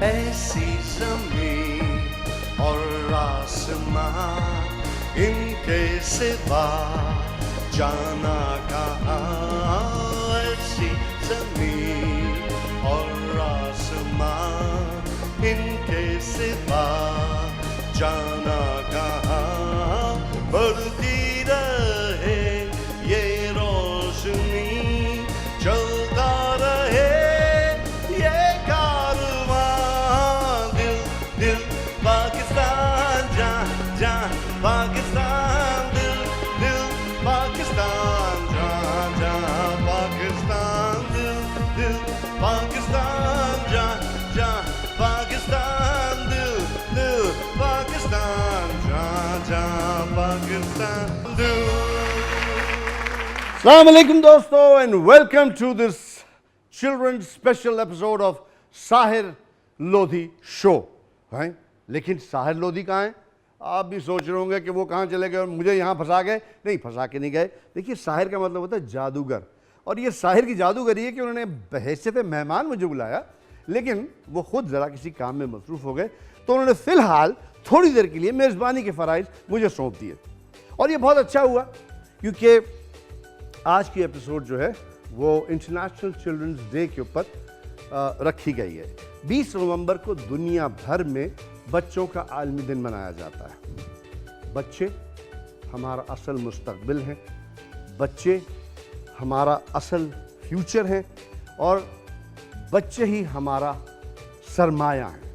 ऐसी ज़मीं और आसमां, इनके सिवा जाना कहाँ। ऐसी ज़मीं और आसमां, इनके सिवा जाना कहाँ। बढ़ती रहे ये रोशनी, चलता रहे पाकिस्तान, जा जा पाकिस्तान, दिल दिल पाकिस्तान, जा जा पाकिस्तान, दिल दिल पाकिस्तान, जा जा पाकिस्तान, दिल दिल पाकिस्तान, जा जा पाकिस्तान, दिल। Assalamu alaikum दोस्तों, and welcome to this children's special episode of Sahir Lodhi show. हैं, लेकिन साहिर लोधी कहाँ हैं? आप भी सोच रहे होंगे कि वो कहाँ चले गए और मुझे यहाँ फंसा गए। नहीं, फंसा के नहीं गए। देखिए, साहिर का मतलब होता है जादूगर, और ये साहिर की जादूगरी है कि उन्होंने बहैसियत मेहमान मुझे बुलाया, लेकिन वो खुद ज़रा किसी काम में मसरूफ़ हो गए, तो उन्होंने फ़िलहाल थोड़ी देर के लिए मेज़बानी के फ़राइज़ मुझे सौंप दिए। और ये बहुत अच्छा हुआ, क्योंकि आज की एपिसोड जो है वो इंटरनेशनल चिल्ड्रंस डे के ऊपर रखी गई है। 20 नवंबर को दुनिया भर में बच्चों का आलमी दिन मनाया जाता है। बच्चे हमारा असल मुस्तकबिल हैं, बच्चे हमारा असल फ्यूचर हैं, और बच्चे ही हमारा सरमाया हैं।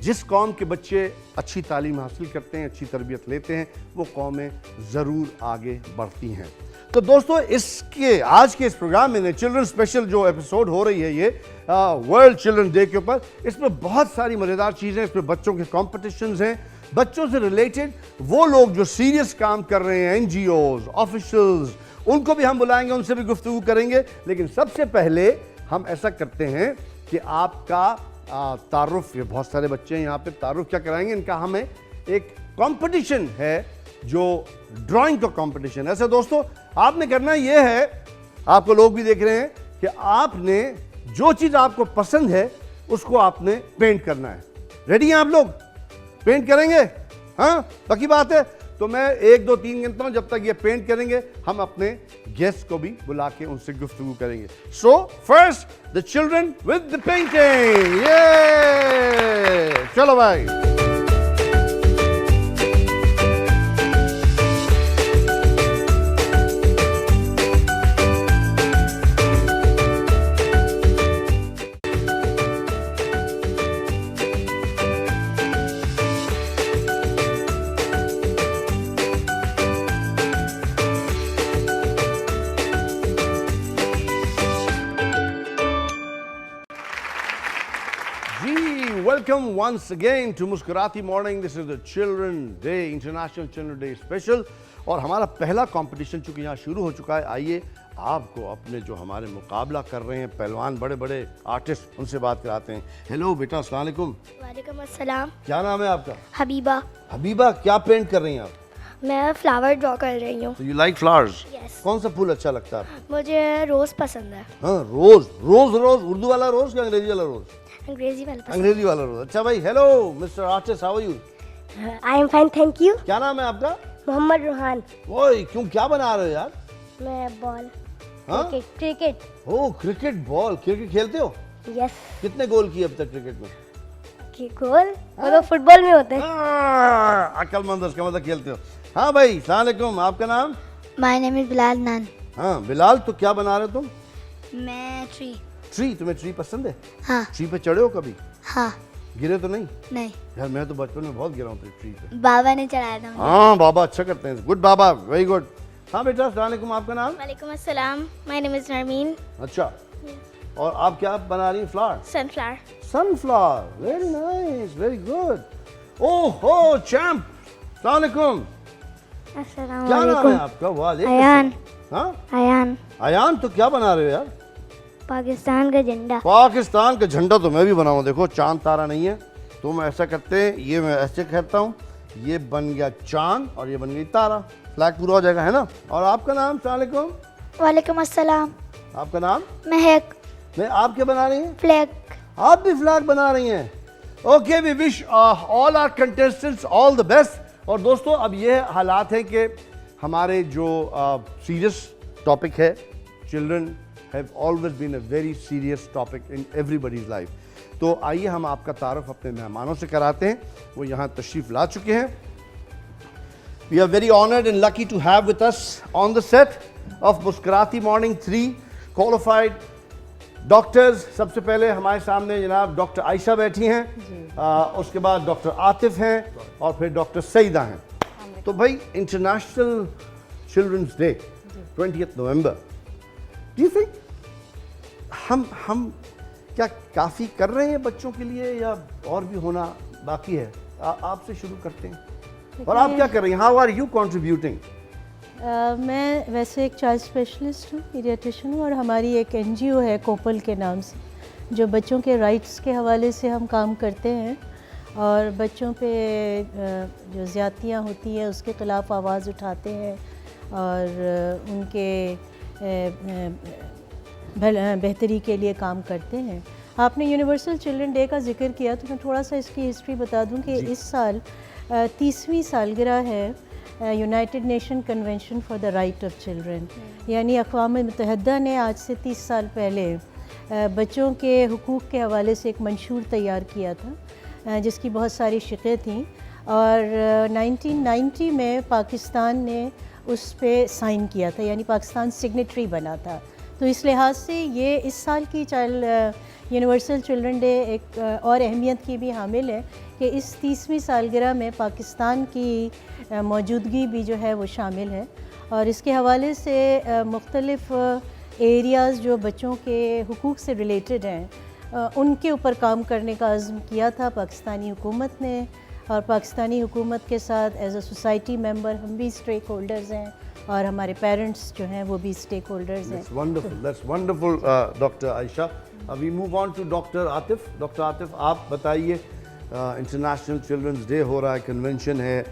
जिस कौम के बच्चे अच्छी तालीम हासिल करते हैं, अच्छी तरबियत लेते हैं, वो कौमें ज़रूर आगे बढ़ती हैं। तो दोस्तों, इसके आज के इस प्रोग्राम में चिल्ड्रन स्पेशल जो एपिसोड हो रही है, ये वर्ल्ड चिल्ड्रन डे के ऊपर, इसमें बहुत सारी मज़ेदार चीज़ें, इसमें बच्चों के कॉम्पिटिशन्स हैं, बच्चों से रिलेटेड वो लोग जो सीरियस काम कर रहे हैं, NGOs, ऑफिशियल्स, उनको भी हम बुलाएंगे, उनसे भी गुफ्तगू करेंगे। लेकिन सबसे पहले हम ऐसा करते हैं कि आपका तारुफ, ये बहुत सारे बच्चे हैं यहाँ पे, तारुफ क्या कराएंगे इनका, हमें एक कॉम्पिटिशन है जो ड्राइंग का कंपटीशन। ऐसे दोस्तों, आपने करना ये है, आपको लोग भी देख रहे हैं, कि आपने जो चीज़ आपको पसंद है उसको आपने पेंट करना है। रेडी हैं आप लोग? पेंट करेंगे? हाँ, पक्की बात है। तो मैं 1 2 3 गिनता हूँ, जब तक ये पेंट करेंगे हम अपने गेस्ट को भी बुला के उनसे गुफ्तगू करेंगे। So first the children with the painting. ये चलो भाई। Welcome once again to Muskurati Morning. This is the children day, international children day special, और हमारा पहला कंपटीशन चूंकि यहाँ शुरू हो चुका है। आइए आपको अपने जो हमारे मुकाबला कर रहे हैं पहलवान, बड़े बड़े आर्टिस्ट, उनसे बात कराते हैं। हेलो बेटा, अस्सलाम वालेकुम। वालेकुम अस्सलाम। क्या नाम है आपका? हबीबा। हबीबा, क्या पेंट कर रही हैं आप? मैं फ्लावर ड्रॉ कर रही हूँ। You like flowers? यस। कौन सा फूल अच्छा लगता है आपको? मुझे रोज पसंद है। हाँ, रोज। रोज रोज उर्दू वाला रोज या अंग्रेजी वाला रोज? अंग्रेजी वाला पसंद। अंग्रेजी वाला रोज। अच्छा भाई, hello mister artist, how are you? I am fine, thank you. क्या नाम है आपका? मोहम्मद रुहान। ओए, क्यों, क्या बना रहे हो यार? मैं बॉल। हाँ? क्रिकेट। ओह, क्रिकेट बॉल। क्रिकेट खेलते हो? यस। कितने गोल किए अब तक क्रिकेट में? गोल वो तो फुटबॉल में होते हैं। अक्लमंद, उसका मतलब खेलते हो। हाँ भाई, अस्सलाम वालेकुम। आपका नाम? माय नेम इज बिलाल नान। हाँ बिलाल, तो क्या बना रहे हो तुम? मैं ट्री। ट्री? तुम्हें ट्री पसंद है? हाँ। ट्री पे चढ़े हो कभी? हाँ। गिरे तो नहीं? नहीं यार, मैं तो बचपन में बहुत गिरा हूँ ट्री पे। बाबा ने चढ़ाया था। हाँ, बाबा अच्छा करते हैं। गुड बाबा, वेरी गुड। हाँ बेटा, अस्सलाम वालेकुम। आपका नाम? वालेकुम अस्सलाम। My name is Narmeen. अच्छा, और आप क्या बना रही हैं? Flower? Sunflower. Sunflower, very nice, very good. ओहो चैंप, अस्सलाम वालेकुम। अस्सलाम क्या नाम है वालेकुम। आपका? वालेकुम। अयान। हाँ, अयान। अयान, तो क्या बना रहे हो यार? पाकिस्तान का झंडा। पाकिस्तान का झंडा तो मैं भी बनाऊँ। देखो चांद तारा नहीं है, तो मैं ऐसा करते हैं, ये मैं ऐसे कहता हूँ, ये बन गया चांद और ये बन गई तारा, फ्लैग पूरा हो जाएगा, है ना। और आपका नाम? अस्सलाम वालेकुम। वालेकुम अस्सलाम। आपका नाम? महक। नहीं, आप क्या बना रही हैं? फ्लैग। आप भी फ्लैग बना रही हैं। Okay, we wish all our contestants all the best. और दोस्तों, अब ये हालात है कि हमारे जो सीरियस टॉपिक है, children have always been a very serious topic in everybody's life. तो आइए हम आपका तारुफ अपने मेहमानों से कराते हैं। वो यहाँ तशरीफ़ ला चुके हैं। We are very honoured and lucky to have with us on the set of Muskurati Morning 3 qualified doctors. सबसे पहले हमारे सामने जनाब डॉक्टर आयशा बैठी हैं, उसके बाद डॉक्टर आतिफ हैं और फिर डॉक्टर सईदा हैं। तो भाई, इंटरनेशनल चिल्ड्रंस डे 20 नवंबर, डू यू थिंक हम क्या काफ़ी कर रहे हैं बच्चों के लिए या और भी होना बाकी है? आपसे शुरू करते हैं। और आप क्या कर रही हैं? How are you contributing? मैं वैसे एक चाइल्ड स्पेशलिस्ट हूँ, पीडियाट्रिशियन हूँ, और हमारी एक एनजीओ है कोपल के नाम से, जो बच्चों के राइट्स के हवाले से हम काम करते हैं और बच्चों पे जो ज़्यादतियाँ होती हैं उसके ख़िलाफ़ आवाज़ उठाते हैं और उनके बेहतरी के लिए काम करते हैं। आपने यूनिवर्सल चिल्ड्रन डे का जिक्र किया, तो मैं थोड़ा सा इसकी हिस्ट्री बता दूं कि इस साल 30वीं सालगिरह है United nation convention for the right of children, यानी अक़वाम मुत्तहिदा ने आज से 30 साल पहले बच्चों के हुकूक़ के हवाले से एक मंशूर तैयार किया था, जिसकी बहुत सारी शिक़ें थीं, और 1990 में पाकिस्तान ने उस पर साइन किया था, यानी पाकिस्तान सिग्नेटरी बना था। तो इस लिहाज से ये इस साल की यूनिवर्सल चिल्ड्रन डे एक और अहमियत की भी हामिल है कि इस 30वीं सालगिरह में पाकिस्तान की मौजूदगी भी जो है वो शामिल है, और इसके हवाले से मुख्तलिफ़ एरियाज़ जो बच्चों के हुकूक़ से रिलेटेड हैं उनके ऊपर काम करने का अज़्म किया था पाकिस्तानी हुकूमत ने। और पाकिस्तानी हुकूमत के साथ एज अ सोसाइटी मेंबर हम भी स्टेक होल्डर्स हैं और हमारे पेरेंट्स जो हैं वो भी स्टेक होल्डर्स हैं। That's wonderful, doctor Ayesha. We move on to doctor Atif. Doctor Atif, आप बताइए, इंटरनेशनल चिल्ड्रंस डे हो रहा है, कन्वेंशन है,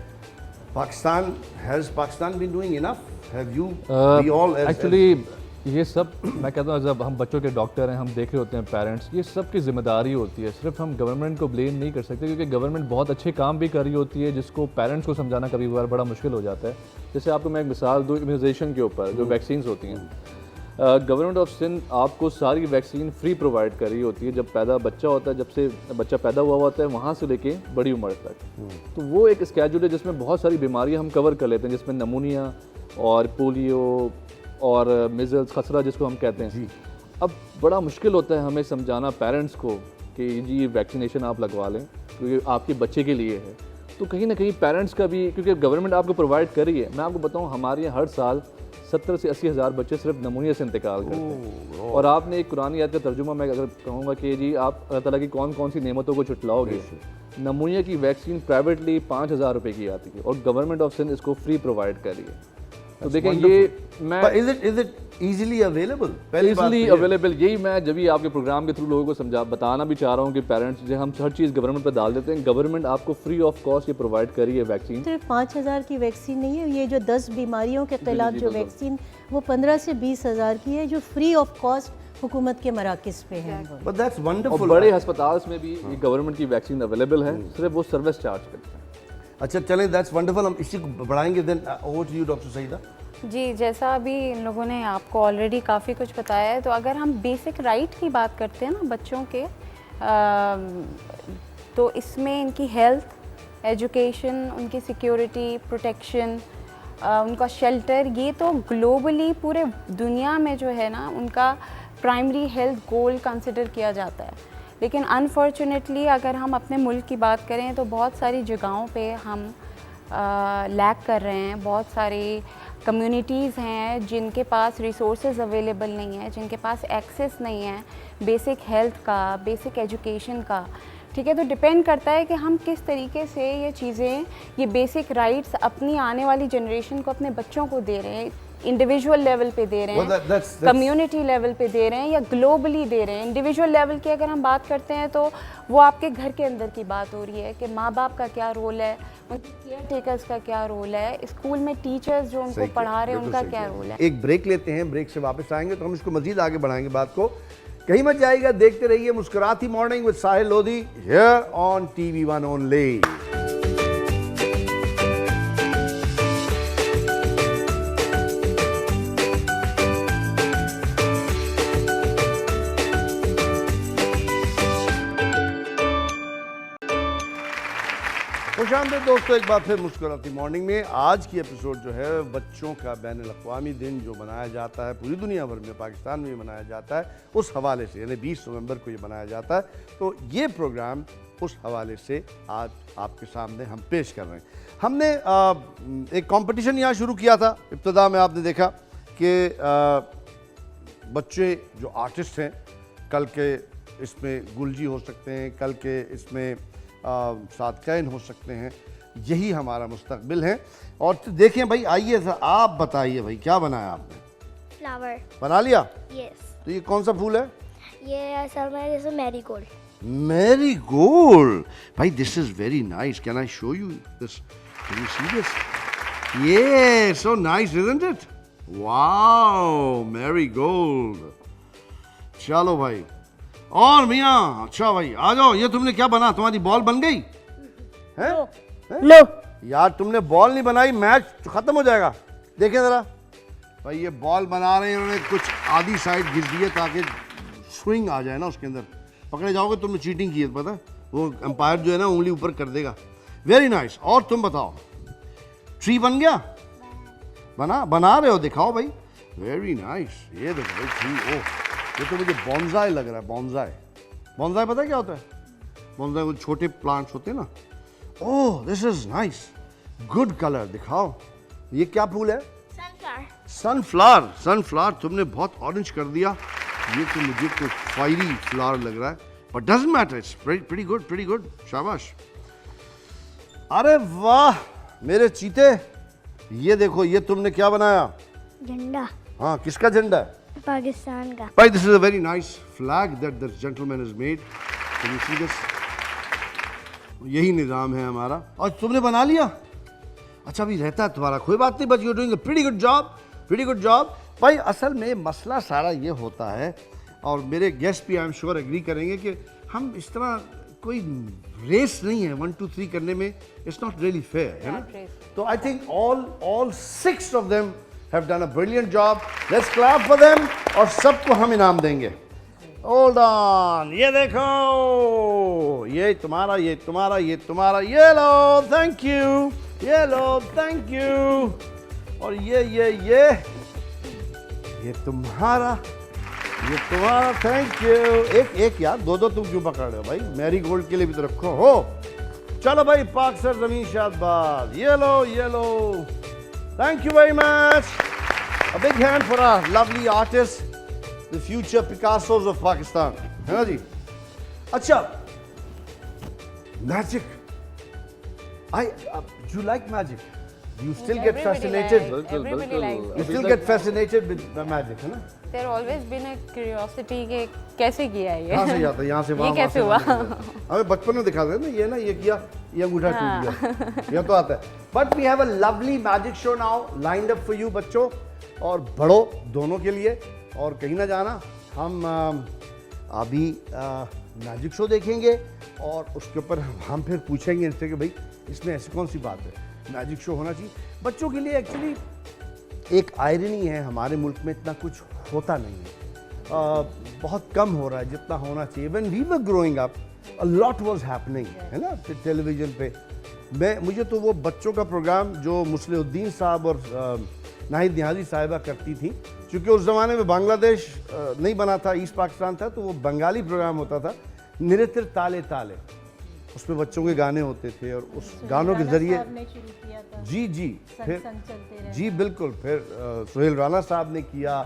Pakistan been doing enough? Have you we all actually ये सब मैं कहता हूँ, जब हम बच्चों के डॉक्टर हैं, हम देख रहे होते हैं पेरेंट्स, ये सब की जिम्मेदारी होती है। सिर्फ हम गवर्नमेंट को ब्लेम नहीं कर सकते, क्योंकि गवर्नमेंट बहुत अच्छे काम भी कर रही होती है जिसको पेरेंट्स को समझाना कभी बार बड़ा मुश्किल हो जाता है। जैसे आपको मैं एक मिसाल दूँ इम्यूनाइजेशन के ऊपर, जो वैक्सीन्स होती हैं, गवर्नमेंट ऑफ सिंध आपको सारी वैक्सीन फ्री प्रोवाइड कर रही होती है जब बच्चा होता है, जब से बच्चा पैदा हुआ होता है वहाँ से लेके बड़ी उम्र तक। तो वो एक स्केड्यूल है जिसमें बहुत सारी बीमारियाँ हम कवर कर लेते हैं, जिसमें नमूनिया और पोलियो और मिज़ल्स, खसरा जिसको हम कहते हैं। अब बड़ा मुश्किल होता है हमें समझाना पेरेंट्स को कि जी वैक्सीनेशन आप लगवा लें क्योंकि आपके बच्चे के लिए है। तो कहीं ना कहीं पेरेंट्स का भी, क्योंकि गवर्नमेंट आपको प्रोवाइड कर रही है। मैं आपको बताऊं, हमारे यहाँ हर साल 70 से 80 हज़ार बच्चे सिर्फ नमूनिया से इंतकाल करते हैं। और आपने एक कुरानी आयत का तर्जुमा मैं अगर कहूँगा कि जी आप अल्लाह ताला की कौन कौन सी नेमतों को छुटलाओगे, नमूनिया की वैक्सीन प्राइवेटली 5,000 रुपये की आती है और गवर्नमेंट ऑफ सिंध इसको फ्री प्रोवाइड कर रही है। तो देखें ये मैं is it easily available? Easily available, यही मैं जब भी आपके प्रोग्राम के थ्रू लोगों को बताना भी चाह रहा हूँ कि पेरेंट्स जो हम हर चीज़ गवर्नमेंट पर डाल देते हैं, गवर्नमेंट आपको फ्री ऑफ कॉस्ट ये प्रोवाइड करी है वैक्सीन। सिर्फ 5,000 की वैक्सीन नहीं है, ये जो 10 बीमारियों के खिलाफ जो वैक्सीन वो 15 से 20 हज़ार की है, जो फ्री ऑफ कॉस्ट हुकूमत के मराकज़ पे है। But that's wonderful. और बड़े अस्पताल में भी ये गवर्नमेंट की वैक्सीन अवेलेबल है, सिर्फ वो सर्विस चार्ज करते हैं। अच्छा चलें, दैट्स वंडरफुल। हम इसी को बढ़ाएंगे। Then over to you doctor Saida. जी, जैसा अभी इन लोगों ने आपको ऑलरेडी काफ़ी कुछ बताया है, तो अगर हम बेसिक राइट की बात करते हैं ना बच्चों के, तो इसमें इनकी हेल्थ, एजुकेशन, उनकी सिक्योरिटी, प्रोटेक्शन, उनका शेल्टर, ये तो ग्लोबली पूरे दुनिया में जो है ना उनका प्राइमरी हेल्थ गोल कंसिडर किया जाता है। लेकिन अनफॉर्चुनेटली अगर हम अपने मुल्क की बात करें तो बहुत सारी जगहों पे हम लैक कर रहे हैं। बहुत सारी कम्युनिटीज़ हैं जिनके पास रिसोर्सेज अवेलेबल नहीं है, जिनके पास एक्सेस नहीं है बेसिक हेल्थ का, बेसिक एजुकेशन का। ठीक है, तो डिपेंड करता है कि हम किस तरीके से ये चीज़ें, ये बेसिक राइट्स अपनी आने वाली जनरेशन को, अपने बच्चों को दे रहे हैं। इंडिविजुअल लेवल पे दे रहे Well, हैं, that's- कम्युनिटी लेवल पे दे रहे हैं या ग्लोबली दे रहे हैं। इंडिविजुअल लेवल की अगर हम बात करते हैं तो वो आपके घर के अंदर की बात हो रही है कि माँ बाप का क्या रोल है, उनके केयर टेकर्स का क्या रोल है, स्कूल में टीचर्स जो उनको सही पढ़ा रहे हैं बिल्कुल उनका सही क्या किया। रोल है। एक ब्रेक लेते हैं, ब्रेक से वापस आएंगे तो हम इसको मजीद आगे बढ़ाएंगे बात को। कहीं मत जाइएगा, देखते रहिए Muskurati Morning with Sahir Lodhi here on TV1 only. खुशामदीद दोस्तों, एक बार फिर मुस्कुराती मॉर्निंग में। आज की एपिसोड जो है बच्चों का बैनुल-अक़वामी दिन जो मनाया जाता है पूरी दुनिया भर में, पाकिस्तान में भी मनाया जाता है, उस हवाले से, यानी 20 नवंबर को ये मनाया जाता है। तो ये प्रोग्राम उस हवाले से आज आपके सामने हम पेश कर रहे हैं। हमने एक कंपटीशन यहाँ शुरू किया था। इब्तिदा में आपने देखा कि बच्चे जो आर्टिस्ट हैं, कल के इसमें गुलजी हो सकते हैं, कल के इसमें सादकैन हो सकते हैं, यही हमारा मुस्तकबिल है। और तो देखें भाई, आइए आप बताइए भाई क्या बनाया आपने? फ्लावर। बना लिया? यस। तो ये कौन सा फूल है? ये असल में जैसे मैरीगोल्ड। मैरीगोल्ड। भाई this is very nice. Can I show you this? Can you see this? ये so nice isn't it? Wow, marigold. चलो भाई, और मियाँ, अच्छा भाई आ जाओ। ये तुमने क्या बना? तुम्हारी बॉल बन गई है? लो। यार तुमने बॉल नहीं बनाई, मैच तो खत्म हो जाएगा। देखें जरा भाई, ये बॉल बना रहे हैं उन्होंने, कुछ आधी साइड गिर दी है ताकि स्विंग आ जाए ना उसके अंदर। पकड़े जाओगे तुमने चीटिंग की है, पता है? वो एम्पायर जो है ना उंगली ऊपर कर देगा। Very nice. और तुम बताओ, ट्री बन गया? बना रहे हो? दिखाओ भाई। Very nice. ये देखो भाई ट्री। ओह, ये तो मुझे बॉन्जाई लग रहा है। बॉन्जाई पता है क्या होता है? बॉन्जाई वो छोटे प्लांट्स होते हैं ना। Oh this is nice, good colour. दिखाओ, ये क्या फूल है? सनफ्लावर। सनफ्लावर। तुमने बहुत ऑरेंज कर दिया। ये तो मुझे कोई फायरी फ्लावर लग रहा है, but doesn't matter, it's pretty good. शाबाश। अरे वाह मेरे चीते, ये देखो, ये तुमने क्या बनाया? झंडा। हाँ, किसका झंडा है? पाकिस्तान का। भाई this is a very nice flag that this gentleman has made. Can you see this? यही निज़ाम है हमारा। और तुमने बना लिया? अच्छा, अभी रहता है तुम्हारा, कोई बात नहीं, but you doing a pretty good job. भाई असल में मसला सारा ये होता है, और मेरे गेस्ट भी आई एम श्योर एग्री करेंगे कि हम इस तरह कोई रेस नहीं है 1 2 3 करने में। इट्स नॉट रियली फेयर, है ना? तो I think all 6 of them have done a brilliant job. Let's clap for them और सबको हम इनाम देंगे। Hold on, ये देखो, ये तुम्हारा, ये लो, thank you, ये लो, thank you, और ये तुम्हारा, thank you। एक यार, दो तुम क्यों पकड़ रहे हो भाई? मैरी गोल्ड के लिए भी तो रखो हो। चलो भाई, पाक सर जमीन शाबाश। ये लो, thank you very much. A big hand for our lovely artists, the future Picassos of Pakistan. है ना जी? अच्छा, magic. You like magic? You still get Everybody fascinated? likes- everybody likes You still get fascinated with the magic, है ना? There always been a curiosity कि कैसे किया है ये? कहाँ से जाता है? यहाँ से वहाँ। ये कैसे हुआ? हमें बचपन में दिखाते थे ना, ये ना, ये किया, ये अंगूठा टूट गया, ये तो आता है। But we have a lovely magic show now lined up for you, बच्चों और बड़ों दोनों के लिए। और कहीं ना जाना, हम अभी मैजिक शो देखेंगे और उसके ऊपर हम फिर पूछेंगे इनसे कि भाई इसमें ऐसी कौन सी बात है, मैजिक शो होना चाहिए बच्चों के लिए। एक्चुअली एक आयरनी है, हमारे मुल्क में इतना कुछ होता नहीं है, बहुत कम हो रहा है जितना होना चाहिए। When we were growing up a lot was happening, है ना, टेलीविज़न पे। मुझे तो वो बच्चों का प्रोग्राम जो मुस्लिउद्दीन साहब और नाहिद नियाज़ी साहिबा करती थी, क्योंकि उस ज़माने में बांग्लादेश नहीं बना था, ईस्ट पाकिस्तान था, तो वो बंगाली प्रोग्राम होता था, निरतिर ताले ताले। उसमें बच्चों के गाने होते थे और उस गानों के ज़रिए जी फिर जी बिल्कुल, फिर सुहेल राना साहब ने किया,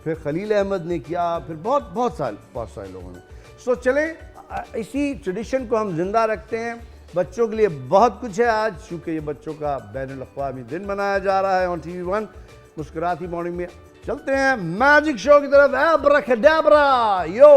फिर खलील अहमद ने किया, फिर बहुत सारे लोगों ने। सो चलें इसी ट्रेडिशन को हम जिंदा रखते हैं। बच्चों के लिए बहुत कुछ है आज, क्योंकि ये बच्चों का बैनुल-अक़वामी दिन मनाया जा रहा है ऑन TV1। मुस्कुराती मॉर्निंग में चलते हैं मैजिक शो की तरफ। एब्राकैडाब्रा यो।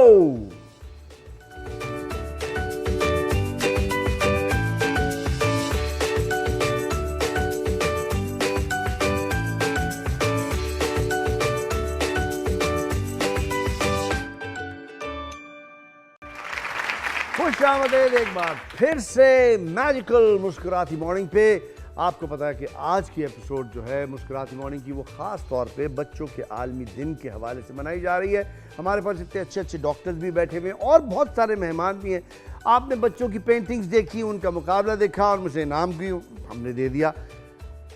खुशामदीद एक बार फिर से मैजिकल मुस्कुराती मॉर्निंग पे। आपको पता है कि आज की एपिसोड जो है मुस्कुराती मॉर्निंग की वो ख़ास तौर पे बच्चों के आलमी दिन के हवाले से मनाई जा रही है। हमारे पास इतने अच्छे अच्छे डॉक्टर्स भी बैठे हुए हैं और बहुत सारे मेहमान भी हैं। आपने बच्चों की पेंटिंग्स देखी, उनका मुकाबला देखा और मुझे इनाम भी हमने दे दिया।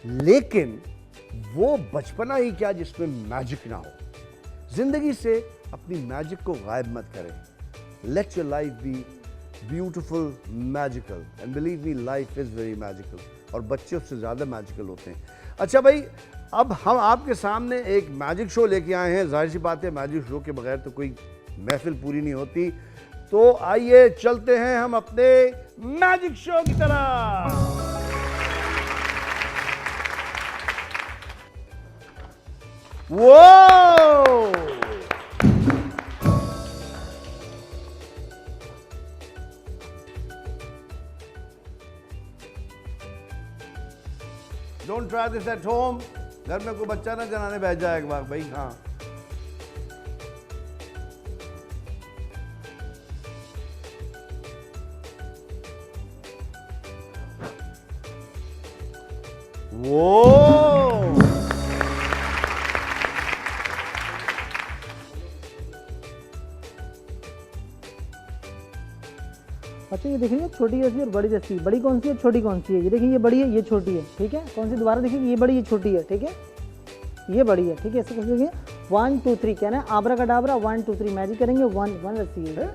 लेकिन वो बचपना ही क्या जिसमें मैजिक ना हो। ज़िंदगी से अपनी मैजिक को गायब मत करें। Let your life be beautiful, magical, and believe me life is very magical. और बच्चे उससे ज़्यादा मैजिकल होते हैं। अच्छा भाई, अब हम आपके सामने एक मैजिक शो लेके आए हैं। जाहिर सी बात है मैजिक शो के बगैर तो कोई महफिल पूरी नहीं होती। तो आइए चलते हैं हम अपने मैजिक शो की तरफ। वो don't try this at home. घर में कोई बच्चा ना जनाने बैठ जाए एक बार भाई। हाँ, वो अच्छा ये देखिए छोटी जैसी और बड़ी जैसी। बड़ी कौन सी है, छोटी कौन सी है? ये देखिए ये बड़ी है, ये छोटी है, ठीक है। कौन सी दोबारा देखिए, ये बड़ी, ये छोटी है, ठीक है। ये बड़ी है, ठीक है। ऐसे कैसे देखिए 1 2 3 कहना है आब्राकडाब्रा 1 2 3 मैजिक करेंगे। 1 रस्सी है।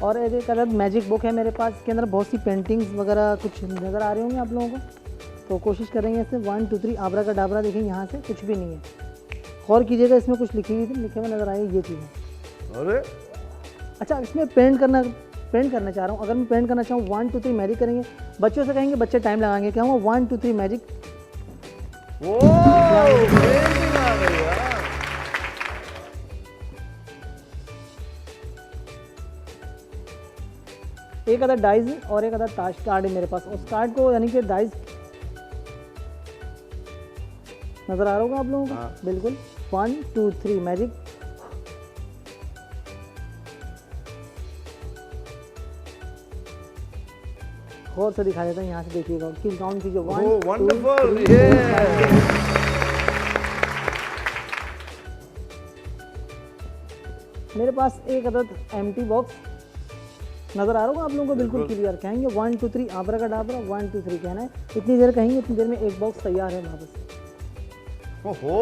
और एक अलग मैजिक बुक है मेरे पास, इसके अंदर बहुत सी पेंटिंग्स वगैरह कुछ नज़र आ रहे होंगे आप लोगों को। तो कोशिश करेंगे इससे 1 2 3 आब्राकडाब्रा। देखिए यहाँ से कुछ भी नहीं है। गौर कीजिएगा, इसमें कुछ लिखे हुए नज़र आए ये चीज़ें। अरे अच्छा, इसमें पेंट करना चाह रहा हूँ। अगर मैं पेंट करना चाहूँ 1 2 3 मैजिक करेंगे। बच्चों से कहेंगे, बच्चे टाइम लगाएंगे। क्या हुआ 1 2 3 मैजिक। वो पेंटिंग आ गई यार। एक अदर डाइज और एक अदर ताश कार्ड है मेरे पास। उस कार्ड को यानी कि डाइज नजर आ रहा होगा आप लोगों को। हाँ। बिल्कुल 1 2 3 मैजिक। और से दिखा देता हूँ, यहाँ से देखिएगा, काउंट कीजिए 1 Oh, 2 wonderful, 3 yeah. 4 5 6। मेरे पास एक अदद एम्प्टी बॉक्स नज़र आ रहा होगा आप लोगों को। बिल्कुल क्लियर कहेंगे 1 2 3 आब्राकडाब्रा 1 2 3 कहना है। इतनी देर कहेंगे, इतनी देर में एक बॉक्स तैयार है वापस। ओहो,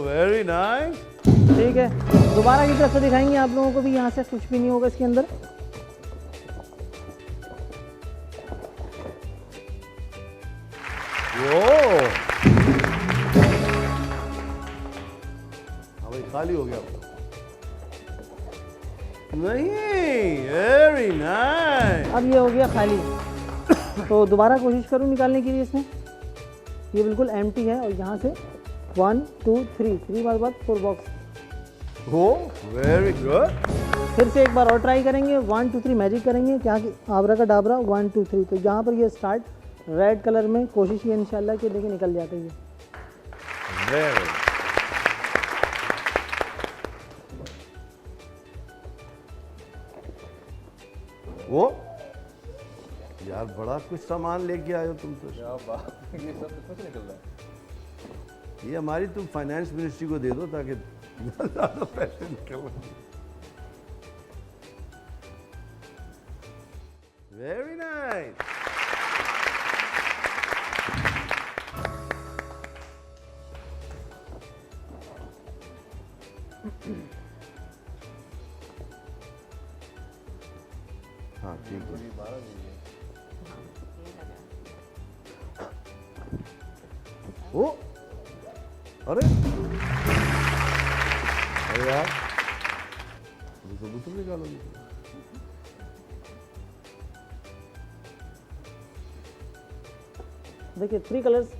वेरी नाइस। ठीक है, दोबारा की तरफ से दिखाएंगे आप लोगों को भी। यहाँ से कुछ भी नहीं होगा इसके अंदर। हाँ भाई, खाली हो गया नहीं। Very nice. अब ये हो गया खाली। तो दोबारा कोशिश करूँ निकालने के लिए इसमें। ये बिल्कुल एम्प्टी है और यहाँ से 1 2 3 बार 4 बॉक्स। हो, वेरी गुड। फिर से एक बार और ट्राई करेंगे। 1 2 3 मैजिक करेंगे। क्या आब्राकडाब्रा 1 2 3। तो यहाँ पर ये स्टार्ट रेड कलर में। कोशिश ये इंशाल्लाह कि देखिए निकल जाता है ये। वेरी वो यार, बड़ा कुछ सामान लेके आए हो तुम तो। क्या बात, ये सब किसमें से निकल रहा है? ये हमारी तुम फाइनेंस मिनिस्ट्री को दे दो ताकि ज़्यादा पैसे निकल। Very nice. हाँ ठीक है। ओ, अरे अरे यार, कबूतर निकालोगे? देखिए 3 कलर्स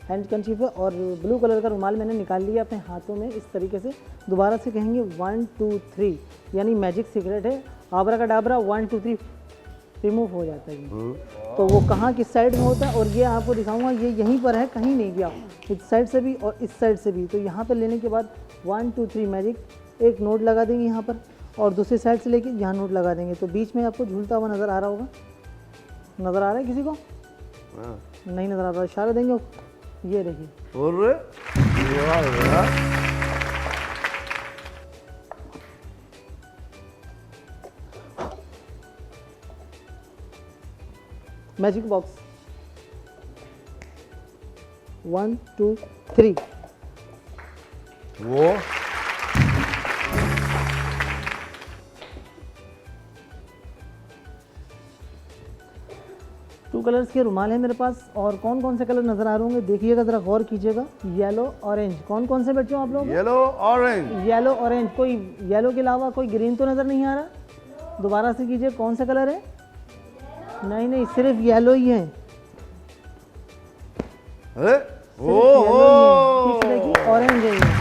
हैंड कंचीफ है और ब्लू कलर का रुमाल मैंने निकाल लिया अपने हाथों में इस तरीके से। दोबारा से कहेंगे 1 2 3 यानी मैजिक सीक्रेट है, आबराकाडाबरा 1 2 3 रिमूव हो जाता है ये। तो वो कहाँ किस साइड में होता है और ये आपको दिखाऊंगा, ये यहीं पर है, कहीं नहीं गया, इस साइड से भी और इस साइड से भी। तो यहाँ पर लेने के बाद 1 2 3 मैजिक, एक नोट लगा देंगे यहाँ पर और दूसरी साइड से लेके यहाँ नोट लगा देंगे। तो बीच में आपको झूलता हुआ नज़र आ रहा होगा, नज़र आ रहा है किसी को? नहीं नज़र आ रहा, इशारा देंगे, ये देखिए। और वाह वाह, मैजिक बॉक्स 1 2 3 वो टू कलर्स के रुमाल है मेरे पास। और कौन कौन से कलर नज़र आ रहे होंगे देखिएगा, ज़रा गौर कीजिएगा। येलो ऑरेंज, कौन कौन से बच्चों आप लोग? येलो ऑरेंज, येलो ऑरेंज, कोई येलो के अलावा कोई ग्रीन तो नज़र नहीं आ रहा? दोबारा से कीजिए, कौन सा कलर है? नहीं नहीं, सिर्फ येलो ही है, देखिए ऑरेंज है ये।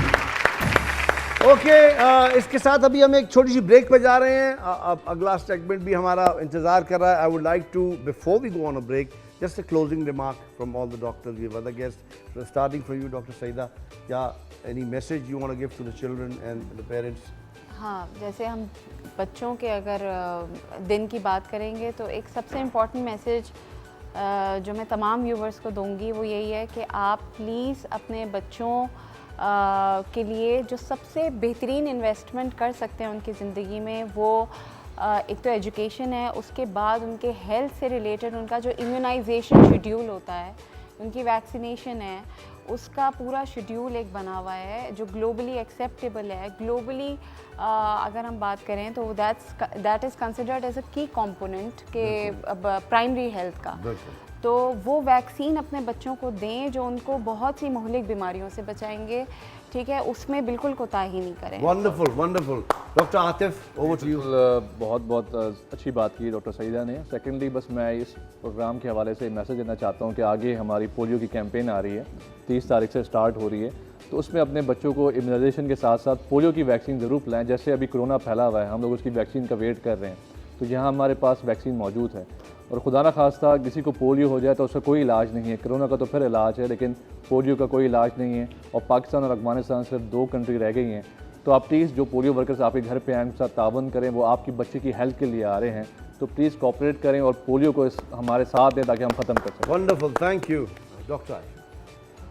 ओके, इसके साथ अभी हम एक छोटी सी ब्रेक पे जा रहे हैं। अब अगला सेगमेंट भी हमारा इंतजार कर रहा है। I would like to, before we go on a break, just a closing remark from all the doctors, we other guest, starting from you doctor Saida, या any message you want to give to the children and the parents? हाँ, जैसे हम बच्चों के अगर दिन की बात करेंगे तो एक सबसे इम्पॉर्टेंट मैसेज जो मैं तमाम व्यूवर्स को दूंगी वो यही है कि आप प्लीज़ अपने बच्चों के लिए जो सबसे बेहतरीन इन्वेस्टमेंट कर सकते हैं उनकी ज़िंदगी में, वो एक तो एजुकेशन है, उसके बाद उनके हेल्थ से रिलेटेड उनका जो इम्यूनाइजेशन शेड्यूल होता है, उनकी वैक्सीनेशन है, उसका पूरा शेड्यूल एक बना हुआ है जो ग्लोबली एक्सेप्टेबल है। ग्लोबली अगर हम बात करें तो that is considered as a key component के प्राइमरी हेल्थ का। तो वो वैक्सीन अपने बच्चों को दें जो उनको बहुत सी मुहलिक बीमारियों से बचाएंगे, ठीक है, उसमें बिल्कुल कोताही नहीं करें। Wonderful wonderful. Doctor Atif, over to you. बहुत बहुत अच्छी बात की डॉक्टर सईदा ने। सेकेंडली बस मैं इस प्रोग्राम के हवाले से मैसेज देना चाहता हूँ कि आगे हमारी पोलियो की कैंपेन आ रही है, 30 तारीख से स्टार्ट हो रही है, तो उसमें अपने बच्चों को इम्यूनाइजेशन के साथ साथ पोलियो की वैक्सीन ज़रूर पिलाएं। जैसे अभी कोरोना फैला हुआ है, हम लोग उसकी वैक्सीन का वेट कर रहे हैं, तो यहाँ हमारे पास वैक्सीन मौजूद है। और खुदा ना खास्ता किसी को पोलियो हो जाए तो उसका कोई इलाज नहीं है। कोरोना का तो फिर इलाज है, लेकिन पोलियो का कोई इलाज नहीं है। और पाकिस्तान और अफगानिस्तान सिर्फ 2 कंट्री रह गई हैं। तो आप प्लीज़ जो पोलियो वर्कर्स आपके घर पे आए उनके साथ तावन करें, वो आपकी बच्चे की हेल्थ के लिए आ रहे हैं, तो प्लीज़ कोऑपरेट करें और पोलियो को हमारे साथ दें ताकि हम ख़त्म कर सकें। Wonderful, thank you doctor.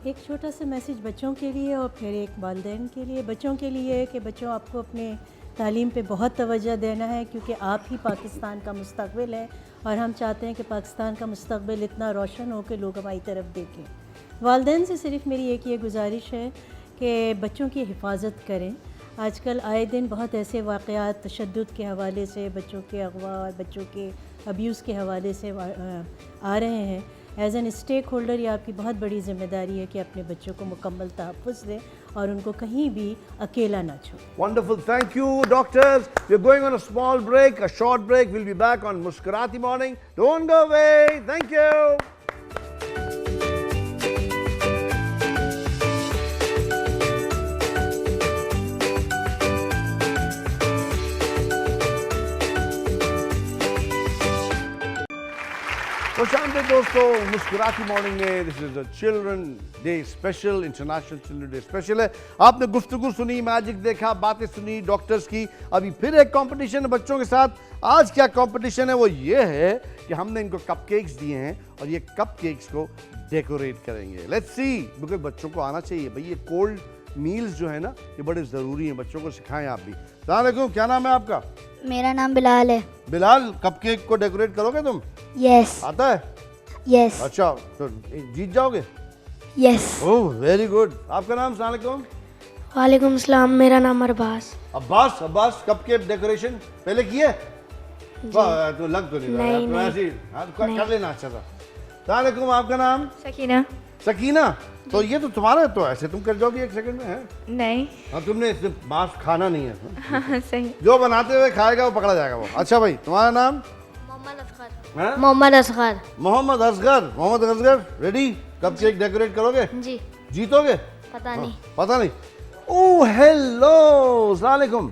एक छोटा सा मैसेज बच्चों के लिए और फिर एक वालिदैन के लिए। बच्चों के लिए कि बच्चों, आपको अपने तालीम पे बहुत तवज्जो देना है, क्योंकि आप ही पाकिस्तान का मुस्तकबिल है और हम चाहते हैं कि पाकिस्तान का मुस्तकबिल इतना रोशन हो कि लोग हमारी तरफ देखें। वालिदैन से सिर्फ मेरी एक ये गुजारिश है कि बच्चों की हिफाजत करें। आजकल आए दिन बहुत ऐसे वाक़यात तशद्दुद के हवाले से, बच्चों के अगवा और बच्चों के अब्यूज़ के हवाले से आ रहे हैं। एज़ एन स्टेक होल्डर ये आपकी बहुत बड़ी ज़िम्मेदारी है कि अपने बच्चों को मुकम्मल तहफ़्फ़ुज़ दें और उनको कहीं भी अकेला ना छोड़ें। Wonderful, thank you doctors. We're going on a small break, a short break. We'll be back on Muskurati Morning. Don't go away. Thank you. खुशामदीद दोस्तों, मुस्कुराती मॉर्निंग में this is a children day special, international children day special है। आपने गुफ्तगू सुनी, magic देखा, बातें सुनी डॉक्टर्स की। अभी फिर एक कंपटीशन है बच्चों के साथ। आज क्या कंपटीशन है वो ये है कि हमने इनको कपकेक्स दिए हैं और ये कपकेक्स को डेकोरेट करेंगे। लेट्स सी, बिकॉज बच्चों को आना चाहिए भाई, ये कोल्ड मील्स जो है ना ये बड़े ज़रूरी हैं, बच्चों को सिखाएं आप भी। अस्सलाम वालेकुम, क्या नाम है आपका? मेरा नाम बिलाल है। बिलाल, कपकेक को डेकोरेट करोगे तुम? यस। आता है? यस। अच्छा, तो जीत जाओगे? यस। Oh very good. आपका नाम? अस्सलाम वालेकुम। वालेकुम सलाम, मेरा नाम अरबाज। अब्बास। अब्बास, कपकेक डेकोरेशन पहले किए? तो लग तो नहीं रहा नहीं, तो ऐसे ही कर लेना। अच्छा था। अस्सलाम वालेकुम, आपका नाम? सकीना। सकीना, तो ये तो तुम्हारा है, तो ऐसे तुम कर जाओगे 1 सेकंड में? है नहीं। हाँ, तुमने इसमें मांस खाना नहीं है। हाँ सही। जो बनाते हुए खाएगा वो पकड़ा जाएगा वो। अच्छा भाई, तुम्हारा नाम? मोहम्मद असगर। हाँ? Mohammed Asgar. Mohammed Asgar. Mohammed Asgar, ready? Cupcake decorate करोगे? जी जीतोगे? पता नहीं। पता नहीं। ओह हेलो, अस्सलाम वालेकुम।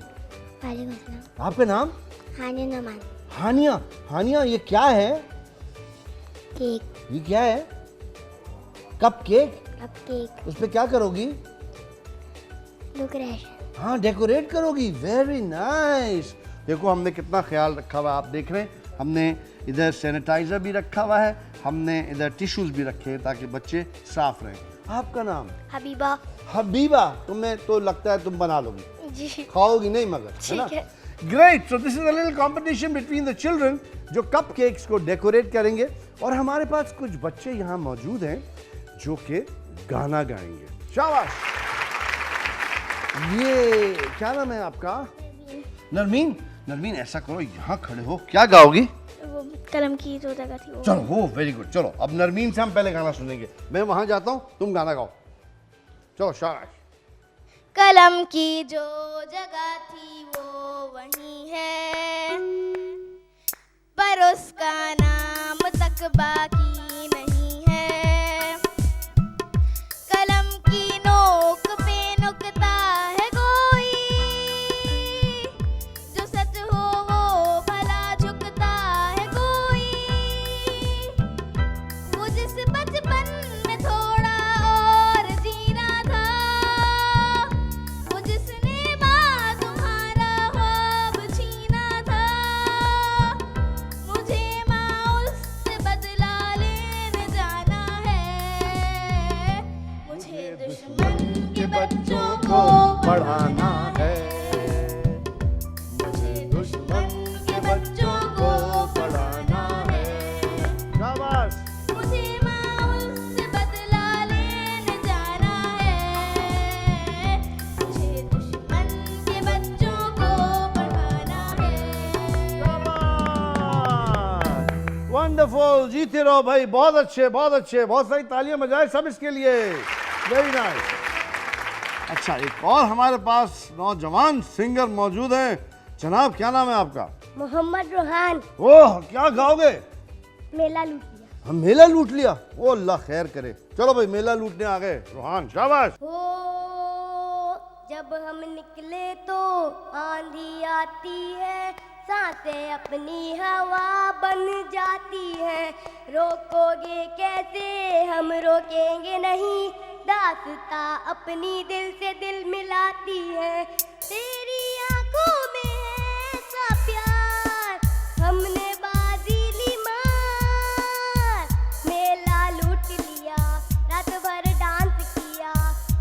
वालेकुम अस्सलाम। आपका नाम? हानिया नमान। हानिया। हानिया, ये क्या है? केक। ये क्या है? Cup cake. Cup cake. उस पे क्या करोगी? डेकोरेशन। हाँ, डेकोरेट करोगी। Very nice. देखो हमने कितना ख्याल रखा हुआ है, आप देख रहे हैं। हमने इधर सैनिटाइजर भी रखा हुआ है, हमने इधर टिश्यूज भी रखे हैं ताकि बच्चे साफ रहें। आपका नाम? हबीबा। हबीबा। तुम्हें तो लगता है तुम बना लोगी, जी खाओगी नहीं मगर, है ना? ठीक है। Great. So this is a little competition between the children जो कप केक्स को डेकोरेट करेंगे, और हमारे पास कुछ बच्चे यहाँ मौजूद हैं जो कि गाना गाएंगे। शाबाश। ये क्या नाम है आपका? नरमीन। नरमीन, ऐसा करो, यहाँ खड़े हो, क्या गाओगी? वो कलम की जो जगह थी वो। चलो, हो वेरी गुड। चलो अब नरमीन से हम पहले गाना सुनेंगे। मैं वहां जाता हूँ, तुम गाना गाओ। चलो शाबाश। कलम की जो जगह थी वो वही है, पर उसका नाम तक बाकी नहीं है। कलम की नोक पे नुकता है कोई, जो सच हो वो भला झुकता है कोई। वो जिस बचपन में थोड़ा और जीना था, वो जिसने माँ तुम्हारा ख्वाब छीना था, मुझे माँ उससे बदला लेने जाना है। मुझे दुश्मन के बच्चों को पढ़ाना है, मुझे दुश्मन के बच्चों को पढ़ाना है। शाबाश। मुझे माँ उससे बदला लेने जाना है। मुझे दुश्मन के बच्चों को पढ़ाना है। वंडरफुल। जीते रहो भाई, बहुत अच्छे, बहुत अच्छे। बहुत सारी तालियां बजाएं सब इसके लिए। Very nice. अच्छा, एक और हमारे पास नौजवान सिंगर मौजूद हैं। जनाब, क्या नाम है आपका? मोहम्मद रोहान। ओह, क्या गाओगे? मेला लूट लिया। हम मेला लूट लिया। ओ अल्लाह खैर करे। चलो भाई, मेला लूटने आ गए। रोहान, शाबाश। हो जब हम निकले तो आंधी आती है, सांसें अपनी हवा बन जाती हैं। रोकोगे कैसे, हम रोकेंगे नहीं, दास्ता अपनी दिल से दिल मिलाती है। तेरी आंखों में है ऐसा प्यार, हमने बाजी ली मार। मेला लूट लिया, रात भर डांस किया,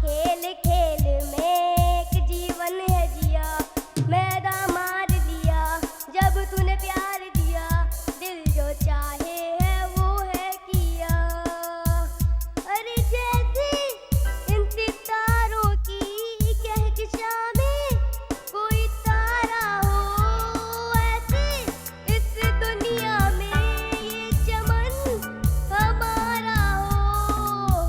खेल खेल में एक जीवन है जिया। मैदान मार लिया जब तूने प्यार दिया, दिल जो चाहे है वो है किया। अरे जैसे इन सितारों की कहकशां में कोई तारा हो, ऐसे इस दुनिया में ये चमन हमारा हो।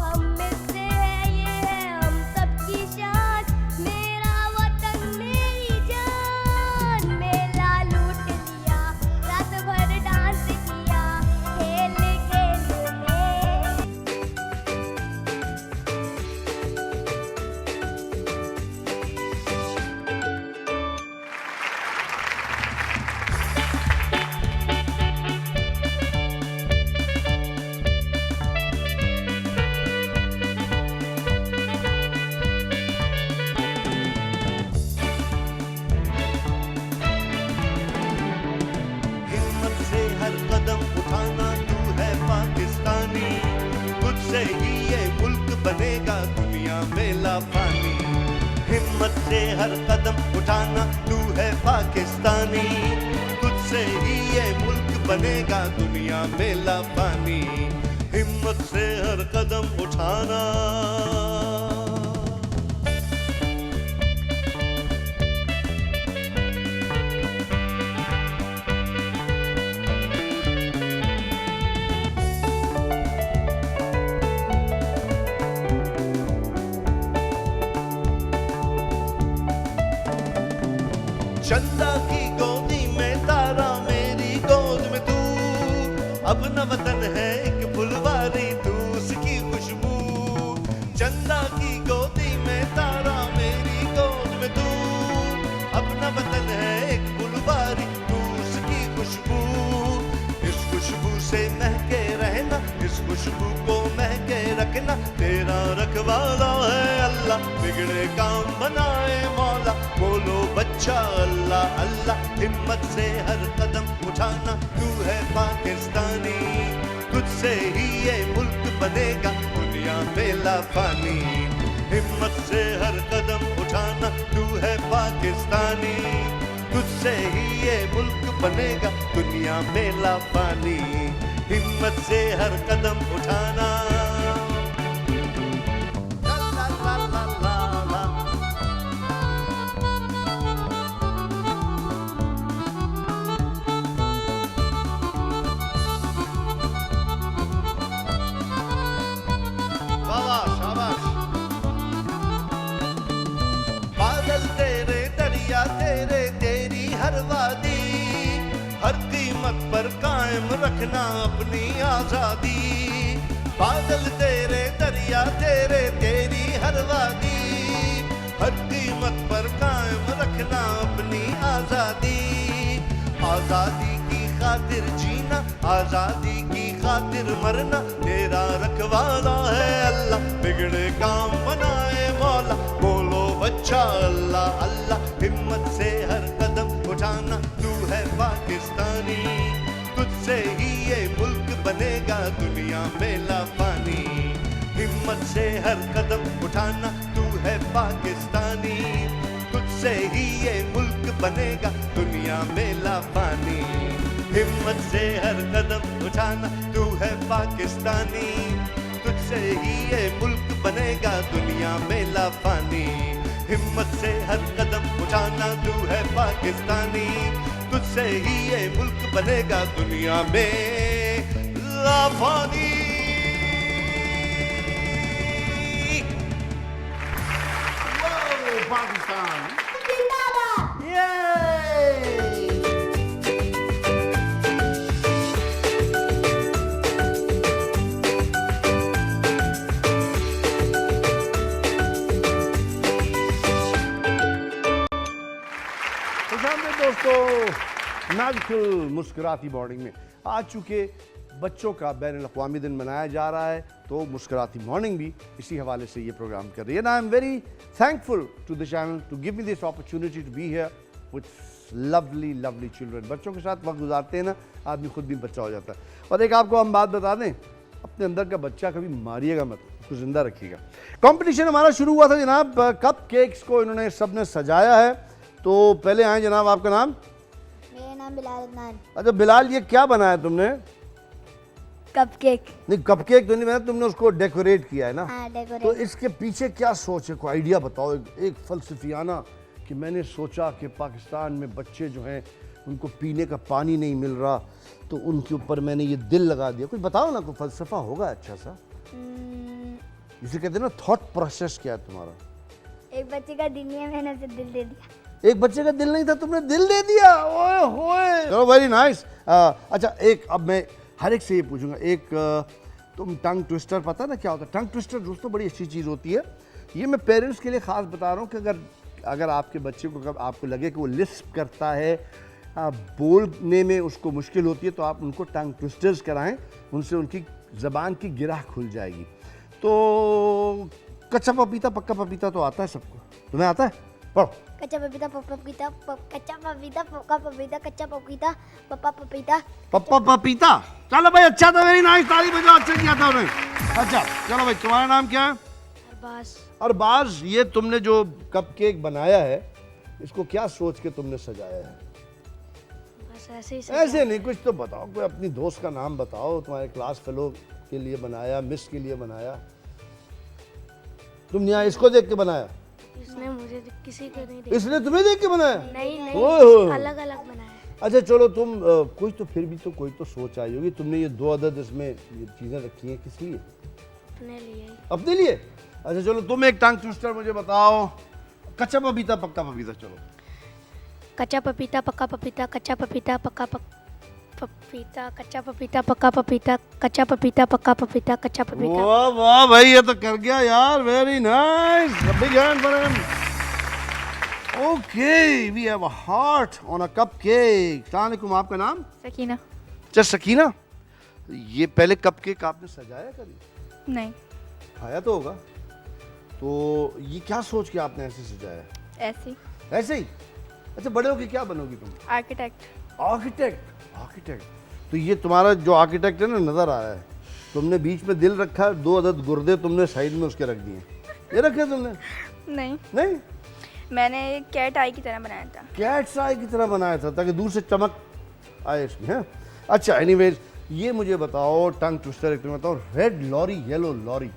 हम में से है ये है हम सबकी शान, मेरा वतन मेरी जान। मेला लूट लिया, रात भर डांस किया, खेल खेल में। हिम्मत से हर कदम उठाना, तू है पाकिस्तानी। तुझसे ही ये मुल्क बनेगा दुनिया में लाफानी। हिम्मत से हर कदम उठाना, तू है पाकिस्तानी। तुझसे ही ये मुल्क बनेगा दुनिया में लाफानी। हिम्मत से हर कदम उठाना। चंदा की गोदी में तारा, मेरी गोद में तू। अपना वतन है एक फुलवारी, तू उसकी खुशबू रखवाला है अल्लाह, बिगड़े काम बनाए मौला। बोलो बच्चा अल्लाह अल्लाह, हिम्मत से हर कदम उठाना, तू है पाकिस्तानी, तुझसे ही ये मुल्क बनेगा दुनिया में लाफानी। हिम्मत से हर कदम उठाना, तू है पाकिस्तानी, तुझसे ही ये मुल्क बनेगा दुनिया में लाफानी। हिम्मत से हर कदम उठाना। ला ला ला ला ला ला। वाह वाह, शाबाश। बादल तेरे, दरिया तेरे, तेरी हर वादी, हर कीमत पर कायम रखना अपनी आजादी। बादल तेरे, दरिया तेरे, तेरी हर वादी, हर कीमत पर कायम रखना अपनी आजादी। आजादी की खातिर जीना, आजादी की खातिर मरना, तेरा रखवाला है अल्लाह, बिगड़े काम बनाए मौला। बोलो बच्चा अल्लाह अल्लाह, हिम्मत से हर कदम उठाना, तू है पाकिस्तानी, तुझसे ही ये मुल्क बनेगा दुनिया में लाफानी। हिम्मत से हर कदम उठाना, तू है पाकिस्तानी, तुझसे ही ये मुल्क बनेगा दुनिया में लाफानी। हिम्मत से हर कदम उठाना, तू है पाकिस्तानी, तुझसे ही ये मुल्क बनेगा दुनिया में लाफानी। हिम्मत से हर कदम उठाना, तू है पाकिस्तानी, तुझसे ही ये मुल्क बनेगा दुनिया में लाफानी। पाकिस्तान दोस्तों, मैजिकल मुस्कुराती मॉर्निंग में आ चुके बच्चों का बैन-उल-अक़वामी दिन मनाया जा रहा है, तो मुस्कुराती मॉर्निंग भी इसी हवाले से ये प्रोग्राम कर रही है। I am very thankful to the channel to give me this opportunity to be here with lovely lovely children. बच्चों के साथ वक्त गुजारते हैं ना, आदमी खुद भी बच्चा हो जाता है। और एक आपको हम बात बता दें, अपने अंदर का बच्चा कभी मारिएगा मत, उसको जिंदा रखिएगा। कंपटीशन हमारा शुरू हुआ था जनाब, कप केक्स को इन्होंने सब ने सजाया है। तो पहले आए जनाब, आपका नाम? मेरा नाम बिलाल अदनान। अच्छा बिलाल, ये क्या बनाया तुमने? कपकेक। नहीं, कपकेक तो नहीं बनाया तुमने, उसको डेकोरेट किया है ना? हाँ, डेकोरेट। तो इसके पीछे क्या सोच है, कोई आइडिया बताओ, एक फलसफियाना, कि मैंने सोचा कि पाकिस्तान में बच्चे जो हैं उनको पीने का पानी नहीं मिल रहा, तो उनके ऊपर मैंने ये दिल लगा दिया। कुछ बताओ ना, कोई फलसफा होगा अच्छा सा, जिसे कहते हैं ना थॉट प्रोसेस। क्या है तुम्हारा? एक बच्चे का दिल नहीं है, मैंने उसे दिल दे दिया। एक बच्चे का दिल नहीं था, तुमने दिल दे दिया। ओए होए, चलो वेरी नाइस। अच्छा, एक अब मैं हर एक से ये पूछूंगा, एक तुम टंग ट्विस्टर, पता ना क्या होता है टंग ट्विस्टर? दोस्तों बड़ी अच्छी चीज़ होती है। ये मैं पेरेंट्स के लिए ख़ास बता रहा हूँ कि अगर आपके बच्चे को आपको लगे कि वो लिस्प करता है, बोलने में उसको मुश्किल होती है, तो आप उनको टंग ट्विस्टर्स कराएं, उनसे उनकी ज़बान की गिराह खुल जाएगी। तो कच्चा पपीता पक्का पपीता तो आता है सबको, तुम्हें आता है? पढ़ो। कच्चा पपीता, पप्पा पपीता, कच्चा पपीता, पक्का पपीता, कच्चा पपीता, पप्पा पपीता, पप्पा पपीता। चलो भाई, अच्छा था, वेरी नाइस, ताली बजाओ, अच्छा किया था उन्होंने। अच्छा चलो भाई, तुम्हारा नाम क्या है? अरबाज। अरबाज, ये तुमने जो कपकेक बनाया है, इसको क्या सोच के तुमने सजाया है? बस ऐसे ही ऐसे नहीं, कुछ तो बताओ, कोई अपनी दोस्त का नाम बताओ, तुम्हारे क्लास फेलो के लिए बनाया, मिस के लिए बनाया, तुमने यहाँ इसको देख के बनाया? इसने मुझे किसी को नहीं दिया। इसने तुम्हें देख के बनाया? नहीं ओह। अलग अलग बनाया। अच्छा चलो, तुम कोई तो फिर भी तो कोई तो सोच आई होगी। तुमने ये 2 अदद इसमें ये चीज़ें रखी हैं, किस लिए? अपने लिए। अपने लिए? अच्छा चलो, तुम एक टंग ट्विस्टर मुझे बताओ, कच्चा पपीता पक्का पपीता। चलो, कच्चा पपीता, पक्का पपीता, कच्चा पपीता, पक्का पपीता, कच्चा पपीता, पक्का पपीता, कच्चा पपीता, पक्का पपीता, कच्चा पपीता। वाह वाह भाई, ये तो कर गया यार, very nice, big hand for him. Okay, we have a heart on a cupcake. अस्सलाम वालेकुम, आपका नाम? सकीना। अच्छा सकीना, ये पहले कपकेक आपने सजाया कभी? नहीं। खाया तो होगा? तो ये क्या सोच के आपने ऐसे सजाया? ऐसी ऐसे ही? अच्छा, बड़े होके क्या बनोगी तुम? आर्किटेक्ट। आर्किटेक्ट। आर्किटेक्ट, तो ये तुम्हारा जो आर्किटेक्ट है ना नजर आ रहा है, तुमने बीच में दिल रखा है, 2 अदद गुर्दे तुमने साइड में उसके रख दिए, ये रखे तुमने? नहीं, नहीं, मैंने कैट आई की तरह बनाया था। कैट्स आई की तरह बनाया था ताकि दूर से चमक आए इसमें, है? अच्छा, एनीवेज ये मुझे बताओ, टंग ट्विस्टर एक तुम्हें बताओ, red lorry yellow lorry,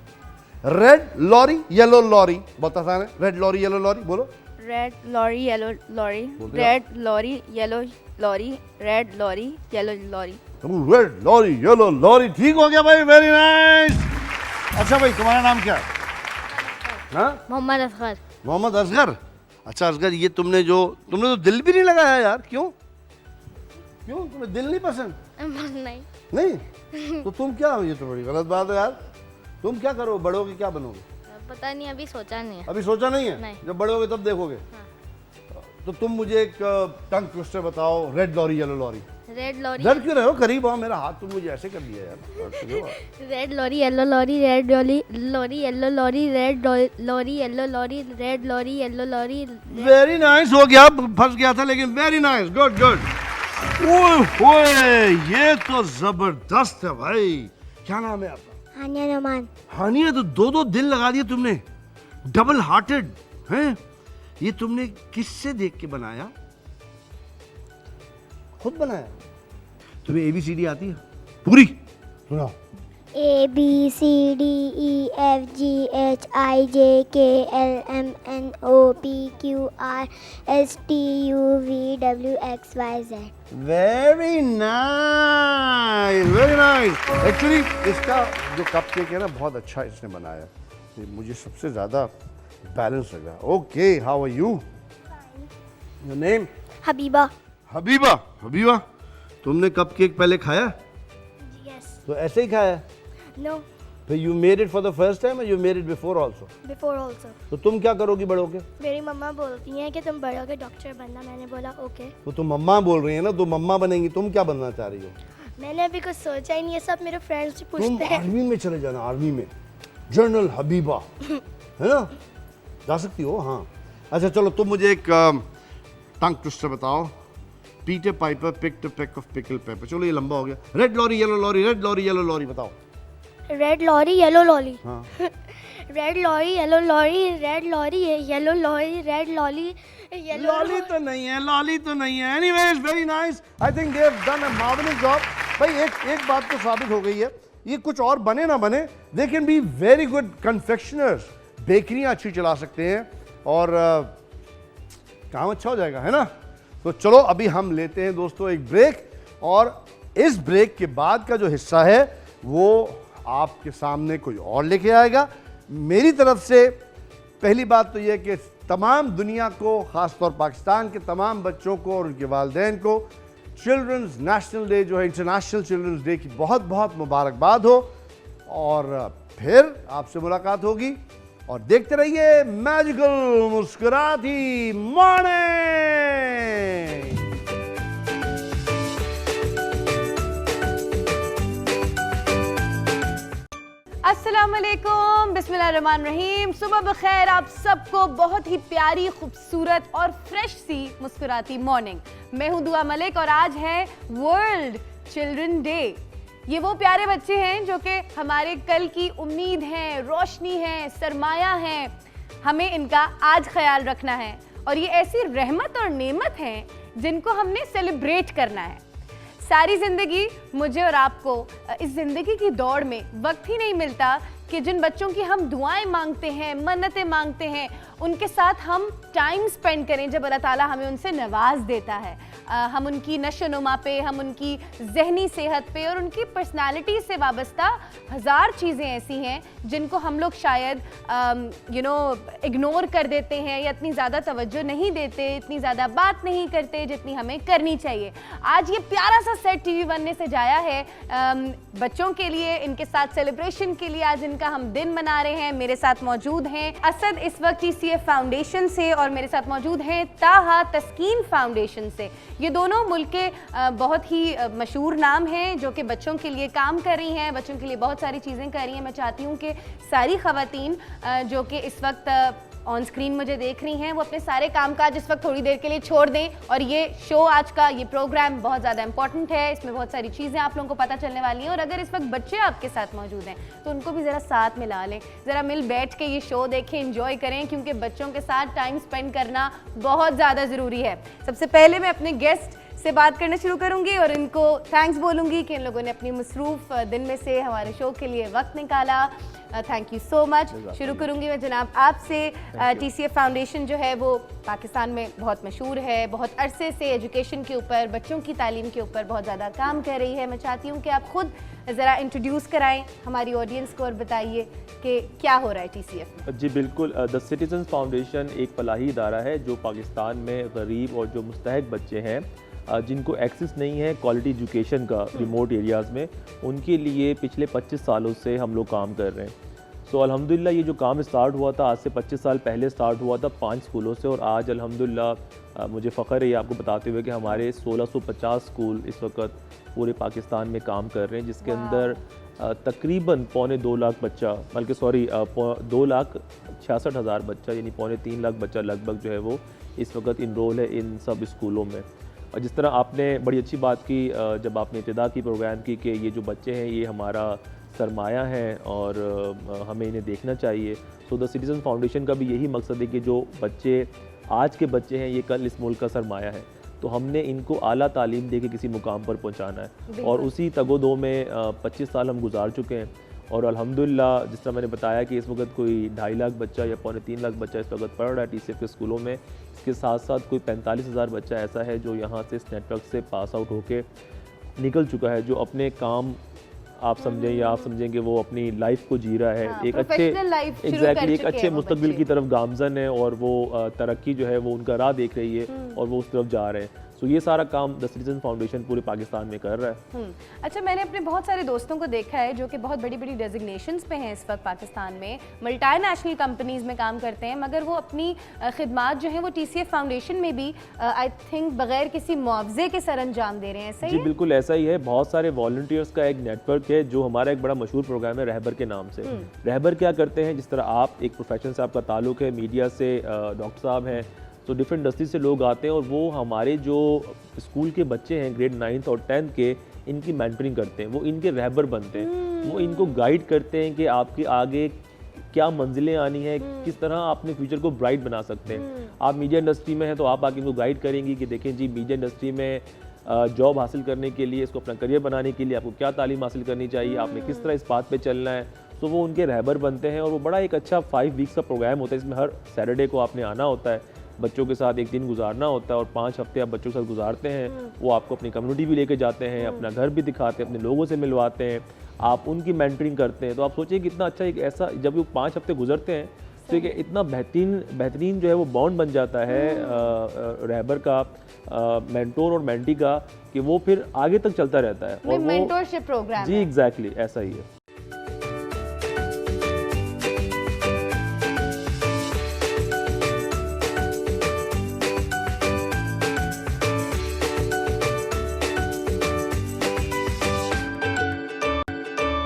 red lorry yellow lorry, बहुत आसान है, रेड लॉरी येलो लॉरी, बोलो। रेड लॉरी येलो लॉरी, बोलते red lorry yellow lorry, red lorry yellow lorry. Red lorry yellow lorry, ठीक हो गया भाई, वेरी नाइस। अच्छा भाई, तुम्हारा नाम क्या है? हाँ, मोहम्मद असगर। मोहम्मद असगर। अच्छा असगर, ये तुमने तो दिल भी नहीं लगाया यार, क्यों? क्यों, तुम्हें दिल नहीं पसंद? नहीं, नहीं? तो तुम क्या हो, ये तो बड़ी गलत बात है यार। तुम क्या करो, बड़ोगे क्या बनोगे? पता नहीं, अभी सोचा नहीं है। अभी सोचा नहीं है? नहीं। जब बड़े होगे तब देखोगे। तो तुम मुझे एक टंग ट्विस्टर बताओ, red lorry yellow lorry. Red lorry, डर क्यों रहे हो? करीब आओ, मेरा हाथ तुम मुझे ऐसे कर दिया यार। Red lorry yellow lorry, red lorry lorry yellow lorry, red lorry yellow lorry, red lorry yellow lorry. Very nice, हो गया, फंस गया था लेकिन वेरी नाइस, गुड गुड। ओए, ये तो जबरदस्त है भाई। क्या नाम है आपका? हानिया नोमान। हानिया, तो 2 दिल लगा दिए तुमने, डबल हार्टेड हैं। ये तुमने किससे देख के बनाया? खुद बनाया? तुम्हें ABCD आती है पूरी? सुनाओ। ABCDEFGHIJKLMNOPQRSTUVWXYZ। Very nice, very nice. Actually इसका जो कप केक है ना, बहुत अच्छा इसने बनाया, ये मुझे सबसे ज्यादा बैलेंस लगा। Okay, how are you? Your name? Habiba. Habiba. Habiba, तुमने कप केक पहले खाया? यस। तो ऐसे ही खाया? नो, फिर you made it for the first time और you made it before also? Before also. तो तुम क्या करोगी बड़ों के? मेरी मम्मा बोलती हैं कि तुम बड़े होकर डॉक्टर बनना। मैंने बोला ओके। तो तुम मम्मा बोल रही है ना, तो मम्मा बनेंगी, तुम क्या बनना चाह रही हो? मैंने अभी कुछ सोचा ही नहीं, ये सब मेरे फ्रेंड्स से तुम पूछते हैं। आर्मी में चले जाना, आर्मी में, जनरल हबीबा, है ना? जा सकती हो, हाँ। अच्छा चलो, तुम मुझे एक टंग ट्विस्टर बताओ। Peter Piper picked a peck of pickle pepper. चलो ये लंबा हो गया। Red lorry yellow lorry, red lorry yellow lorry, बताओ। Red lorry yellow lorry. हाँ। Red lorry yellow lorry, red lorry yellow lorry, red lorry yellow lolly तो नहीं है, लॉली तो नहीं है। Anyways, very nice, I think they have done a marvellous job. भाई एक बात तो साबित हो गई है, ये कुछ और बने ना बने, they can be very good confectioners. बेकरियां अच्छी चला सकते हैं और काम अच्छा हो जाएगा, है ना? तो चलो अभी हम लेते हैं दोस्तों एक ब्रेक, और इस ब्रेक के बाद का जो हिस्सा है वो आपके सामने कोई और लेके आएगा। मेरी तरफ से पहली बात तो यह कि तमाम दुनिया को, ख़ासतौर पाकिस्तान के तमाम बच्चों को और उनके वालिदैन को चिल्ड्रंस नेशनल डे जो है, इंटरनेशनल चिल्ड्रंस डे की बहुत बहुत मुबारकबाद हो। और फिर आपसे मुलाकात होगी, और देखते रहिए मैजिकल मुस्कुराती मॉर्निंग। अस्सलामुअलैकुम, बिस्मिल्लाहिर्रहमानिर्रहीम। सुबह बखैर आप सबको, बहुत ही प्यारी, खूबसूरत और फ्रेश सी मुस्कुराती मॉर्निंग। मैं हूं दुआ मलिक और आज है वर्ल्ड चिल्ड्रन डे। ये वो प्यारे बच्चे हैं जो कि हमारे कल की उम्मीद हैं, रोशनी है, सरमाया है। हमें इनका आज ख्याल रखना है, और ये ऐसी रहमत और नेमत हैं जिनको हमने सेलिब्रेट करना है। सारी ज़िंदगी मुझे और आपको इस ज़िंदगी की दौड़ में वक्त ही नहीं मिलता कि जिन बच्चों की हम दुआएं मांगते हैं, मन्नतें मांगते हैं, उनके साथ हम टाइम स्पेंड करें जब अल्लाह ताला हमें उनसे नवाज देता है। हम उनकी नशोनुमा पे, हम उनकी जहनी सेहत पे और उनकी पर्सनालिटी से वाबस्ता हज़ार चीज़ें ऐसी हैं जिनको हम लोग शायद इग्नोर कर देते हैं, या इतनी ज़्यादा तवज्जो नहीं देते, इतनी ज़्यादा बात नहीं करते जितनी हमें करनी चाहिए। आज ये प्यारा सा सेट TV1 ने सजाया है बच्चों के लिए, इनके साथ सेलिब्रेशन के लिए आज इनका हम दिन मना रहे हैं। मेरे साथ मौजूद हैं असद इस वक्त TCF फाउंडेशन से, और मेरे साथ मौजूद हैं ताहा तस्कीन फाउंडेशन से। ये दोनों मुल्क के बहुत ही मशहूर नाम हैं जो कि बच्चों के लिए काम कर रही हैं, बच्चों के लिए बहुत सारी चीज़ें कर रही हैं। मैं चाहती हूँ कि सारी ख़वातीन जो कि इस वक्त ऑन स्क्रीन मुझे देख रही हैं वो अपने सारे कामकाज इस वक्त थोड़ी देर के लिए छोड़ दें, और ये शो आज का ये प्रोग्राम बहुत ज़्यादा इंपॉर्टेंट है, इसमें बहुत सारी चीज़ें आप लोगों को पता चलने वाली हैं। और अगर इस वक्त बच्चे आपके साथ मौजूद हैं तो उनको भी ज़रा साथ मिला लें, ज़रा मिल बैठ के ये शो देखें, एंजॉय करें, क्योंकि बच्चों के साथ टाइम स्पेंड करना बहुत ज़्यादा ज़रूरी है। सबसे पहले मैं अपने गेस्ट से बात करना शुरू करूंगी और इनको थैंक्स बोलूंगी कि इन लोगों ने अपनी मसरूफ़ दिन में से हमारे शो के लिए वक्त निकाला। Thank you so much. शुरू करूंगी मैं जनाब आपसे। TCF फाउंडेशन जो है वो पाकिस्तान में बहुत मशहूर है, बहुत अरसे से एजुकेशन के ऊपर, बच्चों की तालीम के ऊपर बहुत ज़्यादा काम कर रही है। मैं चाहती हूँ कि आप खुद ज़रा इंट्रोड्यूस कराएं हमारी ऑडियंस को और बताइए कि क्या हो रहा है TCF। जी बिल्कुल, द सिटीजन फाउंडेशन एक फलाही इदारा है जो पाकिस्तान में गरीब और जो मुस्तहक बच्चे हैं जिनको एक्सेस नहीं है क्वालिटी एजुकेशन का रिमोट एरियाज़ में, उनके लिए पिछले 25 सालों से हम लोग काम कर रहे हैं। सो अल्हम्दुलिल्लाह ये जो काम स्टार्ट हुआ था आज से 25 साल पहले स्टार्ट हुआ था 5 स्कूलों से, और आज अल्हम्दुलिल्लाह मुझे फ़ख्र है ये आपको बताते हुए कि हमारे 1650 स्कूल इस वक्त पूरे पाकिस्तान में काम कर रहे हैं, जिसके अंदर तकरीबन 2.25 लाख बच्चा, बल्कि 2,66,000 बच्चा यानी 3.25 लाख बच्चा लगभग जो है वो इस वक्त इनरोल है इन सब स्कूलों में। और जिस तरह आपने बड़ी अच्छी बात की जब आपने इब्तिदा की प्रोग्राम की कि ये जो बच्चे हैं ये हमारा सरमाया है और हमें इन्हें देखना चाहिए। सो द सिटीजन फाउंडेशन का भी यही मकसद है कि जो बच्चे आज के बच्चे हैं ये कल इस मुल्क का सरमाया है, तो हमने इनको आला तालीम दे के किसी मुकाम पर पहुंचाना है, और उसी तगोदो में 25 साल हम गुजार चुके हैं। और अल्हम्दुलिल्लाह जिस तरह मैंने बताया कि इस वक्त कोई 2.5 लाख बच्चा या 3.25 लाख बच्चा इस वक्त पढ़ रहा है TCF के स्कूलों में। इसके साथ साथ कोई 45,000 बच्चा ऐसा है जो यहाँ से इस नेटवर्क से पास आउट होके निकल चुका है, जो अपने काम आप समझें या आप समझें कि वो अपनी लाइफ को जी रहा है, एक अच्छे एक अच्छे मुस्तकबिल की तरफ गामजन है, और वो तरक्की जो है वो उनका राह देख रही है और वो उस तरफ जा रहे हैं। सो ये सारा काम द सिटीजन फाउंडेशन पूरे पाकिस्तान में कर रहा है। अच्छा, मैंने अपने बहुत सारे दोस्तों को देखा है जो कि बहुत बड़ी बड़ी डेजिग्नेशंस पे हैं इस वक्त पाकिस्तान में, मल्टीनेशनल कंपनीज में काम करते हैं, मगर वो अपनी खिदमात जो हैं वो TCF फाउंडेशन में भी आई थिंक बगैर किसी मुआवजे के सर अंजाम दे रहे हैं। सही जी बिल्कुल ऐसा ही है। बहुत सारे वॉलंटियर्स का एक नेटवर्क है जो हमारा एक बड़ा मशहूर प्रोग्राम है रहबर के नाम से। रहबर क्या करते हैं, जिस तरह आप एक प्रोफेशन से आपका ताल्लुक है, मीडिया से डॉक्टर साहब हैं, तो डिफरेंट इंडस्ट्री से लोग आते हैं और वो हमारे जो स्कूल के बच्चे हैं ग्रेड 9th और 10th के, इनकी मेंटरिंग करते हैं, वो इनके रहबर बनते हैं, वो इनको गाइड करते हैं कि आपके आगे क्या मंजिलें आनी है, किस तरह आप अपने फ्यूचर को ब्राइट बना सकते हैं। आप मीडिया इंडस्ट्री में हैं तो आप आगे इनको गाइड करेंगी कि देखें जी मीडिया इंडस्ट्री में जॉब हासिल करने के लिए, इसको अपना करियर बनाने के लिए आपको क्या तालीम हासिल करनी चाहिए, आपने किस तरह इस बात पे चलना है। तो वो उनके रहबर बनते हैं और वो बड़ा एक अच्छा 5 वीक्स का प्रोग्राम होता है। इसमें हर सैटरडे को आपने आना होता है, बच्चों के साथ एक दिन गुजारना होता है और 5 हफ्ते आप बच्चों के साथ गुजारते हैं। वो आपको अपनी कम्युनिटी भी लेके जाते हैं, अपना घर भी दिखाते हैं, अपने लोगों से मिलवाते हैं, आप उनकी मेंटरिंग करते हैं। तो आप सोचिए कितना अच्छा एक ऐसा, जब वो 5 हफ्ते गुजरते हैं तो एक इतना बेहतरीन जो है वो बॉन्ड बन जाता है रहबर का, मेंटोर और मेंटी का, कि वो फिर आगे तक चलता रहता है। और मेंटोरशिप प्रोग्राम जी एग्जैक्टली ऐसा ही है।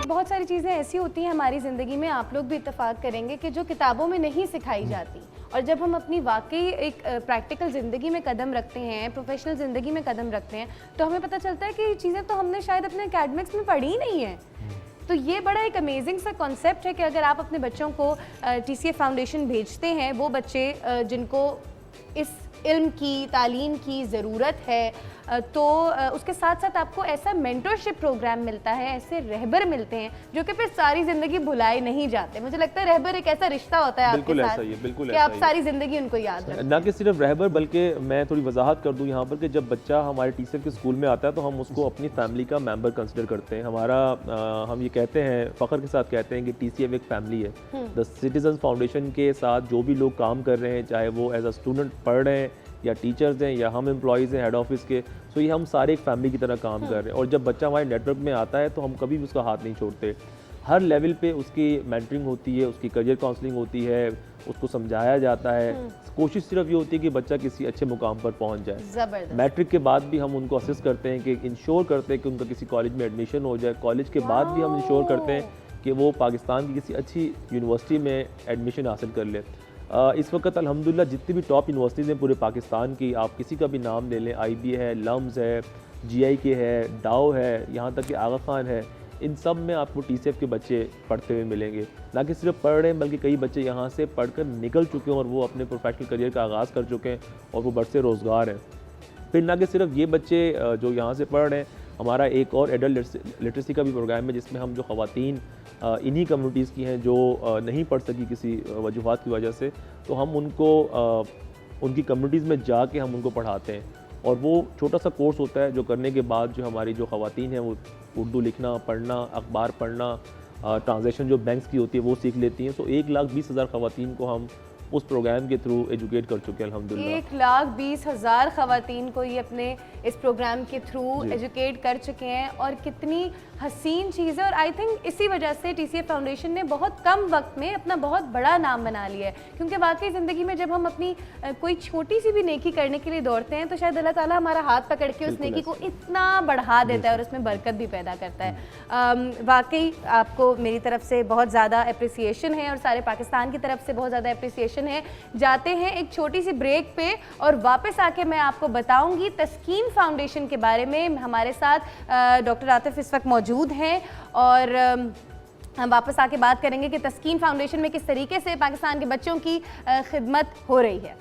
बहुत सारी चीज़ें ऐसी होती हैं हमारी ज़िंदगी में, आप लोग भी इत्तेफाक करेंगे कि जो किताबों में नहीं सिखाई जाती, और जब हम अपनी वाकई एक प्रैक्टिकल ज़िंदगी में कदम रखते हैं, प्रोफेशनल ज़िंदगी में कदम रखते हैं, तो हमें पता चलता है कि ये चीज़ें तो हमने शायद अपने एकेडमिक्स में पढ़ी ही नहीं है। तो ये बड़ा एक अमेजिंग सा कॉन्सेप्ट है कि अगर आप अपने बच्चों को TCF फाउंडेशन भेजते हैं, वो बच्चे जिनको इस इल्म की तालीम की ज़रूरत है, तो उसके साथ साथ आपको ऐसा मेंटरशिप प्रोग्राम मिलता है, ऐसे रहबर मिलते हैं जो कि फिर सारी ज़िंदगी भुलाए नहीं जाते। मुझे लगता है रहबर एक ऐसा रिश्ता होता है आपके साथ कि आप सारी ज़िंदगी उनको याद रखें। ना कि सिर्फ रहबर, बल्कि मैं थोड़ी वजाहत कर दूं यहाँ पर कि जब बच्चा हमारे TCF के स्कूल में आता है तो हम उसको अपनी फैमिली का मेंबर कंसिडर करते हैं। हमारा हम ये कहते हैं, फ़ख्र के साथ कहते हैं कि TCF एक फैमिली है। द सिटीजन फाउंडेशन के साथ जो भी लोग काम कर रहे हैं, चाहे वो एज अ स्टूडेंट पढ़ रहे हैं या टीचर्स हैं या हम एम्प्लॉयज़ हैं हेड ऑफिस के, सो ये हम सारे एक फैमिली की तरह काम कर रहे हैं। और जब बच्चा हमारे नेटवर्क में आता है तो हम कभी भी उसका हाथ नहीं छोड़ते। हर लेवल पे उसकी मेंटरिंग होती है, उसकी करियर काउंसलिंग होती है, उसको समझाया जाता है। कोशिश सिर्फ ये होती है कि बच्चा किसी अच्छे मुकाम पर पहुंच जाए। जबरदस्त। मैट्रिक के बाद भी हम उनको असिस्ट करते हैं कि इंश्योर करते हैं कि उनका किसी कॉलेज में एडमिशन हो जाए। कॉलेज के बाद भी हम इंश्योर करते हैं कि वो पाकिस्तान की किसी अच्छी यूनिवर्सिटी में एडमिशन हासिल कर ले। इस वक्त अल्हम्दुलिल्लाह जितनी भी टॉप यूनिवर्सिटीज़ हैं पूरे पाकिस्तान की, आप किसी का भी नाम ले लें, IB है, लम्स है, GIK है, डाओ है, यहाँ तक कि आगा खान है, इन सब में आपको TCF के बच्चे पढ़ते हुए मिलेंगे। ना कि सिर्फ पढ़ रहे हैं बल्कि कई बच्चे यहाँ से पढ़कर निकल चुके हैं और वो अपने प्रोफेशनल करियर का आगाज़ कर चुके हैं और वो बढ़ते रोज़गार हैं। फिर ना कि सिर्फ ये बच्चे जो यहाँ से पढ़ रहे हैं, हमारा एक और एडल्ट लिटरेसी का भी प्रोग्राम है जिसमें हम जो ख़वातीन इन्हीं कम्युनिटीज़ की हैं जो नहीं पढ़ सकी किसी वजूहात की वजह से, तो हम उनको उनकी कम्युनिटीज़ में जाके हम उनको पढ़ाते हैं। और वो छोटा सा कोर्स होता है जो करने के बाद जो हमारी जो ख़वातीन हैं वो उर्दू लिखना, पढ़ना, अखबार पढ़ना, ट्रांजैक्शन जो बैंक्स की होती है वो सीख लेती हैं। तो 1,20,000 ख़वातीन को हम उस प्रोग्राम के थ्रू एजुकेट कर चुके हैं अल्हम्दुलिल्लाह। 1,20,000 ख़वातीन को ये अपने इस प्रोग्राम के थ्रू एजुकेट कर चुके हैं और कितनी हसीन चीज़ है। और आई थिंक इसी वजह से TCF फाउंडेशन ने बहुत कम वक्त में अपना बहुत बड़ा नाम बना लिया है, क्योंकि वाकई ज़िंदगी में जब हम अपनी कोई छोटी सी भी नेकी करने के लिए दौड़ते हैं तो शायद अल्लाह ताला हमारा हाथ पकड़ के उस नेकी को इतना बढ़ा देता है और उसमें बरकत भी पैदा करता है। वाकई आपको मेरी तरफ से बहुत ज़्यादा अप्रिसिएशन है और सारे पाकिस्तान की तरफ से बहुत ज़्यादा अप्रिसिएशन है। जाते हैं एक छोटी सी ब्रेक पे और वापस आके मैं आपको बताऊंगी तस्कीन फाउंडेशन के बारे में। हमारे साथ डॉक्टर आतिफ इस वक्त मौजूद हैं और हम वापस आके बात करेंगे कि तस्कीन फाउंडेशन में किस तरीके से पाकिस्तान के बच्चों की खिदमत हो रही है।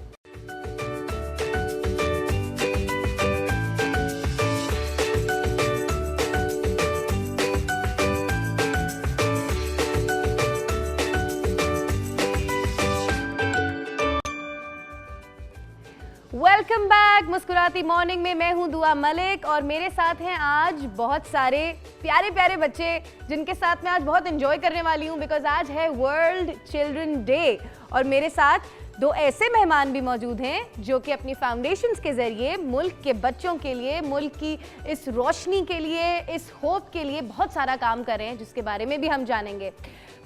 वेलकम बैक मुस्कुराती मॉर्निंग में मैं हूं दुआ मलिक और मेरे साथ हैं आज बहुत सारे प्यारे प्यारे बच्चे जिनके साथ मैं आज बहुत एंजॉय करने वाली हूं बिकॉज आज है वर्ल्ड चिल्ड्रन डे। और मेरे साथ दो ऐसे मेहमान भी मौजूद हैं जो कि अपनी फाउंडेशंस के ज़रिए मुल्क के बच्चों के लिए, मुल्क की इस रोशनी के लिए, इस होप के लिए बहुत सारा काम कर रहे हैं जिसके बारे में भी हम जानेंगे।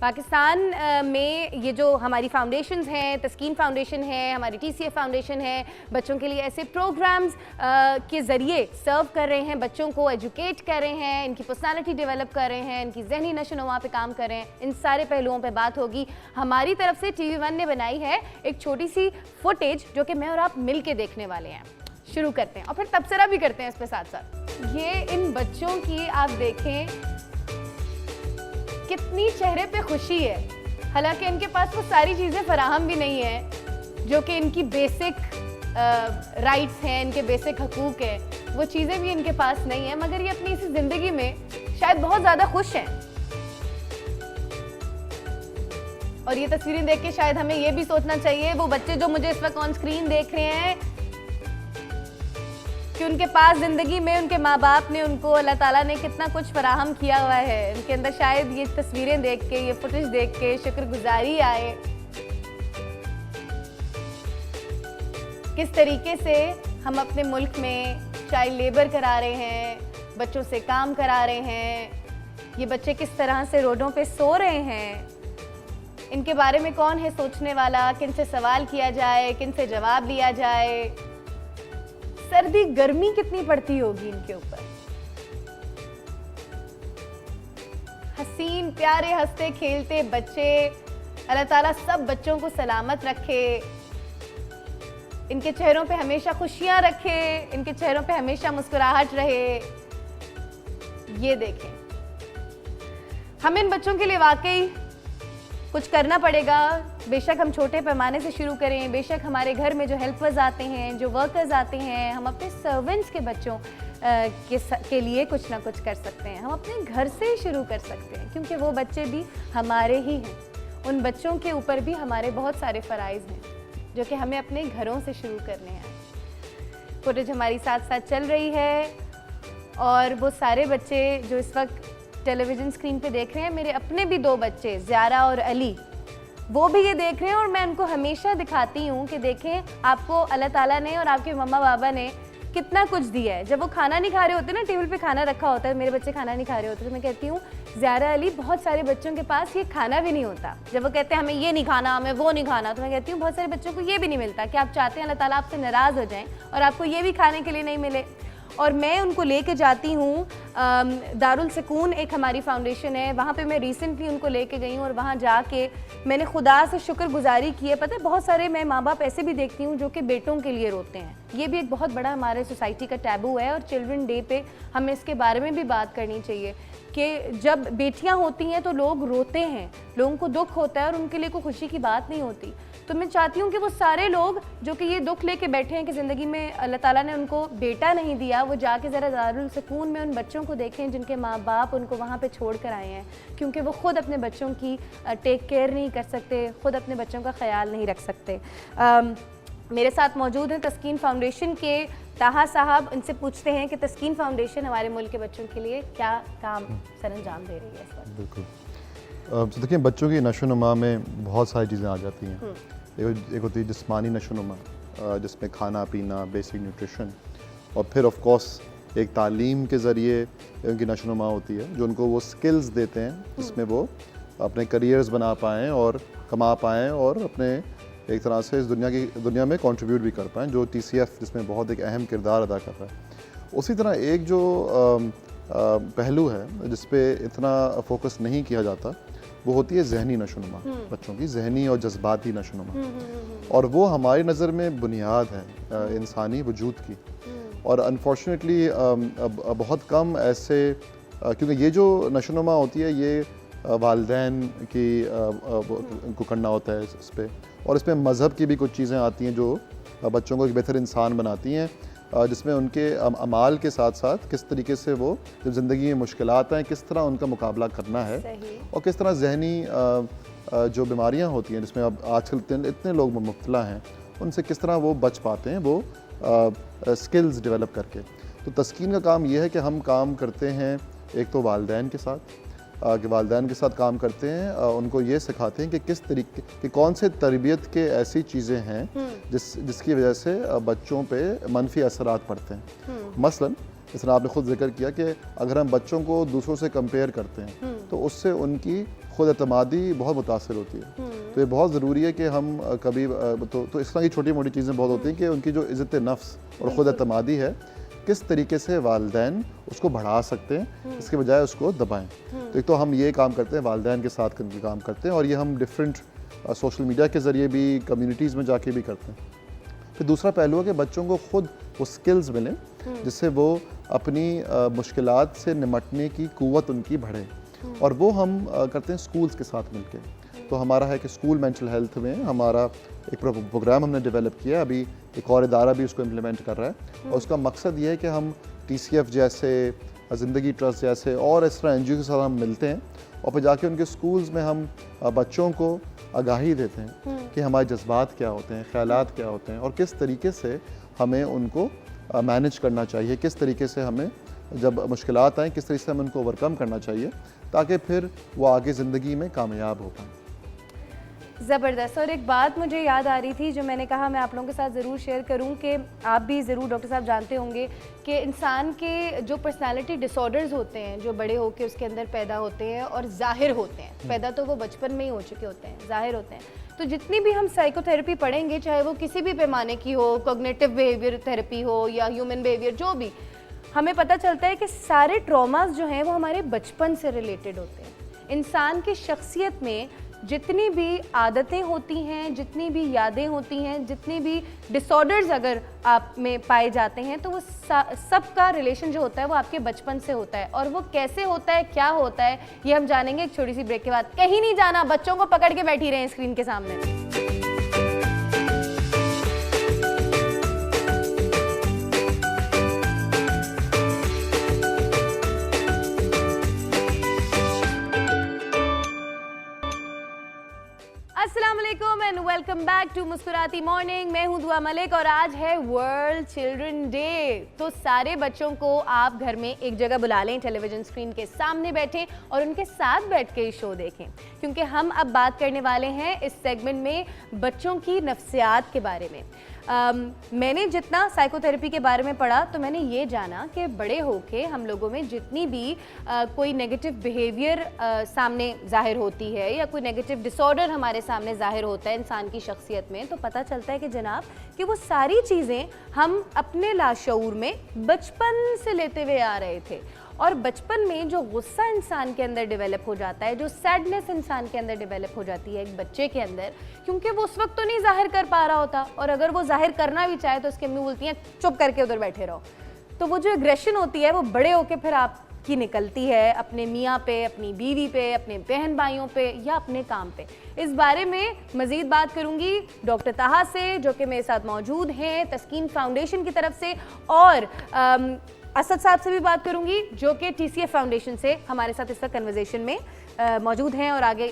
पाकिस्तान में ये जो हमारी फाउंडेशंस हैं, तस्कीन फाउंडेशन है, हमारी TCF फाउंडेशन है, बच्चों के लिए ऐसे प्रोग्राम्स के ज़रिए सर्व कर रहे हैं, बच्चों को एजुकेट कर रहे हैं, इनकी पर्सनालिटी डेवलप कर रहे हैं, इनकी जहनी नशोनुमा पे काम कर रहे हैं। इन सारे पहलुओं पे बात होगी। हमारी तरफ से TV1 ने बनाई है एक छोटी सी फुटेज जो कि मैं और आप मिल के देखने वाले हैं। शुरू करते हैं और फिर तबसरा भी करते हैं इसके साथ साथ। ये इन बच्चों की आप देखें कितनी चेहरे पे खुशी है, हालांकि इनके पास वो सारी चीज़ें फराहम भी नहीं है जो कि इनकी बेसिक राइट्स हैं, इनके बेसिक हकूक़ हैं, वो चीज़ें भी इनके पास नहीं है, मगर ये अपनी इस ज़िंदगी में शायद बहुत ज़्यादा खुश हैं। और ये तस्वीरें देख के शायद हमें ये भी सोचना चाहिए, वो बच्चे जो मुझे इस वक्त ऑन स्क्रीन देख रहे हैं, कि उनके पास ज़िंदगी में उनके माँ बाप ने उनको, अल्लाह ताला ने कितना कुछ फराहम किया हुआ है। उनके अंदर शायद ये तस्वीरें देख के, ये फुटेज देख के शुक्रगुजारी आए किस तरीके से हम अपने मुल्क में चाइल्ड लेबर करा रहे हैं, बच्चों से काम करा रहे हैं, ये बच्चे किस तरह से रोडों पे सो रहे हैं, इनके बारे में कौन है सोचने वाला, किन से सवाल किया जाए, किन से जवाब लिया जाए, सर्दी गर्मी कितनी पड़ती होगी इनके ऊपर। हसीन प्यारे हंसते खेलते बच्चे, अल्लाह ताला सब बच्चों को सलामत रखे, इनके चेहरों पे हमेशा खुशियां रखे, इनके चेहरों पे हमेशा मुस्कुराहट रहे। ये देखें, हम इन बच्चों के लिए वाकई कुछ करना पड़ेगा। बेशक हम छोटे पैमाने से शुरू करें, बेशक हमारे घर में जो हेल्पर्स आते हैं, जो वर्कर्स आते हैं, हम अपने सर्वेंट्स के बच्चों के लिए कुछ ना कुछ कर सकते हैं। हम अपने घर से ही शुरू कर सकते हैं क्योंकि वो बच्चे भी हमारे ही हैं। उन बच्चों के ऊपर भी हमारे बहुत सारे फ़राइज़ हैं जो कि हमें अपने घरों से शुरू करने हैं। फुटेज हमारी साथ साथ चल रही है और वो सारे बच्चे जो इस वक्त टेलीविज़न स्क्रीन पे देख रहे हैं, मेरे अपने भी दो बच्चे ज़ारा और अली, वो भी ये देख रहे हैं और मैं उनको हमेशा दिखाती हूँ कि देखें आपको अल्लाह ताला ने और आपके मम्मा बाबा ने कितना कुछ दिया है। जब वो खाना नहीं खा रहे होते ना, टेबल पे खाना रखा होता है, मेरे बच्चे खाना नहीं खा रहे होते, तो मैं कहती हूँ ज़ारा अली, बहुत सारे बच्चों के पास ये खाना भी नहीं होता। जब वो कहते हैं हमें ये नहीं खाना, हमें वो नहीं खाना, तो मैं कहती हूँ बहुत सारे बच्चों को ये भी नहीं मिलता कि आप चाहते हैं अल्लाह ताला आपसे नाराज़ हो जाएं और आपको ये भी खाने के लिए नहीं मिले। और मैं उनको लेके जाती हूँ दारुल सुकून, एक हमारी फाउंडेशन है, वहाँ पे मैं रिसेंटली उनको लेके गई हूँ और वहाँ जाके मैंने खुदा से शुक्रगुजारी की है। पता है बहुत सारे मैं माँ बाप ऐसे भी देखती हूँ जो कि बेटों के लिए रोते हैं। ये भी एक बहुत बड़ा हमारे सोसाइटी का टैबू है और चिल्ड्रन डे पे हमें इसके बारे में भी बात करनी चाहिए कि जब बेटियां होती हैं तो लोग रोते हैं, लोगों को दुख होता है और उनके लिए कोई खुशी की बात नहीं होती। तो मैं चाहती हूँ कि वो सारे लोग जो कि ये दुख लेके बैठे हैं कि ज़िंदगी में अल्लाह ताला ने उनको बेटा नहीं दिया, वो जाके ज़रा दारुल सुकून में उन बच्चों को देखें जिनके माँ बाप उनको वहाँ पे छोड़ कर आए हैं, क्योंकि वो ख़ुद अपने बच्चों की टेक केयर नहीं कर सकते, ख़ुद अपने बच्चों का ख्याल नहीं रख सकते। मेरे साथ मौजूद हैं तस्कीन फाउंडेशन के ताहा साहब। इनसे पूछते हैं कि तस्कीन फाउंडेशन हमारे मुल्क के बच्चों के लिए क्या काम सरअंजाम दे रही है इस वक्त। बिल्कुल, तो देखिए बच्चों की नशोनुमा में बहुत सारी चीज़ें आ जाती हैं। एक होती है जिस्मानी नशोनुमा, जिसमें खाना पीना, बेसिक न्यूट्रिशन, और फिर ऑफ कोर्स एक तालीम के ज़रिए उनकी नशोनुमा होती है जो उनको वो स्किल्स देते हैं जिसमें वो अपने करियर्स बना पाएँ और कमा पाएँ और अपने एक तरह से इस दुनिया में कंट्रीब्यूट भी कर पाएँ, जो TCF जिसमें बहुत एक अहम किरदार अदा कर रहा है। उसी तरह एक जो पहलू है जिस पे इतना फोकस नहीं किया जाता वो होती है जहनी नशोनुमा, बच्चों की जहनी और जज्बाती नशोनुमा, और वो हमारी नज़र में बुनियाद है इंसानी वजूद की। और अनफॉर्चुनेटली बहुत कम ऐसे, क्योंकि ये जो नशोनुमा होती है ये वालिदैन की को करना होता है इस पर, और इसमें मज़हब की भी कुछ चीज़ें आती हैं जो बच्चों को एक बेहतर इंसान बनाती हैं, जिसमें उनके अमाल के साथ साथ किस तरीके से वो जब ज़िंदगी में मुश्किलात आएँ किस तरह उनका मुकाबला करना है, और किस तरह जहनी जो बीमारियां होती हैं जिसमें अब आजकल इतने लोग मुब्तला हैं उनसे किस तरह वो बच पाते हैं, वो स्किल्स डेवलप करके। तो तस्कीन का काम ये है कि हम काम करते हैं एक तो वालिदैन के साथ, कि वालिदैन के साथ काम करते हैं, उनको ये सिखाते हैं कि किस तरीके कि कौन से तरबियत के ऐसी चीज़ें हैं जिसकी वजह से बच्चों पे मनफी असरात पड़ते हैं। मसलन जिस तरह आपने ख़ुद जिक्र किया कि अगर हम बच्चों को दूसरों से कंपेयर करते हैं तो उससे उनकी खुद एतमादी बहुत मुतासर होती है। तो ये बहुत ज़रूरी है कि हम कभी तो इस तरह की छोटी मोटी चीज़ें बहुत होती हैं कि उनकी जो इज़्ज़त नफ्स और ख़ुद एतमादी है किस तरीके से वालिदैन उसको बढ़ा सकते हैं इसके बजाय उसको दबाएं। तो एक तो हम ये काम करते हैं, वालिदैन के साथ काम करते हैं, और ये हम डिफरेंट सोशल मीडिया के ज़रिए भी कम्युनिटीज़ में जाके भी करते हैं। फिर दूसरा पहलू है कि बच्चों को खुद वो स्किल्स मिलें जिससे वो अपनी मुश्किलात से निमटने की क़ुव्वत उनकी बढ़े, और वो हम करते हैं स्कूल्स के साथ मिलकर। तो हमारा है कि स्कूल मेंटल हेल्थ में हमारा एक प्रोग्राम हमने डेवलप किया, अभी एक और इदारा भी उसको इम्प्लीमेंट कर रहा है, और उसका मकसद ये है कि हम TCF जैसे, ज़िंदगी ट्रस्ट जैसे और इस तरह NGO के साथ हम मिलते हैं और फिर जाके उनके स्कूल्स में हम बच्चों को आगाही देते हैं कि हमारे जज्बात क्या होते हैं, ख़यालात क्या होते हैं, और किस तरीके से हमें उनको मैनेज करना चाहिए, किस तरीके से हमें जब मुश्किलात आएँ किस तरीके से हमें उनको ओवरकम करना चाहिए ताकि फिर वो आगे ज़िंदगी में कामयाब हो पाएँ। ज़बरदस्त। और एक बात मुझे याद आ रही थी जो मैंने कहा मैं आप लोगों के साथ ज़रूर शेयर करूं कि आप भी ज़रूर डॉक्टर साहब जानते होंगे कि इंसान के जो पर्सनालिटी डिसऑर्डर्स होते हैं जो बड़े होकर उसके अंदर पैदा होते हैं और ज़ाहिर होते हैं, पैदा तो वो बचपन में ही हो चुके होते हैं, ज़ाहिर होते हैं। तो जितनी भी हम साइकोथेरेपी पढ़ेंगे, चाहे वो किसी भी पैमाने की हो, कॉग्निटिव बिहेवियर थेरेपी हो या ह्यूमन बिहेवियर, जो भी, हमें पता चलता है कि सारे ट्रॉमास जो हैं वो हमारे बचपन से रिलेटेड होते हैं। इंसान की शख्सियत में जितनी भी आदतें होती हैं, जितनी भी यादें होती हैं, जितनी भी डिसऑर्डर्स अगर आप में पाए जाते हैं, तो वो सब का रिलेशन जो होता है वो आपके बचपन से होता है। और वो कैसे होता है, क्या होता है, ये हम जानेंगे एक छोटी सी ब्रेक के बाद। कहीं नहीं जाना, बच्चों को पकड़ के बैठी रहे स्क्रीन के सामने। अस्सलाम वालेकुम and welcome back to Muskurati Morning. मैं हूं दुआ मलिक और आज है वर्ल्ड चिल्ड्रन डे। तो सारे बच्चों को आप घर में एक जगह बुला लें, टेलीविजन स्क्रीन के सामने बैठें और उनके साथ बैठ के शो देखें, क्योंकि हम अब बात करने वाले हैं इस सेगमेंट में बच्चों की नफ्सियात के बारे में। मैंने जितना साइकोथेरेपी के बारे में पढ़ा तो मैंने ये जाना कि बड़े होके हम लोगों में जितनी भी कोई नेगेटिव बिहेवियर सामने जाहिर होती है या कोई नेगेटिव डिसऑर्डर हमारे सामने जाहिर होता है इंसान की शख्सियत में, तो पता चलता है कि जनाब कि वो सारी चीज़ें हम अपने लाशऊर में बचपन से लेते हुए आ रहे थे। और बचपन में जो गुस्सा इंसान के अंदर डेवलप हो जाता है, जो सैडनेस इंसान के अंदर डेवलप हो जाती है एक बच्चे के अंदर, क्योंकि वो उस वक्त तो नहीं जाहिर कर पा रहा होता, और अगर वो जाहिर करना भी चाहे तो उसकी अम्मी बोलती हैं चुप करके उधर बैठे रहो। तो वो जो एग्रेशन होती है वो बड़े होके फिर आपकी निकलती है अपने मियाँ पे, अपनी बीवी पे, अपने बहन भाइयों पे या अपने काम पे। इस बारे में मज़ीद बात करूँगी डॉक्टर ताहा से, जो कि मेरे साथ मौजूद हैं तस्कीन फाउंडेशन की तरफ से, और असद साहब से भी बात करूंगी जो कि TCF फाउंडेशन से हमारे साथ इस वक्त कन्वर्सेशन में मौजूद हैं और आगे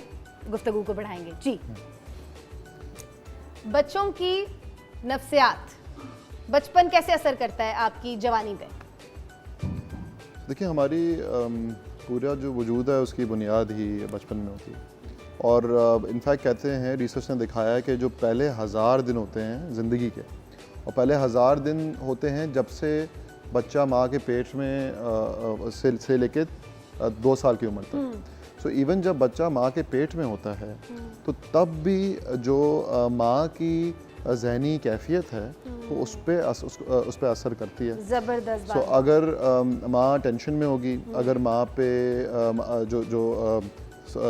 गुफ्तगू को बढ़ाएंगे। जी, बच्चों की नफ्सियात, बचपन कैसे असर करता है आपकी जवानी पे? देखिए, हमारी पूरा जो वजूद है उसकी बुनियाद ही बचपन में होती है। और इनफैक्ट कहते हैं, रिसर्च ने दिखाया है कि जो पहले 1000 दिन होते हैं ज़िंदगी के, और पहले 1000 दिन होते हैं जब से बच्चा माँ के पेट में से लेके 2 साल की उम्र तक। सो इवन जब बच्चा माँ के पेट में होता है तो तब भी जो माँ की जहनी कैफियत है वो उस पर असर करती है। ज़बरदस्त। सो अगर माँ टेंशन में होगी, अगर माँ पे जो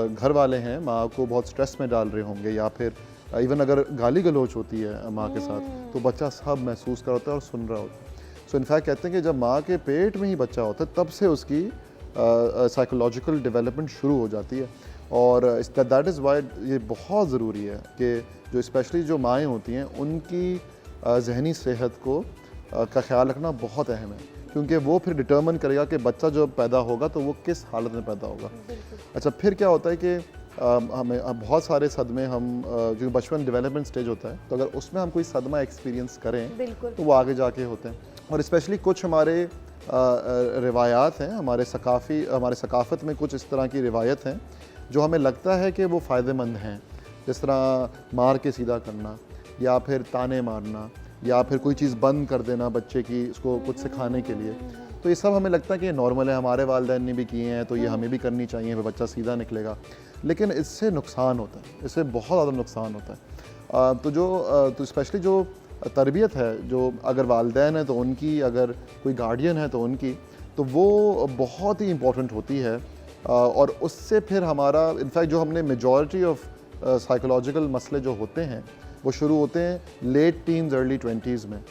घर वाले हैं माँ को बहुत स्ट्रेस में डाल रहे होंगे, या फिर इवन अगर गाली गलौच होती है माँ के साथ, तो बच्चा सब महसूस कर होता है और सुन रहा होता है। सो इनफैक्ट कहते हैं कि जब माँ के पेट में ही बच्चा होता है तब से उसकी साइकोलॉजिकल डेवलपमेंट शुरू हो जाती है। और दैट इज़ वाई ये बहुत ज़रूरी है कि जो स्पेशली जो माएँ होती हैं उनकी जहनी सेहत को का ख्याल रखना बहुत अहम है, क्योंकि वो फिर डिटर्मिन करेगा कि बच्चा जब पैदा होगा तो वो किस हालत में पैदा होगा। अच्छा, फिर क्या होता है कि हमें बहुत सारे सदमे हम जो बचपन डेवलपमेंट स्टेज होता है, तो अगर उसमें हम कोई सदमा एक्सपीरियंस करें तो वो आगे जाके होते हैं। और स्पेशली कुछ हमारे रिवायात हैं, हमारे सकाफ़त में कुछ इस तरह की रिवायत हैं जो हमें लगता है कि वो फ़ायदेमंद हैं, जिस तरह मार के सीधा करना, या फिर ताने मारना, या फिर कोई चीज़ बंद कर देना बच्चे की, उसको कुछ सिखाने के लिए। तो ये सब हमें लगता है कि नॉर्मल है, हमारे वालिदैन ने भी किए हैं तो ये हमें भी करनी चाहिए, फिर बच्चा सीधा निकलेगा। लेकिन इससे नुकसान होता है, इससे बहुत ज़्यादा नुकसान होता है। तो स्पेशली जो तरबियत है, जो अगर वालिदैन है तो उनकी, अगर कोई गार्डियन है तो उनकी, तो वो बहुत ही इम्पोर्टेंट होती है। और उससे फिर हमारा इनफैक्ट जो हमने मेजॉरिटी ऑफ साइकोलॉजिकल मसले जो होते हैं वो शुरू होते हैं लेट टीन्स अर्ली 20s में,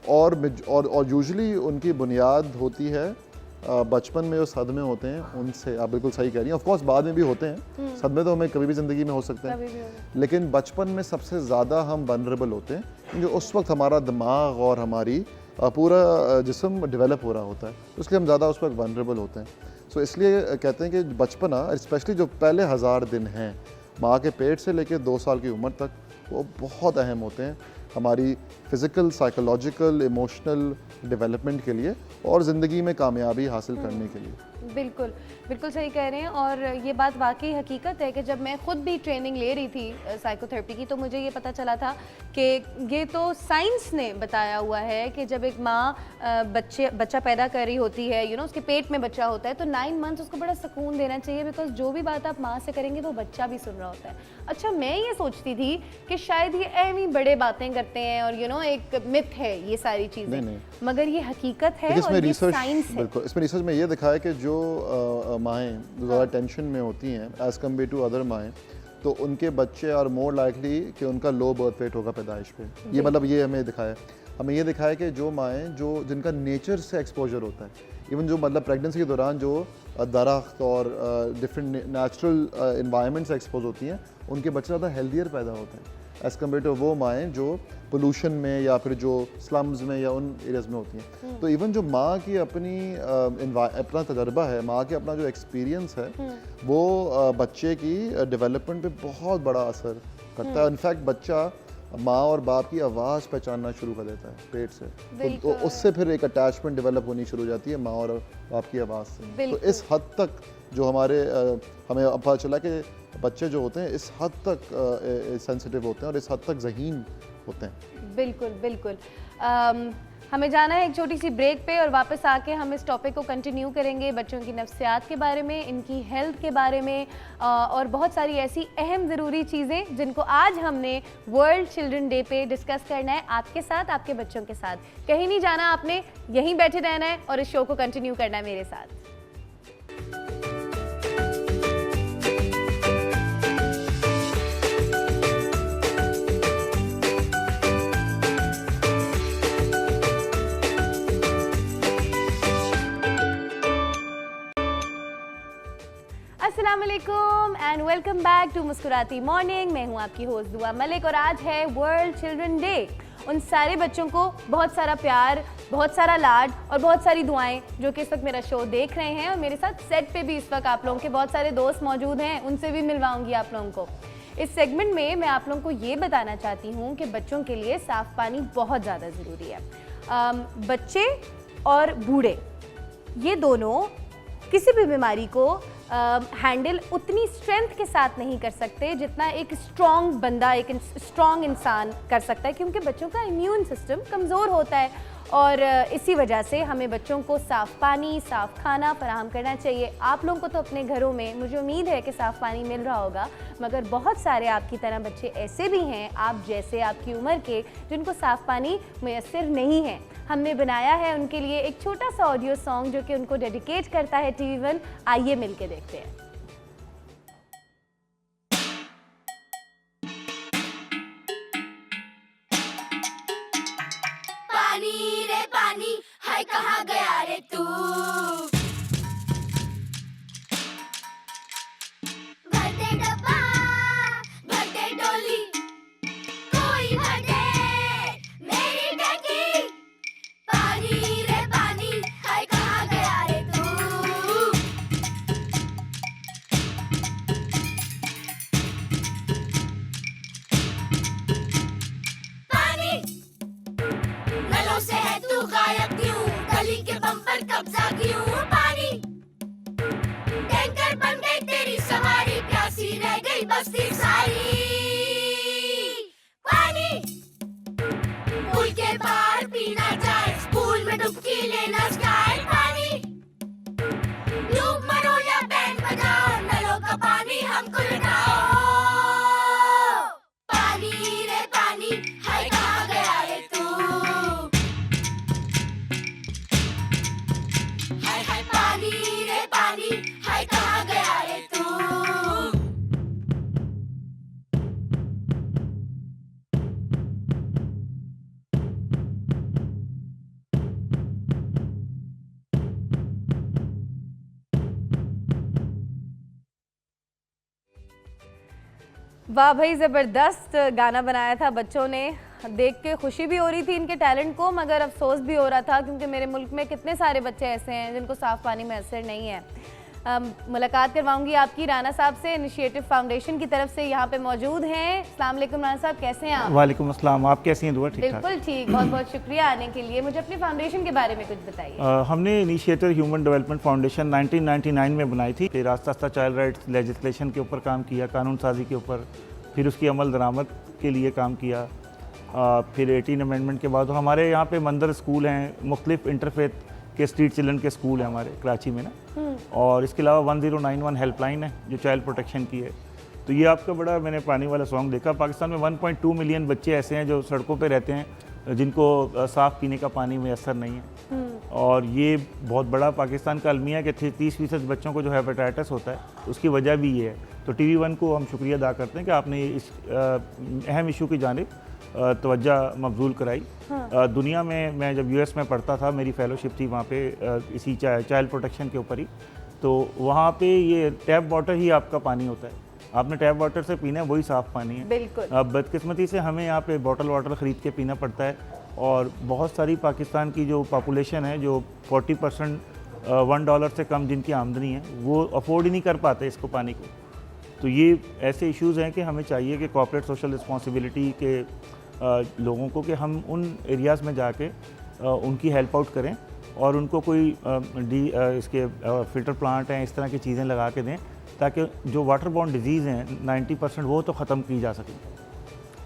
और यूजुअली उनकी बुनियाद होती है बचपन में जो सदमे होते हैं उनसे। आप बिल्कुल सही कह रही हैं, ऑफ कोर्स बाद में भी होते हैं सदमे, तो हमें कभी भी ज़िंदगी में हो सकते हैं, लेकिन बचपन में सबसे ज़्यादा हम वनरेबल होते हैं, क्योंकि उस वक्त हमारा दिमाग और हमारी पूरा जिस्म डेवलप हो रहा होता है, तो इसलिए हम ज़्यादा उस वक्त वनरेबल होते हैं। सो इसलिए कहते हैं कि बचपना, स्पेशली जो पहले 1000 दिन हैं माँ के पेट से लेकर 2 साल की उम्र तक, वो बहुत अहम होते हैं हमारी फ़िज़िकल, साइकोलॉजिकल, इमोशनल डेवलपमेंट के लिए और ज़िंदगी में कामयाबी हासिल करने के लिए। बिल्कुल बिल्कुल सही कह रहे हैं। और ये बात वाकई हकीकत है कि जब मैं ख़ुद भी ट्रेनिंग ले रही थी साइकोथेरेपी की, तो मुझे ये पता चला था कि ये तो साइंस ने बताया हुआ है कि जब एक माँ बच्चा पैदा कर रही होती है, उसके पेट में बच्चा होता है, तो 9 मंथ्स उसको बड़ा सुकून देना चाहिए, बिकॉज जो भी बात आप माँ से करेंगे वो बच्चा भी सुन रहा होता है। अच्छा, मैं ये सोचती थी कि शायद ये ऐसी बड़े बातें करते हैं और एक मिथ है ये सारी चीज़ें, मगर ये हकीकत है और ये साइंस है। बिल्कुल, इसमें रिसर्च में ये दिखाया है कि जो माएँ जो ज़्यादा टेंशन में होती हैं एज़ कम्पेयर टू अदर माएँ, तो उनके बच्चे आर मोर लाइकली कि उनका लो बर्थ वेट होगा पैदाइश पे। ये मतलब ये हमें दिखाया है। हमें ये दिखाया कि जो माएँ जिनका नेचर से एक्सपोजर होता है, इवन जो मतलब प्रेगनेंसी के दौरान जो दरख्त और डिफरेंट नेचुरल इन्वायरमेंट से एक्सपोज होती हैं, उनके बच्चे ज़्यादा हेल्दियर पैदा होते हैं एज़ कम्पेयर टू वो माएँ जो पोल्यूशन में या फिर जो स्लम्स में या उन एरियाज़ में होती हैं। तो इवन जो माँ की अपना तजर्बा है, माँ के अपना जो एक्सपीरियंस है, वो बच्चे की डेवलपमेंट पे बहुत बड़ा असर करता है। इनफैक्ट बच्चा माँ और बाप की आवाज़ पहचानना शुरू कर देता है पेट से, तो उससे फिर एक अटैचमेंट डेवलप होनी शुरू हो जाती है माँ और बाप की आवाज़ से। तो इस हद तक जो हमें पता चला कि बच्चे जो होते हैं इस हद तक सेंसिटिव होते हैं और इस हद तक ज़हीन होते हैं। बिल्कुल बिल्कुल। हमें जाना है एक छोटी सी ब्रेक पे और वापस आके हम इस टॉपिक को कंटिन्यू करेंगे, बच्चों की नफ्सियात के बारे में, इनकी हेल्थ के बारे में और बहुत सारी ऐसी अहम ज़रूरी चीज़ें जिनको आज हमने वर्ल्ड चिल्ड्रन डे पे डिस्कस करना है आपके साथ, आपके बच्चों के साथ। कहीं नहीं जाना आपने, यहीं बैठे रहना है और इस शो को कंटिन्यू करना है मेरे साथ। अस्सलाम वालेकुम and welcome back to Muskurati Morning. मैं हूं आपकी होस्ट दुआ मलिक और आज है वर्ल्ड चिल्ड्रन डे। उन सारे बच्चों को बहुत सारा प्यार, बहुत सारा लाड और बहुत सारी दुआएं जो कि इस वक्त मेरा शो देख रहे हैं और मेरे साथ सेट पे भी इस वक्त आप लोगों के बहुत सारे दोस्त मौजूद हैं, उनसे भी मिलवाऊंगी आप लोगों को। इस सेगमेंट में मैं आप लोगों को ये बताना चाहती हूँ कि बच्चों के लिए साफ़ पानी बहुत ज़्यादा ज़रूरी है। बच्चे और बूढ़े ये दोनों किसी भी बीमारी को हैंडल उतनी स्ट्रेंथ के साथ नहीं कर सकते जितना एक स्ट्रॉन्ग बंदा, एक स्ट्रॉन्ग इंसान कर सकता है, क्योंकि बच्चों का इम्यून सिस्टम कमज़ोर होता है और इसी वजह से हमें बच्चों को साफ़ पानी, साफ़ खाना फराहम करना चाहिए। आप लोगों को तो अपने घरों में मुझे उम्मीद है कि साफ़ पानी मिल रहा होगा, मगर बहुत सारे आपकी तरह बच्चे ऐसे भी हैं, आप जैसे, आपकी उम्र के, जिनको साफ़ पानी मैसर नहीं है। हमने बनाया है उनके लिए एक छोटा सा ऑडियो सॉन्ग जो कि उनको डेडिकेट करता है TV1। आइए मिल के देखते हैं। पानी रे पानी, हाय कहाँ गया रे तू? भर दे डब्बा, भर दे डोली, कोई भर दे मेरी टंकी। पानी रे पानी, हाय कहाँ गया रे तू? पानी नलों से है तू गायब क्यों? गली के बम पर कब्जा क्यों? पानी टैंकर बन गई तेरी सवारी, प्यासी रह गई बस्ती सारी। पानी पुल के पार पीना चाय, स्कूल में डुबकी लेना स्टाइल। पानी डूब मरो या बैंड बजाओ, नलों का पानी हमको लुटाओ। पानी रे पानी, हाय कहाँ गया रे तू? हाय हाय पानी रे पानी, हाय कहाँ गया रे तू? वाह भाई, ज़बरदस्त गाना बनाया था बच्चों ने। देख के खुशी भी हो रही थी इनके टैलेंट को, मगर अफसोस भी हो रहा था क्योंकि मेरे मुल्क में कितने सारे बच्चे ऐसे हैं जिनको साफ़ पानी मैसर नहीं है। मुलाकात करवाऊंगी आपकी राना साहब से, इनिशिएटिव फाउंडेशन की तरफ से यहाँ पे मौजूद हैं। अस्सलाम वालेकुम राना साहब, कैसे हैं आप? वालेकुम अस्सलाम, आप कैसी हैं? दुआ ठीक ठाक। बिल्कुल ठीक, बहुत बहुत शुक्रिया आने के लिए। मुझे अपनी फाउंडेशन के बारे में कुछ बताइए। हमने इनिशिएटिव ह्यूमन डेवलपमेंट फाउंडेशन 1999 में बनाई थी। फिर आस्ता आस्ता चाइल्ड राइट्स लेजिस्लेशन के ऊपर काम किया, कानून साजी के ऊपर, फिर उसकी अमल दरामद के लिए काम किया। फिर 18 अमेंडमेंट के बाद हमारे यहाँ पे मंदर स्कूल हैं, मुख्तलिफ इंटरफेथ के स्ट्रीट चिल्ड्रन के स्कूल हैं हमारे कराची में ना, और इसके अलावा 1091 हेल्पलाइन है जो चाइल्ड प्रोटेक्शन की है। तो ये आपका बड़ा, मैंने पानी वाला सॉन्ग देखा। पाकिस्तान में 1.2 मिलियन बच्चे ऐसे हैं जो सड़कों पे रहते हैं, जिनको साफ़ पीने का पानी मैसर नहीं है। और ये बहुत बड़ा पाकिस्तान का अलमिया है कि 30% बच्चों को जो हेपेटाइटिस होता है, उसकी वजह भी ये है। तो TV1 को हम शुक्रिया अदा करते हैं कि आपने इस अहम इशू की जानिब तवज्जो मबजूल कराई। दुनिया में मैं जब US में पढ़ता था, मेरी फेलोशिप थी वहाँ पे इसी चाइल्ड प्रोटेक्शन के ऊपर ही, तो वहाँ पे ये टैप वाटर ही आपका पानी होता है, आपने टैप वाटर से पीना है, वही साफ़ पानी है। बिल्कुल। बदकिस्मती से हमें यहाँ पे बॉटल वाटर ख़रीद के पीना पड़ता है, और बहुत सारी पाकिस्तान की जो पॉपुलेशन है, जो 40% $1 से कम जिनकी आमदनी है, वो अफोर्ड ही नहीं कर पाते इसको, पानी को। तो ये ऐसे इश्यूज़ हैं कि हमें चाहिए कि कॉर्पोरेट सोशल रिस्पॉन्सिबिलिटी के लोगों को कि हम उन एरियाज़ में जाके उनकी हेल्प आउट करें और उनको कोई इसके फ़िल्टर प्लांट हैं, इस तरह की चीज़ें लगा के दें, ताकि जो वाटर बॉर्न डिजीज़ हैं 90% वो तो ख़त्म की जा सकें।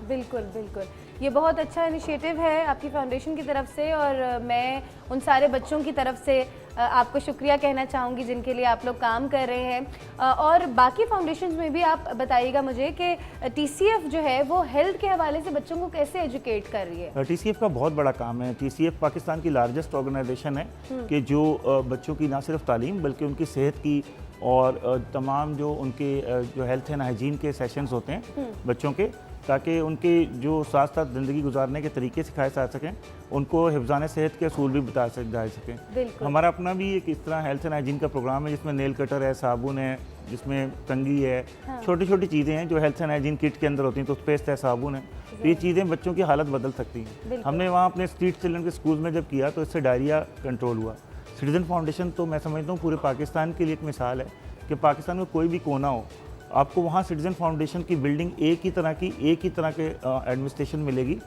बिल्कुल बिल्कुल, ये बहुत अच्छा इनिशिएटिव है आपकी फाउंडेशन की तरफ से, और मैं उन सारे बच्चों की तरफ से आपको शुक्रिया कहना चाहूँगी जिनके लिए आप लोग काम कर रहे हैं। और बाकी फाउंडेशंस में भी आप बताइएगा मुझे कि TCF जो है वो हेल्थ के हवाले से बच्चों को कैसे एजुकेट कर रही है। TCF का बहुत बड़ा काम है। TCF पाकिस्तान की लार्जेस्ट ऑर्गेनाइजेशन है कि जो बच्चों की ना सिर्फ तालीम बल्कि उनकी सेहत की और तमाम जो उनके जो हेल्थ एंड हाइजीन के सेशंस होते हैं बच्चों के, ताकि उनके जो साथ साथ ज़िंदगी गुजारने के तरीके सिखाए जा सकें, उनको हिफ्ज़ान सेहत के असूल भी बता जा सकें। हमारा अपना भी एक इस तरह हेल्थ एंड हाइजीन का प्रोग्राम है जिसमें नेल कटर है, साबुन है, जिसमें कंघी है, छोटी छोटी चीज़ें हैं जो हेल्थ एंड हाइजीन किट के अंदर होती हैं, टूथपेस्ट है, साबुन है। तो ये चीज़ें बच्चों की हालत बदल सकती हैं। हमने वहाँ अपने स्ट्रीट चिल्ड्रन के स्कूल में जब किया तो इससे डायरिया कंट्रोल हुआ। सिटीजन फाउंडेशन तो मैं समझता हूँ पूरे पाकिस्तान के लिए एक मिसाल है कि पाकिस्तान में कोई भी कोना हो, आपको वहाँ सिटीजन फाउंडेशन की बिल्डिंग एक ही तरह के एडमिनिस्ट्रेशन मिलेगी।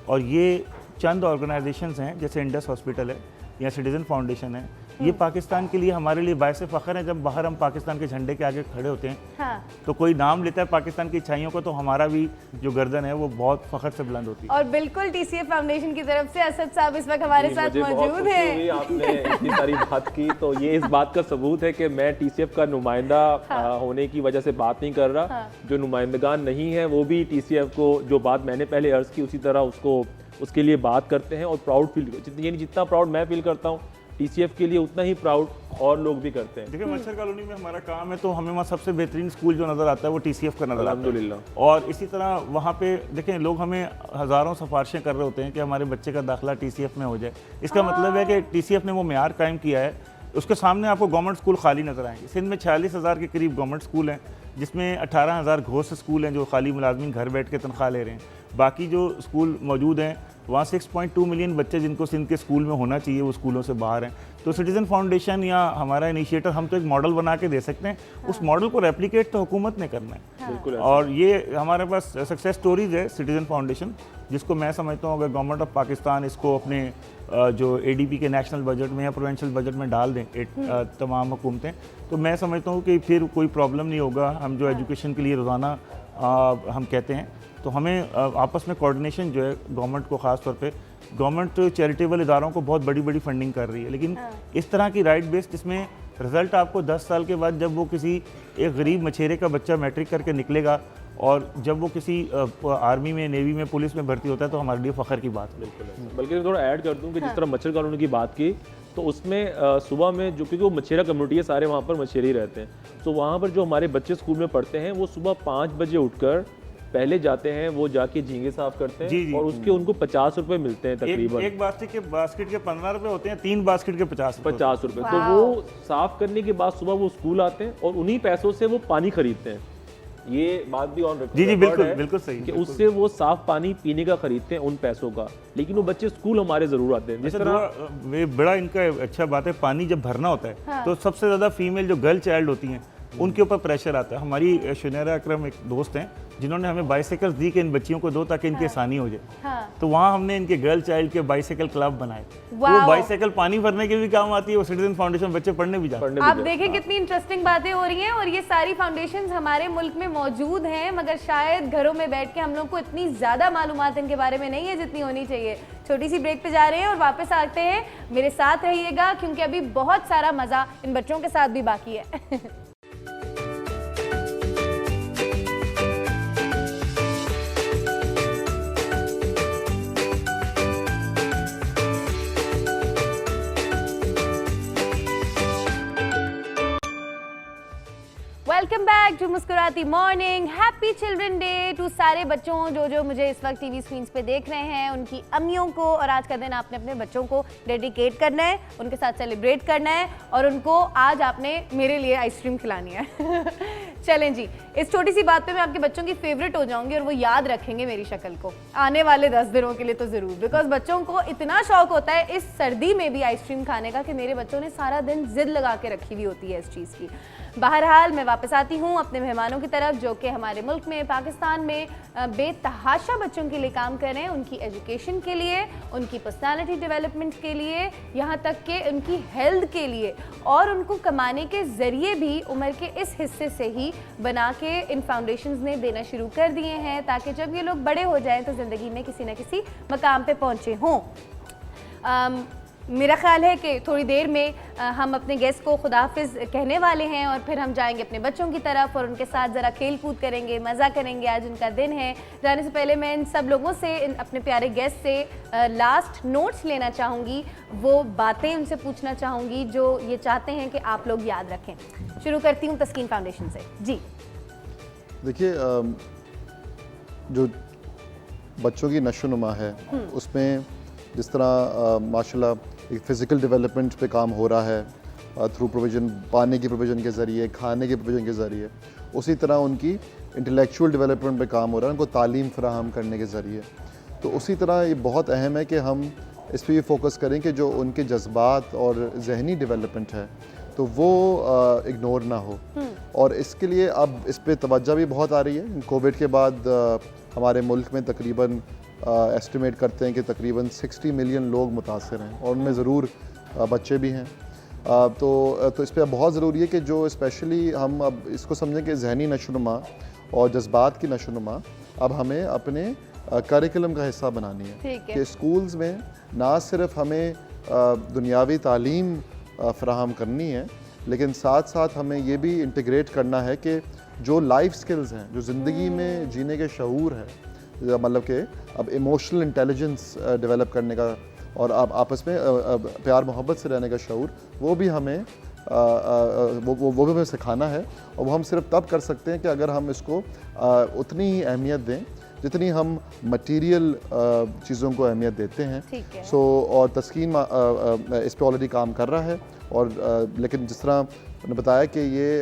और ये चंद ऑर्गेनाइजेशंस हैं जैसे इंडस हॉस्पिटल है या सिटीजन फाउंडेशन है, ये पाकिस्तान के लिए हमारे लिए बायसे फ़ख्र है। जब बाहर हम पाकिस्तान के झंडे के आगे खड़े होते हैं तो कोई नाम लेता है पाकिस्तान की अच्छाइयों को, तो हमारा भी जो गर्दन है वो बहुत फ़ख्र से बुलंद होती है। और बिल्कुल TCF फाउंडेशन की तरफ से असद साहब इस वक्त हमारे साथ मौजूद हैं। आपने इतनी सारी बात की तो ये इस बात का सबूत है कि मैं TCF का नुमाइंदा होने की वजह से बात नहीं कर रहा। जो नुमाइंदगान नहीं है वो भी TCF को जो बात मैंने पहले अर्ज़ की उसी तरह उसके लिए बात करते हैं और प्राउड फील, जितना प्राउड मैं फील करता हूँ TCF के लिए उतना ही प्राउड और लोग भी करते हैं। देखिए मच्छर कॉलोनी में हमारा काम है तो हमें वहाँ सबसे बेहतरीन स्कूल जो नज़र आता है वो TCF का नज़र आता है, अल्हम्दुलिल्लाह। और इसी तरह वहाँ पे देखें लोग हमें हज़ारों सिफारिशें कर रहे होते हैं कि हमारे बच्चे का दाखिला TCF में हो जाए। इसका मतलब है कि TCF ने वो मेयार कायम किया है, उसके सामने आपको गवर्नमेंट स्कूल खाली नज़र आएंगे। सिंध में 46,000 के करीब गवर्नमेंट स्कूल हैं जिसमें 18,000 घोस्ट स्कूल हैं जो खाली मुलाजमीन घर बैठ के तनख्वाह ले रहे हैं। बाकी जो स्कूल मौजूद हैं वहाँ 6.2 मिलियन बच्चे जिनको सिंध के स्कूल में होना चाहिए वो स्कूलों से बाहर हैं। तो सिटीज़न फाउंडेशन या हमारा इनिशिएटर हम तो एक मॉडल बना के दे सकते हैं, उस मॉडल को रेप्लिकेट तो हुकूमत ने करना है। और ये हमारे पास सक्सेस स्टोरीज़ है सिटीज़न फाउंडेशन, जिसको मैं समझता हूँ अगर गवर्नमेंट ऑफ पाकिस्तान इसको अपने जो ADP के नेशनल बजट में या प्रोविंशियल बजट में डाल दें तमाम हुकूमतें, तो मैं समझता हूँ कि फिर कोई प्रॉब्लम नहीं होगा। हम जो एजुकेशन के लिए रोज़ाना हम कहते हैं तो हमें आपस में कोऑर्डिनेशन जो है गवर्नमेंट को, ख़ास तौर पे गवर्नमेंट चैरिटेबल इदारों को बहुत बड़ी बड़ी फंडिंग कर रही है, लेकिन इस तरह की राइट बेस्ड जिसमें रिज़ल्ट आपको 10 साल के बाद जब वो किसी एक गरीब मछेरे का बच्चा मैट्रिक करके निकलेगा और जब वो किसी आर्मी में, नेवी में, पुलिस में भर्ती होता है तो हमारे लिए फ़ख्र की बात है। बिल्कुल। बल्कि मैं थोड़ा ऐड कर दूँ कि जिस तरह मच्छर कॉलोनी की बात की तो उसमें सुबह में जो, क्योंकि वो मछेरा कम्युनिटी है, सारे वहाँ पर मछेरे ही रहते हैं, तो वहाँ पर जो हमारे बच्चे स्कूल में पढ़ते हैं वो सुबह 5 बजे उठकर पहले जाते हैं, वो जाके झींगे साफ करते हैं और उसके उनको 50 रुपए मिलते हैं तकरीबन। एक बास्केट के 15 रुपए होते हैं, 3 बास्केट के 50 रुपए। तो वो साफ करने के बाद सुबह वो स्कूल आते हैं और उन्हीं पैसों से वो पानी खरीदते हैं। ये बात भी ऑन रिकॉर्ड जी बिल्कुल सही कि उससे वो साफ पानी पीने का खरीदते हैं उन पैसों का, लेकिन वो बच्चे स्कूल हमारे जरूर आते हैं। जिस तरह बड़ा इनका अच्छा बात है, पानी जब भरना होता है तो सबसे ज़्यादा फीमेल जो गर्ल चाइल्ड होती हैं उनके ऊपर प्रेशर आता है। हमारी शुनैरा अकरम एक दोस्त हैं जिन्होंने हमें बाइसाइकिल्स दी कि इन बच्चियों को दो ताकि इनकी आसानी हो जाए। तो वहाँ हमने इनके गर्ल चाइल्ड के बाइसाइकिल क्लब बनाए। वो बाइसाइकिल पानी भरने के भी काम आती है, वो सिटीजन फाउंडेशन बच्चे पढ़ने भी जाते हैं। आप देखें कितनी इंटरेस्टिंग बातें हो रही हैं, और ये सारी फाउंडेशंस हमारे मुल्क में मौजूद हैं, मगर शायद घरों में बैठ के हम लोग को इतनी ज़्यादा मालूमात इनके बारे में नहीं है जितनी होनी चाहिए। छोटी सी ब्रेक पे जा रहे हैं और वापस आते हैं। मेरे साथ रहिएगा क्योंकि अभी बहुत सारा मज़ा इन बच्चों के साथ भी बाकी है। Welcome back to Muskurati Morning. Happy children day to सारे बच्चों जो मुझे इस वक्त टीवी स्क्रीन्स पे देख रहे हैं, उनकी अम्मियों को। और आज का दिन आपने अपने बच्चों को डेडिकेट करना है, उनके साथ सेलिब्रेट करना है, और उनको आज आपने मेरे लिए आइसक्रीम खिलानी है। चलें जी, इस छोटी सी बात पे मैं आपके बच्चों की फेवरेट हो जाऊंगी और वो याद रखेंगे मेरी शक्ल को आने वाले 10 दिनों के लिए तो ज़रूर, बिकॉज बच्चों को इतना शौक होता है इस सर्दी में भी आइसक्रीम खाने का कि मेरे बच्चों ने सारा दिन जिद लगा के रखी हुई होती है इस चीज़ की। बहरहाल मैं वापस आती हूँ अपने मेहमानों की तरफ, जो कि हमारे मुल्क में पाकिस्तान में बेतहाशा बच्चों के लिए काम कर रहे हैं, उनकी एजुकेशन के लिए, उनकी पर्सनालिटी डेवलपमेंट के लिए, यहाँ तक कि उनकी हेल्थ के लिए, और उनको कमाने के ज़रिए भी उम्र के इस हिस्से से ही बना के इन फाउंडेशंस ने देना शुरू कर दिए हैं, ताकि जब ये लोग बड़े हो जाएं तो ज़िंदगी में किसी न किसी मकाम पे पहुँचे हों। मेरा ख्याल है कि थोड़ी देर में हम अपने गेस्ट को खुदाफिज कहने वाले हैं और फिर हम जाएंगे अपने बच्चों की तरफ और उनके साथ ज़रा खेल कूद करेंगे, मज़ा करेंगे। आज उनका दिन है। जाने से पहले मैं इन सब लोगों से, अपने प्यारे गेस्ट से लास्ट नोट्स लेना चाहूँगी, वो बातें उनसे पूछना चाहूँगी जो ये चाहते हैं कि आप लोग याद रखें। शुरू करती हूँ तस्कीन फाउंडेशन से। जी देखिए, जो बच्चों की नशोनुमा है उसमें जिस तरह माशाल्लाह एक फ़िज़िकल डेवलपमेंट पे काम हो रहा है थ्रू प्रोविज़न, पानी की प्रोविज़न के ज़रिए, खाने के प्रोविज़न के ज़रिए, उसी तरह उनकी इंटेलेक्चुअल डेवलपमेंट पे काम हो रहा है उनको तालीम फराहम करने के ज़रिए। तो उसी तरह ये बहुत अहम है कि हम इस पर ये फोकस करें कि जो उनके जज्बात और जहनी डेवलपमेंट है तो वो इग्नोर ना हो। और इसके लिए अब इस पर तवज्जो भी बहुत आ रही है। कोविड के बाद हमारे मुल्क में तकरीबन एस्टिमेट करते हैं कि तकरीबन 60 मिलियन लोग मुतासर हैं और उनमें ज़रूर बच्चे भी हैं। तो इस पर बहुत ज़रूरी है कि जो स्पेशली हम अब इसको समझें कि जहनी नशोनुमा और जज्बात की नशोनुमा अब हमें अपने करिकुलम का हिस्सा बनानी है कि स्कूल्स में ना सिर्फ हमें दुनियावी तालीम फ़राहम करनी है, लेकिन साथ साथ हमें ये भी इंटीग्रेट करना है कि जो लाइफ स्किल्स हैं, जो ज़िंदगी में जीने के शऊर है, मतलब कि अब इमोशनल इंटेलिजेंस डेवलप करने का और अब आपस में प्यार मोहब्बत से रहने का शऊर, वो भी हमें वो भी हमें सिखाना है। और वो हम सिर्फ तब कर सकते हैं कि अगर हम इसको उतनी ही अहमियत दें जितनी हम मटेरियल चीज़ों को अहमियत देते हैं। सो और तस्कीन इस पे ऑलरेडी काम कर रहा है और लेकिन जिस तरह मैंने बताया कि ये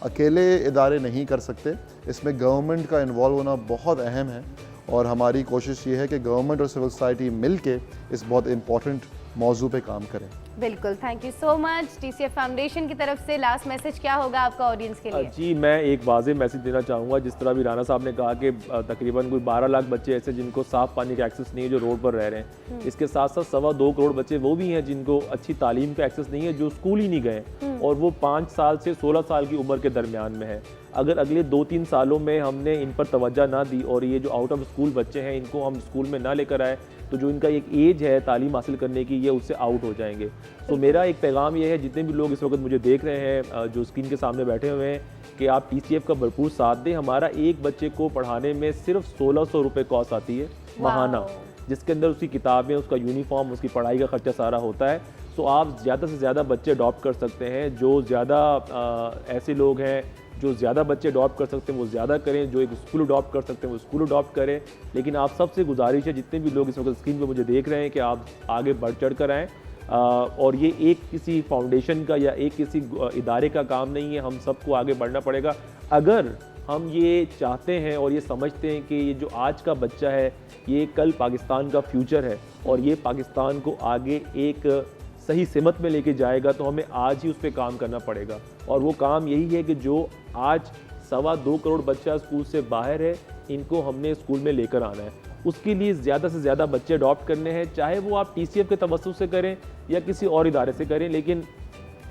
अकेले इदारे नहीं कर सकते, इसमें गवर्नमेंट का इन्वॉल्व होना बहुत अहम है और हमारी कोशिश ये है कि गवर्नमेंट और सिविल सोसाइटी मिल के इस बहुत इम्पॉर्टेंट मौजू पे काम करें। बिल्कुल, thank you so much. TCF foundation की तरफ से लास्ट मैसेज क्या होगा आपका ऑडियंस के लिए? जी, मैं एक वाज़ेह मैसेज देना चाहूँगा। जिस तरह भी राना साहब ने कहा कि तकरीबन कोई 12 लाख बच्चे ऐसे जिनको साफ़ पानी का एक्सेस नहीं है, जो रोड पर रह रहे हैं। इसके साथ साथ 2.25 करोड़ बच्चे वो भी हैं जिनको अच्छी तालीम का एक्सेस नहीं है, जो स्कूल ही नहीं गए और वो 5 साल से 16 साल की उम्र के दरमियान में है। अगर अगले 2-3 सालों में हमने इन पर तवज्जो ना दी और ये जो आउट ऑफ स्कूल बच्चे हैं इनको हम स्कूल में ना लेकर आए, तो जो इनका एक एज है तालीम हासिल करने की, ये उससे आउट हो जाएंगे। तो मेरा एक पैगाम ये है, जितने भी लोग इस वक्त मुझे देख रहे हैं जो स्क्रीन के सामने बैठे हुए हैं, कि आप TCF का भरपूर साथ दें। हमारा एक बच्चे को पढ़ाने में सिर्फ 1600 रुपये कॉस्ट आती है माहाना, जिसके अंदर उसकी किताबें, उसका यूनिफॉर्म, उसकी पढ़ाई का खर्चा सारा होता है। तो आप ज़्यादा से ज़्यादा बच्चे अडॉप्ट कर सकते हैं। जो ज़्यादा ऐसे लोग हैं जो ज़्यादा बच्चे अडॉप्ट कर सकते हैं वो ज़्यादा करें, जो एक स्कूल अडॉप्ट कर सकते हैं वो स्कूल अडॉप्ट करें। लेकिन आप सबसे गुजारिश है, जितने भी लोग इस वक्त स्क्रीन पे मुझे देख रहे हैं, कि आप आगे बढ़ चढ़ कर आएँ। और ये एक किसी फाउंडेशन का या एक किसी इदारे का काम नहीं है, हम सबको आगे बढ़ना पड़ेगा। अगर हम ये चाहते हैं और ये समझते हैं कि ये जो आज का बच्चा है ये कल पाकिस्तान का फ्यूचर है और ये पाकिस्तान को आगे एक सही सिमत में लेके जाएगा, तो हमें आज ही उस पर काम करना पड़ेगा। और वो काम यही है कि जो आज 2.25 करोड़ बच्चा स्कूल से बाहर है, इनको हमने स्कूल में लेकर आना है। उसके लिए ज़्यादा से ज़्यादा बच्चे अडॉप्ट करने हैं, चाहे वो आप TCF के तवज्जुह से करें या किसी और इदारे से करें, लेकिन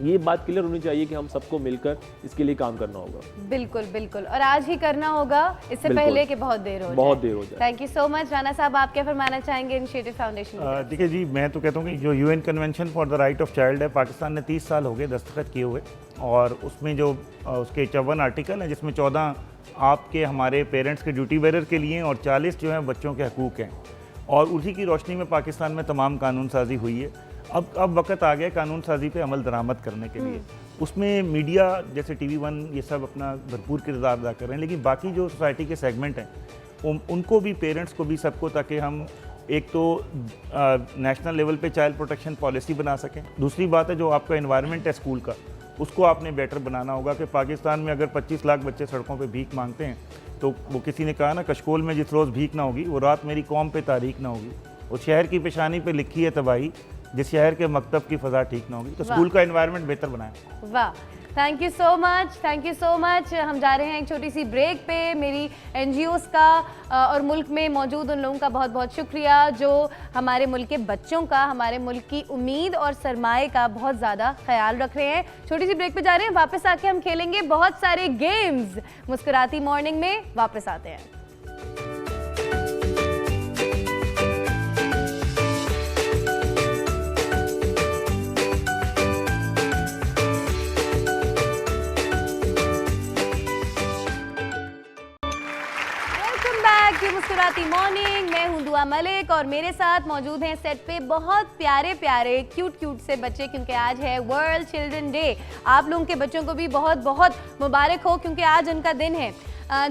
ये बात क्लियर होनी चाहिए कि हम सबको मिलकर इसके लिए काम करना होगा। बिल्कुल बिल्कुल, और आज ही करना होगा, इससे पहले कि बहुत देर हो जाए। Thank you so much. Rana साहब, आप क्या फरमाना चाहेंगे इनिशिएटिव फाउंडेशन? देखिए जी, मैं तो कहता हूँ कि जो UN convention for the right of child है, पाकिस्तान ने 30 साल हो गए दस्तखत किए हुए, और उसमें जो उसके 54 आर्टिकल हैं, जिसमें 14 आपके हमारे पेरेंट्स के ड्यूटी बेरर के लिए और 40 जो हैं बच्चों के हकूक़ हैं, और उसी की रोशनी में पाकिस्तान में तमाम कानून साजी हुई है। अब वक्त आ गया कानून साजी पे अमल दरामद करने के लिए। उसमें मीडिया जैसे TV1 ये सब अपना भरपूर किरदार अदा कर रहे हैं, लेकिन बाकी जो सोसाइटी के सेगमेंट हैं उनको भी, पेरेंट्स को भी, सबको, ताकि हम एक तो नेशनल लेवल पे चाइल्ड प्रोटेक्शन पॉलिसी बना सकें। दूसरी बात है जो आपका एनवायरनमेंट है स्कूल का, उसको आपने बेटर बनाना होगा कि पाकिस्तान में अगर 25 लाख बच्चे सड़कों पे भीख मांगते हैं, तो वो किसी ने कहा ना, कशकोल में जिस रोज़ भीख ना होगी वो रात मेरी कौम पे तारीख ना होगी। उस शहर की पेशानी पे लिखी है तबाही, जिस शहर के मकतब की फ़ज़ा ठीक ना होगी। तो स्कूल का एनवायरनमेंट बेहतर बनाएं। वाह, thank you so much, thank you so much. हम जा रहे हैं एक छोटी सी ब्रेक पे। मेरी NGOs का और मुल्क में मौजूद उन लोगों का बहुत बहुत शुक्रिया जो हमारे मुल्क के बच्चों का, हमारे मुल्क की उम्मीद और सरमाए का बहुत ज़्यादा ख्याल रख रहे हैं। छोटी सी ब्रेक पे जा रहे हैं, वापस आके हम खेलेंगे बहुत सारे गेम्स। मुस्कुराती मॉर्निंग में वापस आते हैं। मुस्कुराती मॉर्निंग, मैं हूं दुआ मलिक और मेरे साथ मौजूद हैं सेट पे बहुत प्यारे प्यारे क्यूट से बच्चे, क्योंकि आज है वर्ल्ड चिल्ड्रन डे। आप लोगों के बच्चों को भी बहुत बहुत मुबारक हो क्योंकि आज उनका दिन है।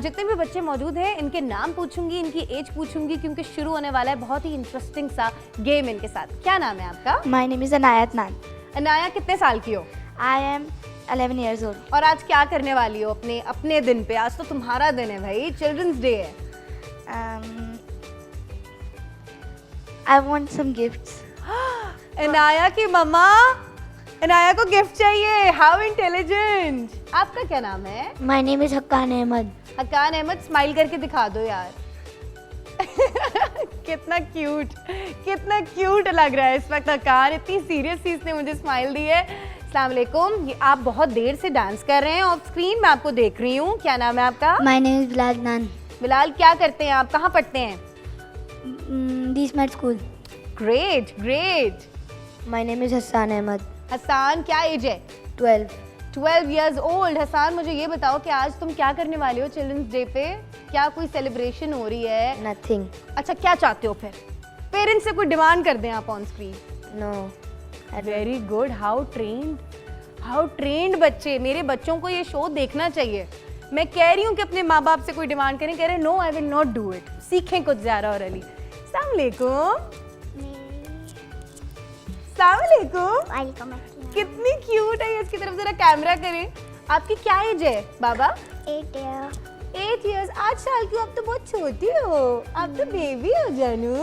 जितने भी बच्चे मौजूद हैं इनके नाम पूछूंगी, इनकी एज पूछूंगी क्योंकि शुरू होने वाला है बहुत ही इंटरेस्टिंग सा गेम इनके साथ। क्या नाम है आपका? My name is Anaya Adnan. Anaya कितने साल की हो? I am 11 years old। और आज क्या करने वाली हो अपने दिन पे? आज तो तुम्हारा दिन है भाई, चिल्ड्रंस डे है। I want some gifts। Anaya की मम्मा, अनाया को गिफ्ट चाहिए। How intelligent. आपका क्या नाम है? My name is Hakkan Ahmad. Hakkan Ahmad, smile करके दिखा दो यार। कितना क्यूट लग रहा है इस वक्त हक्कान। इतनी सीरियस सी इसने मुझे स्माइल दी है। अस्सलाम वालेकुम। ये आप बहुत देर से डांस कर रहे हैं ऑफ स्क्रीन, मैं आपको देख रही हूँ। क्या नाम है आपका? My name is Bilal Adnan. Bilal, क्या करते हैं आप? कहाँ पढ़ते हैं? The smart school. Great great. My name is Hasan Ahmad. Hasan, क्या एज है? 12 years old। हसन, मुझे ये बताओ कि आज तुम क्या करने वाले हो चिल्ड्रंस डे पे? क्या कोई सेलिब्रेशन हो रही है? नथिंग। अच्छा, क्या चाहते हो फिर? पेरेंट्स से कोई डिमांड कर दें आप on screen? No. Very good. How trained बच्चे। मेरे बच्चों को ये शो देखना चाहिए। मैं कह रही हूँ कि अपने माँ बाप से कोई डिमांड करें, कह रहे no I will not do it. सीखें कुछ ज़्यादा। और अली, अस्सलाम वालेकुम। वालेकुम। कितनी क्यूट है। इसकी तरफ जरा कैमरा करें। आपकी क्या एज है बाबा? 8 years। 8 साल की हो, आप तो बहुत छोटी हो, आप तो बेबी हो जानू।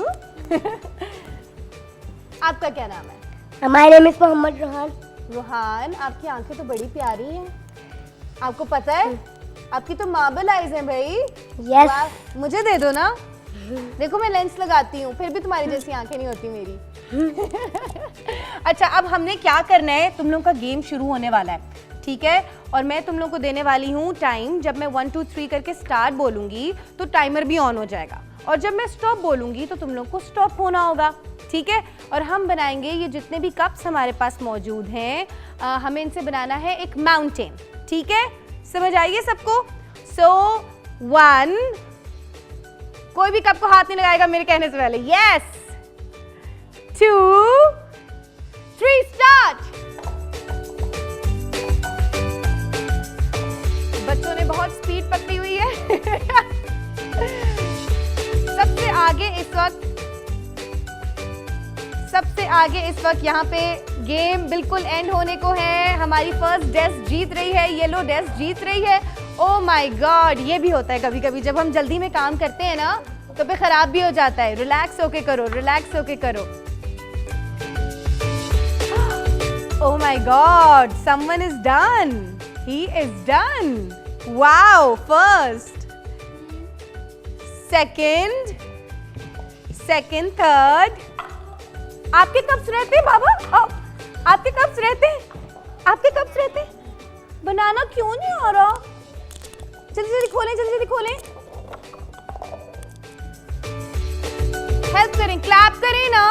आपका क्या नाम है? My name is Mohammed Rohan. Rohan, आपकी आंखें तो बड़ी प्यारी हैं। आपको पता है आपकी तो मार्बल आईज हैं भाई। यस। मुझे दे दो ना। देखो मैं लेंस लगाती हूँ, फिर भी तुम्हारी जैसी आंखें नहीं होती मेरी। अच्छा, अब हमने क्या करना है, तुम लोगों का गेम शुरू होने वाला है, ठीक है? और मैं तुम लोगों को देने वाली हूँ टाइम। जब मैं 1 2 3 करके स्टार्ट बोलूँगी तो टाइमर भी ऑन हो जाएगा, और जब मैं स्टॉप बोलूँगी तो तुम लोग को स्टॉप होना होगा, ठीक है? और हम बनाएंगे ये जितने भी कप्स हमारे पास मौजूद हैं, हमें इनसे बनाना है एक माउंटेन, ठीक है? समझ आइए सबको? सो 1, कोई भी कप को हाथ नहीं लगाएगा मेरे कहने से पहले। यस। 2 3 स्टार्ट। बच्चों ने बहुत स्पीड पकड़ी हुई है। सबसे आगे इस वक्त यहाँ पे गेम बिल्कुल एंड होने को है। हमारी फर्स्ट डेस्क जीत रही है, येलो डेस्क जीत रही है। ओह माय गॉड, ये भी होता है कभी कभी जब हम जल्दी में काम करते हैं ना तो फिर खराब भी हो जाता है। रिलैक्स होके करो, रिलैक्स होके करो। Oh my God, someone is done, he is done. Wow, first, second, third. आपके कप्स रहते हैं बाबा? आपके कप्स रहते हैं? आपके कप्स रहते हैं? बनाना क्यों नहीं आ रहा? जल्दी जल्दी खोलें, जल्दी जल्दी खोलें। हेल्प करें, क्लैप करें ना।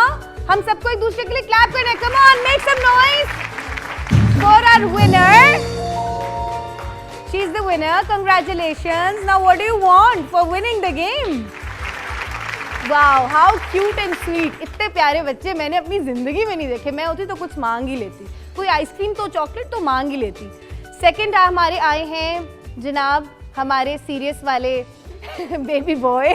हम सबको एक दूसरे के लिए क्लैप करना है। Come on, make some noise for our winner. She is the winner, congratulations. Now what do you want for winning the game? Wow, how cute and sweet. इतने प्यारे बच्चे मैंने अपनी जिंदगी में नहीं देखे। मैं होती तो कुछ मांग ही लेती, कोई आइसक्रीम तो चॉकलेट तो मांग ही लेती। सेकंड हमारे आए हैं जनाब हमारे सीरियस वाले बेबी बॉय।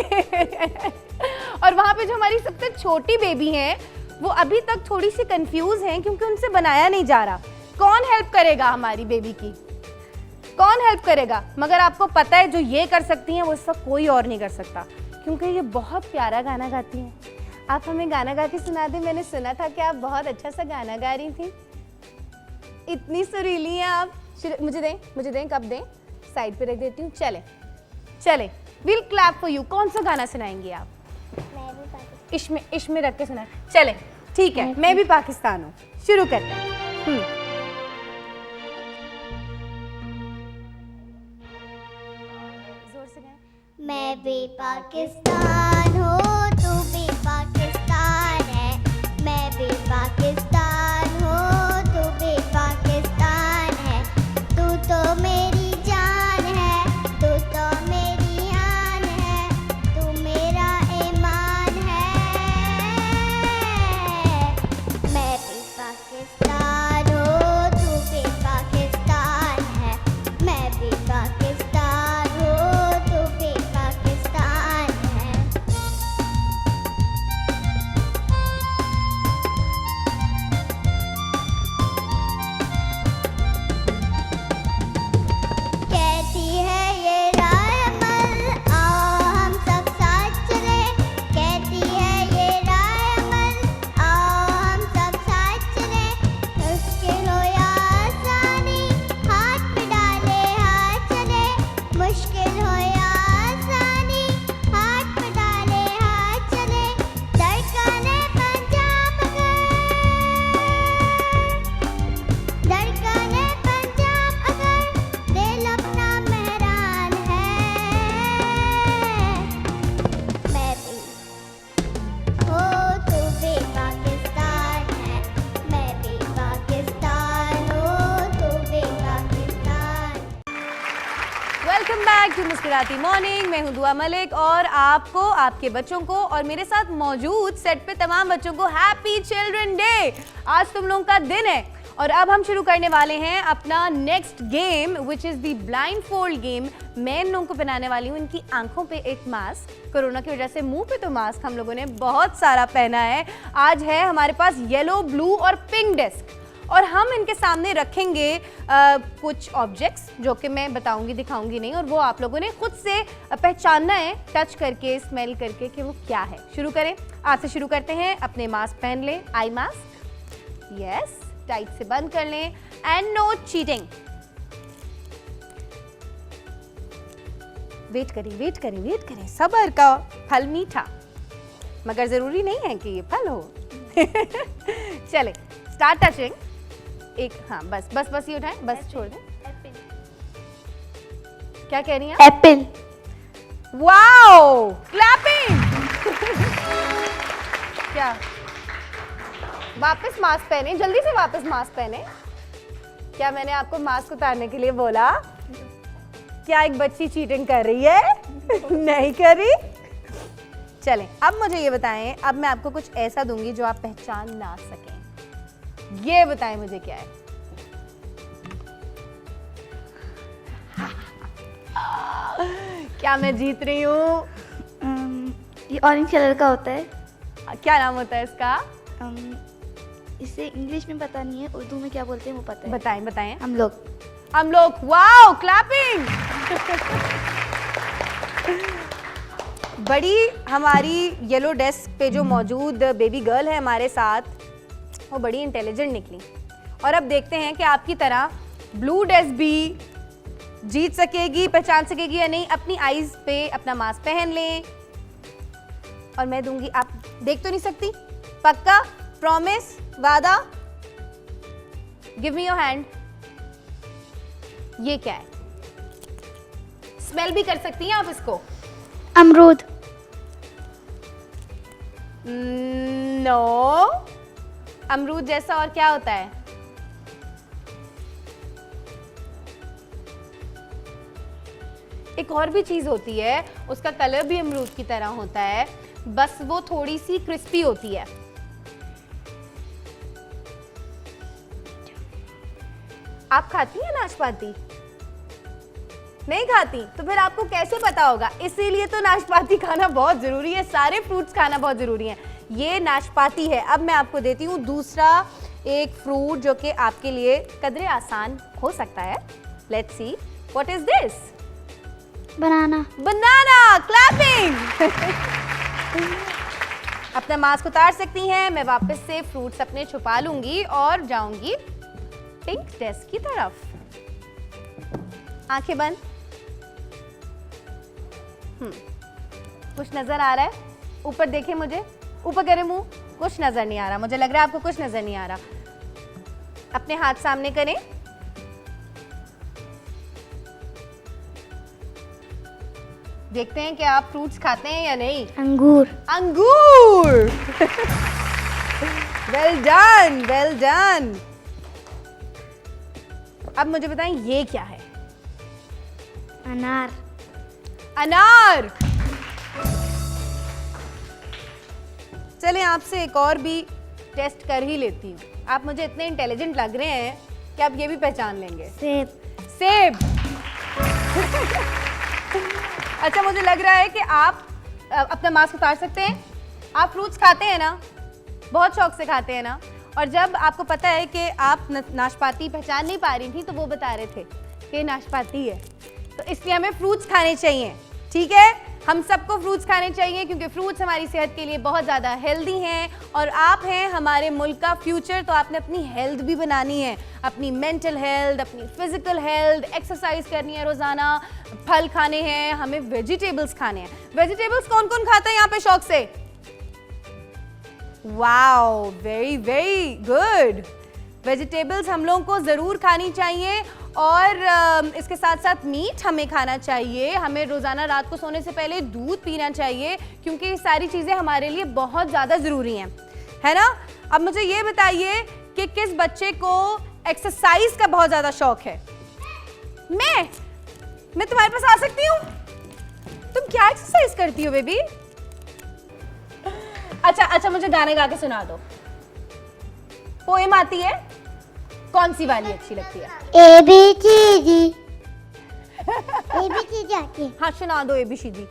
और वहाँ पे जो हमारी सबसे छोटी बेबी हैं वो अभी तक थोड़ी सी कंफ्यूज हैं क्योंकि उनसे बनाया नहीं जा रहा। कौन हेल्प करेगा हमारी बेबी की? कौन हेल्प करेगा? मगर आपको पता है जो ये कर सकती हैं वो इसका कोई और नहीं कर सकता, क्योंकि ये बहुत प्यारा गाना गाती हैं। आप हमें गाना गा के सुना दें। मैंने सुना था कि आप बहुत अच्छा सा गाना गा रही थी। इतनी सुरीली हैं आप। मुझे दें, कब दें? साइड पे रख देती हूँ। चले विल क्लैप फॉर यू। कौन सा गाना सुनाएंगे आप? इश्क में रख के सुनाए। चले ठीक है, मैं भी पाकिस्तान हूँ। शुरू करते हैं। जोर से गाएं। मैं भी पाकिस्तान हूँ, तू भी पाकिस्तान है। मैं भी पाकिस्तान हूँ, तू भी पाकिस्तान है। तू तो मेरी जान है, तू तो मेरी आन है, तू मेरा ईमान है। मैं भी पाकिस्तान हूँ, तू भी पाकिस्तान है। मैं भी पाकिस्तान हूँ, तू भी पाकिस्तान है। कहती है ये रायमल, आओ हम सब साथ चले। कहती है ये रायमल, आओ हम सब साथ चले। मुश्किल हो या आसानी, हाथ पे डाले हाथ चले। मुश्किल हो या आसानी, हाथ पे डाले हाथ चले। धड़कने पंजाब धड़कने पंजाब अगर दिल अपना मेहरान है। मैं भी हो, तू भी पाकिस्तान है। मैं भी पाकिस्तान हूँ, तू भी Pakistan. Welcome back to Muskurati Morning. मैं हूं दुआ मलिक और आपको, आपके बच्चों को और मेरे साथ मौजूद सेट पे तमाम बच्चों को हैप्पी चिल्ड्रन डे। आज तुम लोगों का दिन है और अब हम शुरू करने वाले हैं अपना next game which is the blind fold game. मैं इन लोगों को बनाने वाली हूँ इनकी आंखों पे एक मास्क। कोरोना की वजह से मुंह पे तो मास्क हम लोगों ने बहुत सारा पहना है। आज है हमारे पास येलो, ब्लू और पिंक डेस्क और हम इनके सामने रखेंगे कुछ ऑब्जेक्ट्स जो कि मैं बताऊंगी, दिखाऊंगी नहीं, और वो आप लोगों ने खुद से पहचानना है टच करके, स्मेल करके कि वो क्या है। शुरू करें। आज से शुरू करते हैं। अपने मास्क पहन लें, आई मास्क। यस, टाइट से बंद कर लें एंड नो चीटिंग। वेट करें। सब्र का फल मीठा, मगर जरूरी नहीं है कि ये फल हो। चले स्टार्ट टचिंग। एक, हाँ बस ये उठाएं, बस छोड़ दें। क्या कह रही हैं? एप्पल। Wow, clapping. क्या? वापस मास्क पहने, जल्दी से वापस मास्क पहने। क्या मैंने आपको मास्क उतारने के लिए बोला? क्या एक बच्ची चीटिंग कर रही है? नहीं कर रही। चलें, अब मुझे ये बताएं, अब मैं आपको कुछ ऐसा दूंगी जो आप पहचान ना सकें। ये बताएं मुझे क्या है? क्या मैं जीत रही हूँ? ये ऑरेंज कलर का होता है। क्या नाम होता है इसका? इसे इंग्लिश में पता नहीं है, उर्दू में क्या बोलते हैं वो पता है। बताएं। हम लोग। Wow, clapping. बड़ी हमारी येलो डेस्क पे जो मौजूद बेबी गर्ल है हमारे साथ, वो बड़ी इंटेलिजेंट निकली। और अब देखते हैं कि आपकी तरह ब्लू डेस्क भी जीत सकेगी, पहचान सकेगी या नहीं। अपनी आईज पे अपना मास्क पहन लें और मैं दूंगी। आप देख तो नहीं सकती? पक्का? प्रॉमिस? वादा? Give me your hand. ये क्या है? स्मेल भी कर सकती हैं आप इसको। अमरूद। नो, अमरूद जैसा और क्या होता है? एक और भी चीज होती है, उसका कलर भी अमरूद की तरह होता है, बस वो थोड़ी सी क्रिस्पी होती है। आप खाती हैं नाशपाती? नहीं खाती तो फिर आपको कैसे पता होगा? इसीलिए तो नाशपाती खाना बहुत जरूरी है, सारे फ्रूट्स खाना बहुत जरूरी है। ये नाशपाती है। अब मैं आपको देती हूँ दूसरा एक फ्रूट जो कि आपके लिए कदरे आसान हो सकता है। Let's see what is this? Banana. Clapping. अपना मास्क उतार सकती हैं। मैं वापस से फ्रूट्स अपने छुपा लूंगी और जाऊंगी पिंक डेस्क की तरफ। आंखें बंद। कुछ नजर आ रहा है? ऊपर देखें मुझे, ऊपर करें मुंह। कुछ नजर नहीं आ रहा, मुझे लग रहा है आपको कुछ नजर नहीं आ रहा। अपने हाथ सामने करें। देखते हैं कि आप फ्रूट्स खाते हैं या नहीं। अंगूर। अंगूर। Well done, well done. अब मुझे बताएं ये क्या है? अनार। अनार। चलें आपसे एक और भी टेस्ट कर ही लेती हूँ। आप मुझे इतने इंटेलिजेंट लग रहे हैं कि आप ये भी पहचान लेंगे। सेब। सेब। अच्छा, मुझे लग रहा है कि आप अपना मास्क उतार सकते हैं। आप फ्रूट्स खाते हैं ना, बहुत शौक से खाते हैं ना, और जब आपको पता है कि आप नाशपाती पहचान नहीं पा रही थी तो वो बता रहे थे कि नाशपाती है, तो इसलिए हमें फ्रूट्स खाने चाहिए। ठीक है, हम सबको फ्रूट्स खाने चाहिए क्योंकि फ्रूट्स हमारी सेहत के लिए बहुत ज़्यादा हेल्दी हैं और आप हैं हमारे मुल्क का फ्यूचर। तो आपने अपनी हेल्थ भी बनानी है, अपनी मेंटल हेल्थ, अपनी फिजिकल हेल्थ, एक्सरसाइज करनी है रोज़ाना, फल खाने हैं, हमें वेजिटेबल्स खाने हैं। वेजिटेबल्स कौन कौन खाता है यहाँ पे शौक से? Wow, very very good. Vegetables हम लोगों को ज़रूर खानी चाहिए और इसके साथ साथ मीट हमें खाना चाहिए। हमें रोज़ाना रात को सोने से पहले दूध पीना चाहिए क्योंकि ये सारी चीज़ें हमारे लिए बहुत ज़्यादा ज़रूरी हैं, है ना। अब मुझे ये बताइए कि किस बच्चे को एक्सरसाइज का बहुत ज़्यादा शौक है? मैं तुम्हारे पास आ सकती हूँ? तुम क्या एक्सरसाइज करती हो बेबी? अच्छा, मुझे गाने गा के सुना दो। पोएम आती है? कौन सी वाली अच्छी लगती है? ABCD। ABCD आती है। हाँ, सुना दो ABCD।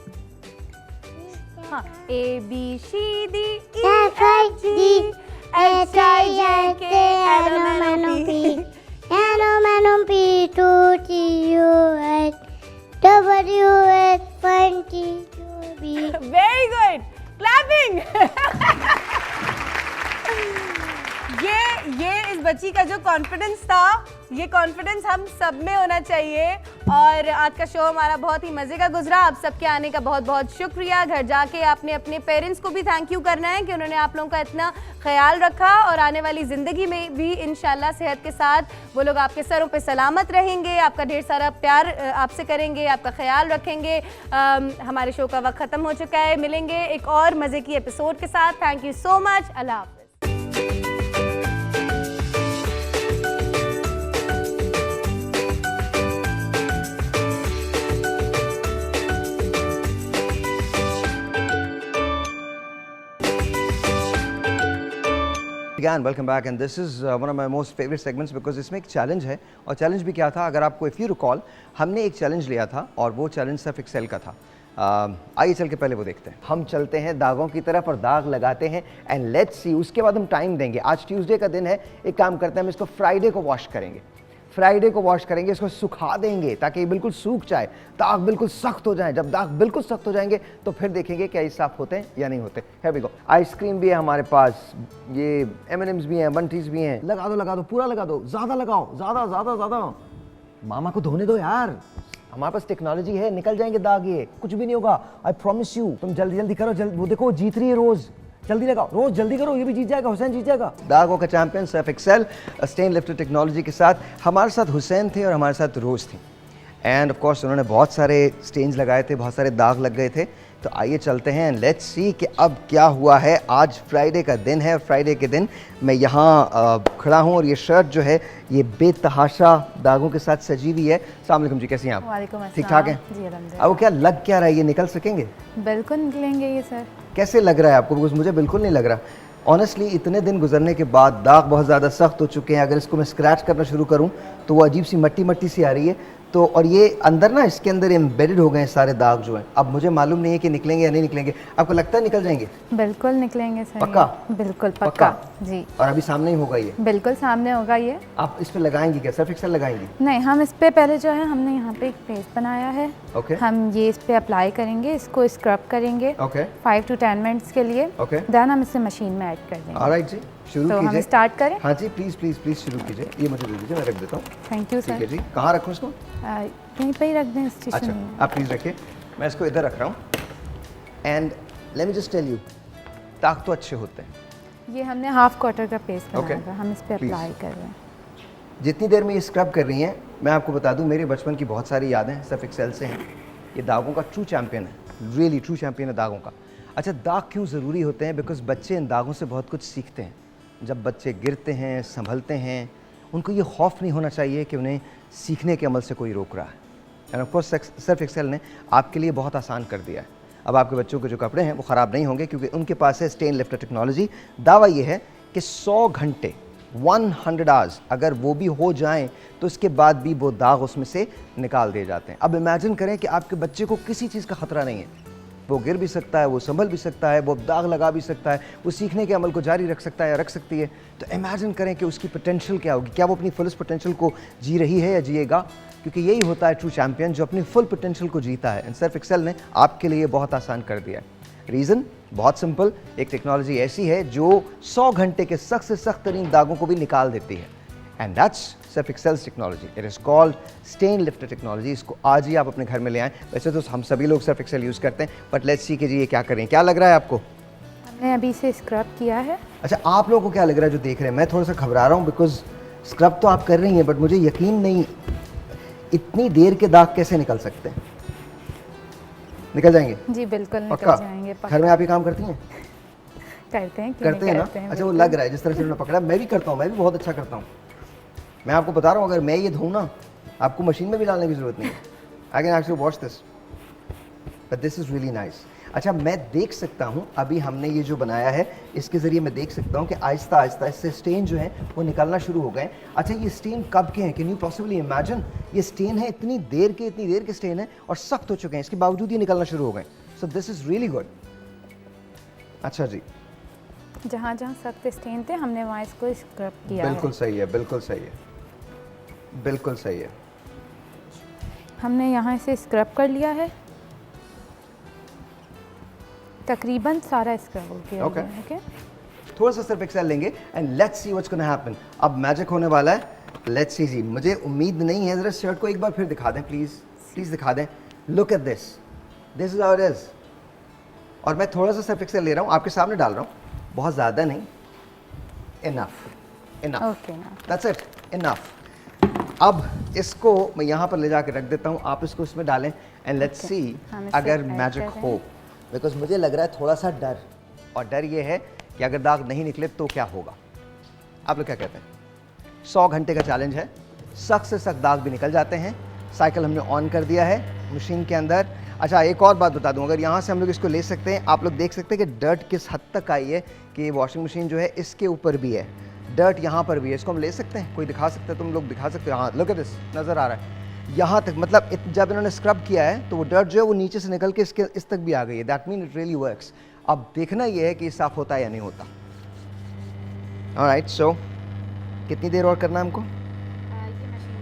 हाँ, ABCD EFG very good, clapping. ये इस बच्ची का जो कॉन्फिडेंस था, ये कॉन्फिडेंस हम सब में होना चाहिए। और आज का शो हमारा बहुत ही मज़े का गुजरा। आप सबके आने का बहुत बहुत शुक्रिया। घर जाके आपने अपने पेरेंट्स को भी थैंक यू करना है कि उन्होंने आप लोगों का इतना ख्याल रखा और आने वाली ज़िंदगी में भी इंशाल्लाह सेहत के साथ वो लोग आपके सरों पे सलामत रहेंगे, आपका ढेर सारा प्यार आपसे करेंगे, आपका ख्याल रखेंगे। हमारे शो का वक्त ख़त्म हो चुका है। मिलेंगे एक और मज़े की एपिसोड के साथ। Thank you so much. अल्लाह हाफ़िज़। Again, welcome back, and this is one of my most favorite segments because इसमें एक चैलेंज है। और चैलेंज भी क्या था, अगर आपको इफ़ यू रिकॉल, हमने एक चैलेंज लिया था और वो चैलेंज सिर्फ एक्सेल का था। आइए चल के पहले वो देखते हैं। हम चलते हैं दागों की तरफ और दाग लगाते हैं एंड लेट्स सी, उसके बाद हम टाइम देंगे। आज ट्यूसडे का दिन है, एक काम करते हैं, हम इसको फ्राइडे को वॉश करेंगे। फ्राइडे को वॉश करेंगे, इसको सुखा देंगे ताकि ये बिल्कुल सूख जाए, दाग बिल्कुल सख्त हो जाए। जब दाग बिल्कुल सख्त हो जाएंगे तो फिर देखेंगे क्या ये साफ होते हैं या नहीं होते। Here we go। आइसक्रीम भी है हमारे पास, ये M&M's भी हैं, बंटीज भी हैं। लगा दो, पूरा लगा दो, ज़्यादा लगाओ, ज़्यादा। मामा को धोने दो यार, हमारे पास टेक्नोलॉजी है, निकल जाएंगे दाग, ये कुछ भी नहीं होगा। I promise you. तुम जल्दी करो, वो देखो जीत रही है रोज़। जल्दी लगाओ, रोज जल्दी करो, ये भी जीत जाएगा, हुसैन जीत जाएगा। दागों का champion Surf Excel stain lifter technology के साथ। हमारे साथ हुसैन थे और हमारे साथ रोज थी एंड ऑफ कोर्स उन्होंने बहुत सारे स्टेन्स लगाए थे, बहुत सारे दाग लग गए थे। तो आइए चलते हैं, लेट्स सी कि अब क्या हुआ है। आज फ्राइडे का दिन है, फ्राइडे के दिन मैं यहाँ खड़ा हूँ और ये शर्ट जो है ये बेतहाशा दागों के साथ सजी हुई है। अस्सलाम वालेकुम जी, कैसी हैं आप? वालेकुम अस्सलाम। ठीक ठाक हैं जी अल्हम्दुलिल्लाह। अब क्या लग क्या रहा है, ये निकल सकेंगे? बिल्कुल निकलेंगे ये सर। कैसे लग रहा है आपको? बिकॉज मुझे बिल्कुल नहीं लग रहा ऑनेस्टली। इतने दिन गुजरने के बाद दाग बहुत ज़्यादा सख्त हो चुके हैं। अगर इसको मैं स्क्रैच करना शुरू करूं तो वो अजीब सी मट्टी सी आ रही है। तो और ये अंदर ना, इसके अंदर एम्बेडेड हो गए हैं सारे दाग जो हैं। अब मुझे मालूम नहीं है कि निकलेंगे या नहीं निकलेंगे। आपको लगता है निकल जाएंगे? बिल्कुल निकलेंगे सर। पक्का? बिल्कुल पक्का जी। और अभी सामने ही होगा ये? बिल्कुल सामने होगा ये। आप इस पे लगाएंगी क्या, सर्फ एक्सेल लगाएंगी? नहीं, हम इस पे पहले जो है हमने यहाँ पे एक पेस्ट बनाया है। ओके। हम ये इस पे अप्लाई करेंगे, इसको स्क्रब करेंगे। ओके। 5 to 10 मिनट्स के लिए। ओके। देन हम इसे मशीन में ऐड कर देंगे। ऑलराइट जी, शुरू तो हम कीजिए। स्टार्ट करें? हाँ जी, प्लीज़ प्लीज़ प्लीज़ शुरू कीजिए। ये मुझे दे दीजिए, मैं रख देता हूँ। थैंक यू ठीक है सर। जी, कहाँ रखूँ इसको? यहीं पर ही रख दें, स्टेशन अच्छा, में। आप प्लीज़ रखिए, मैं इसको इधर रख रहा हूँ। And let me just tell you, दाग तो अच्छे होते हैं। ये हमने हाफ क्वार्टर का पेस्ट बनाया Okay. था, हम इस पे Please. अप्लाई कर रहे हैं। जितनी देर में ये स्क्रब कर रही हैं, मैं आपको बता दूं मेरे बचपन की बहुत सारी यादें सर्फ एक्सेल से हैं। ये दागों का ट्रू चैंपियन है, रियली ट्रू चैंपियन है दागों का। अच्छा, दाग क्यों ज़रूरी होते हैं? बिकॉज बच्चे इन दागों से बहुत कुछ सीखते हैं। जब बच्चे गिरते हैं, संभलते हैं, उनको ये खौफ नहीं होना चाहिए कि उन्हें सीखने के अमल से कोई रोक रहा है। And of course Surf Excel ने आपके लिए बहुत आसान कर दिया है। अब आपके बच्चों के जो कपड़े हैं वो ख़राब नहीं होंगे क्योंकि उनके पास है स्टेन लिफ्टर टेक्नोलॉजी। दावा ये है कि 100 घंटे 100 आवर्स अगर वो भी हो जाएं तो इसके बाद भी वो दाग उसमें से निकाल दिए जाते हैं। अब इमेजिन करें कि आपके बच्चे को किसी चीज़ का खतरा नहीं है, वो गिर भी सकता है, वो संभल भी सकता है, वो दाग लगा भी सकता है, वो सीखने के अमल को जारी रख सकता है या रख सकती है। तो इमेजिन करें कि उसकी पोटेंशियल क्या होगी, क्या वो अपनी फुल पोटेंशियल को जी रही है या जिएगा, क्योंकि यही होता है ट्रू चैंपियन जो अपनी फुल पोटेंशियल को जीता है। एंड सर्फ एक्सेल ने आपके लिए बहुत आसान कर दिया है। रीज़न बहुत सिंपल, एक टेक्नोलॉजी ऐसी है जो 100 घंटे के सख्त से सख्त तरीन दागों को भी निकाल देती है। And that's Surf Excel's technology. It is called stain lifter technology. इसको आज ही आप अपने घर में ले आएँ। वैसे तो हम सभी लोग सर्फ एक्सेल यूज़ करते हैं, बट लेट्स सी कि जी ये क्या करें। क्या लग रहा है आपको? हमने अभी से स्क्रब किया है। अच्छा, आप लोगों को क्या लग रहा है जो देख रहे हैं? मैं थोड़ा सा घबरा रहा हूँ बिकॉज स्क्रब तो आप कर रही हैं, बट मुझे यकीन नहीं इतनी देर के दाग कैसे निकल सकते हैं। निकल जाएंगे? जी बिल्कुल निकल पक्का? जाएंगे। पक्का। घर में आप ये काम करती हैं? करते हैं, क्यों करते नहीं हैं ना? करते हैं, अच्छा, वो बिल्कुल। लग रहा है जिस तरह से उन्होंने पकड़ा। मैं भी करता हूँ, मैं भी बहुत अच्छा करता हूँ। मैं आपको बता रहा हूँ, अगर मैं ये धोऊँ ना, आपको मशीन में भी डालने की जरूरत नहीं है। I can actually wash this, but this is really nice. अच्छा, मैं देख सकता हूँ अभी हमने ये जो बनाया है इसके ज़रिए मैं देख सकता हूँ कि आहिस्ता आहिस्ता इससे स्टेन जो है वो निकलना शुरू हो गए। अच्छा, ये स्टेन कब के हैं? Can you possibly imagine? ये स्टेन है इतनी देर के स्टेन है और सख्त हो चुके हैं, इसके बावजूद ये निकलना शुरू हो गए। So this is really good. अच्छा जी, जहाँ जहाँ सख्त स्टेन थे हमने वहाँ इसको स्क्रब किया है। बिल्कुल सही है, बिल्कुल सही है, बिल्कुल सही है। हमने यहाँ से स्क्रब कर लिया है, तकरीबन सारा स्क्रब हो गया Okay. है। ओके, थोड़ा सा सर्फ एक्सेल लेंगे and let's see what's gonna happen. अब मैजिक होने वाला है, लेट्स सी जी। मुझे उम्मीद नहीं है, जरा शर्ट को एक बार फिर दिखा दें प्लीज़, प्लीज़ दिखा दें। Look at this, this is how it is. और मैं थोड़ा सा सर्फ एक्सेल ले रहा हूँ, आपके सामने डाल रहा हूँ, बहुत ज़्यादा नहीं, इनफ इनफ, ओके ना, दैट्स इट, इनफ। अब इसको मैं यहाँ पर ले जाकर रख देता हूँ, आप इसको इसमें डालें एंड लेट्स सी हम इसे अगर ऐड मैजिक कर हो। बिकॉज मुझे लग रहा है थोड़ा सा डर, और डर ये है कि अगर दाग नहीं निकले तो क्या होगा। आप लोग क्या कहते हैं? 100 घंटे का चैलेंज है, सख्त से सख्त दाग भी निकल जाते हैं। साइकिल हमने ऑन कर दिया है मशीन के अंदर। अच्छा, एक और बात बता दूं, अगर यहाँ से हम लोग इसको ले सकते हैं, आप लोग देख सकते हैं कि डर्ट किस हद तक आई है कि वॉशिंग मशीन जो है इसके ऊपर भी है डर्ट, यहाँ पर भी है। इसको हम ले सकते हैं, कोई दिखा सकता है? तुम लोग दिखा सकते हो? हाँ, लुक एट दिस, नज़र आ रहा है यहाँ तक। मतलब जब इन्होंने स्क्रब किया है तो वो डर्ट जो है वो नीचे से निकल के इस तक भी आ गई है। That mean it really works. अब देखना ये है कि ये साफ होता है या नहीं होता। ऑलराइट, सो कितनी देर और करना है हमको?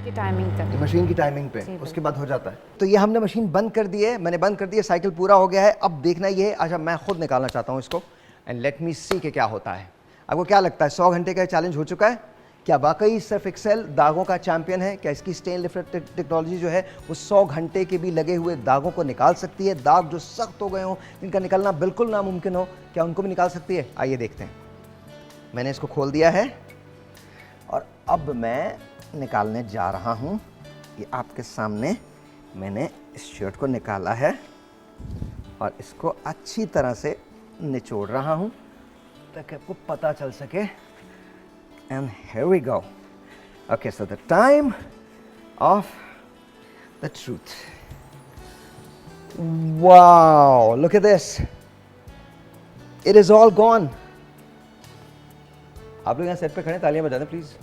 की टाइमिंग तक, मशीन की टाइमिंग पे, उसके बाद हो जाता है। तो ये हमने मशीन बंद कर दी है, मैंने बंद कर दी है, साइकिल पूरा हो गया है। अब देखना ये है, अच्छा मैं खुद निकालना चाहता हूँ इसको एंड लेट मी सी कि क्या होता है। आपको क्या लगता है 100 घंटे का चैलेंज हो चुका है? क्या वाकई सर्फ एक्सेल दागों का चैंपियन है? क्या इसकी स्टेन लिफ्टर टेक्नोलॉजी जो है वो 100 घंटे के भी लगे हुए दागों को निकाल सकती है? दाग जो सख्त हो गए हों, जिनका निकलना बिल्कुल नामुमकिन हो, क्या उनको भी निकाल सकती है? आइए देखते हैं। मैंने इसको खोल दिया है और अब मैं निकालने जा रहा हूँ। ये आपके सामने मैंने इस शर्ट को निकाला है और इसको अच्छी तरह से निचोड़ रहा हूँ ताकि आपको पता चल सके। And here we go. Okay, so the time of the truth. Wow, look at this. It is all gone. आप लोग यहाँ सेट पे खड़े, तालियां बजा दें please.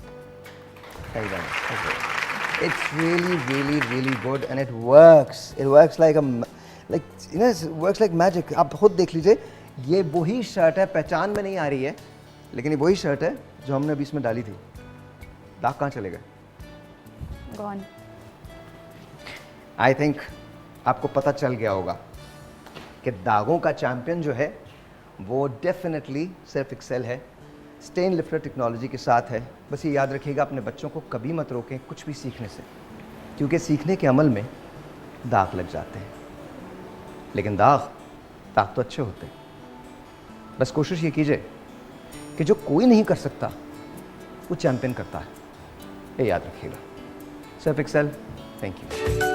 It's really, really, really good, and it works. It works like it works like magic. आप खुद देख लीजिए, ये वही शर्ट है, पहचान में नहीं आ रही है, लेकिन ये वही शर्ट है जो हमने अभी इसमें डाली थी। दाग कहाँ चले गए? गॉन। आई थिंक आपको पता चल गया होगा कि दागों का चैंपियन जो है वो डेफिनेटली सर्फ एक्सेल है। स्टेन लिफ्टर टेक्नोलॉजी के साथ है। बस ये याद रखिएगा, अपने बच्चों को कभी मत रोकें कुछ भी सीखने से, क्योंकि सीखने के अमल में दाग लग जाते हैं, लेकिन दाग तो अच्छे होते हैं। बस कोशिश ये कीजिए कि जो कोई नहीं कर सकता वो चैंपियन करता है, ये याद रखिएगा। Surf Excel, thank you.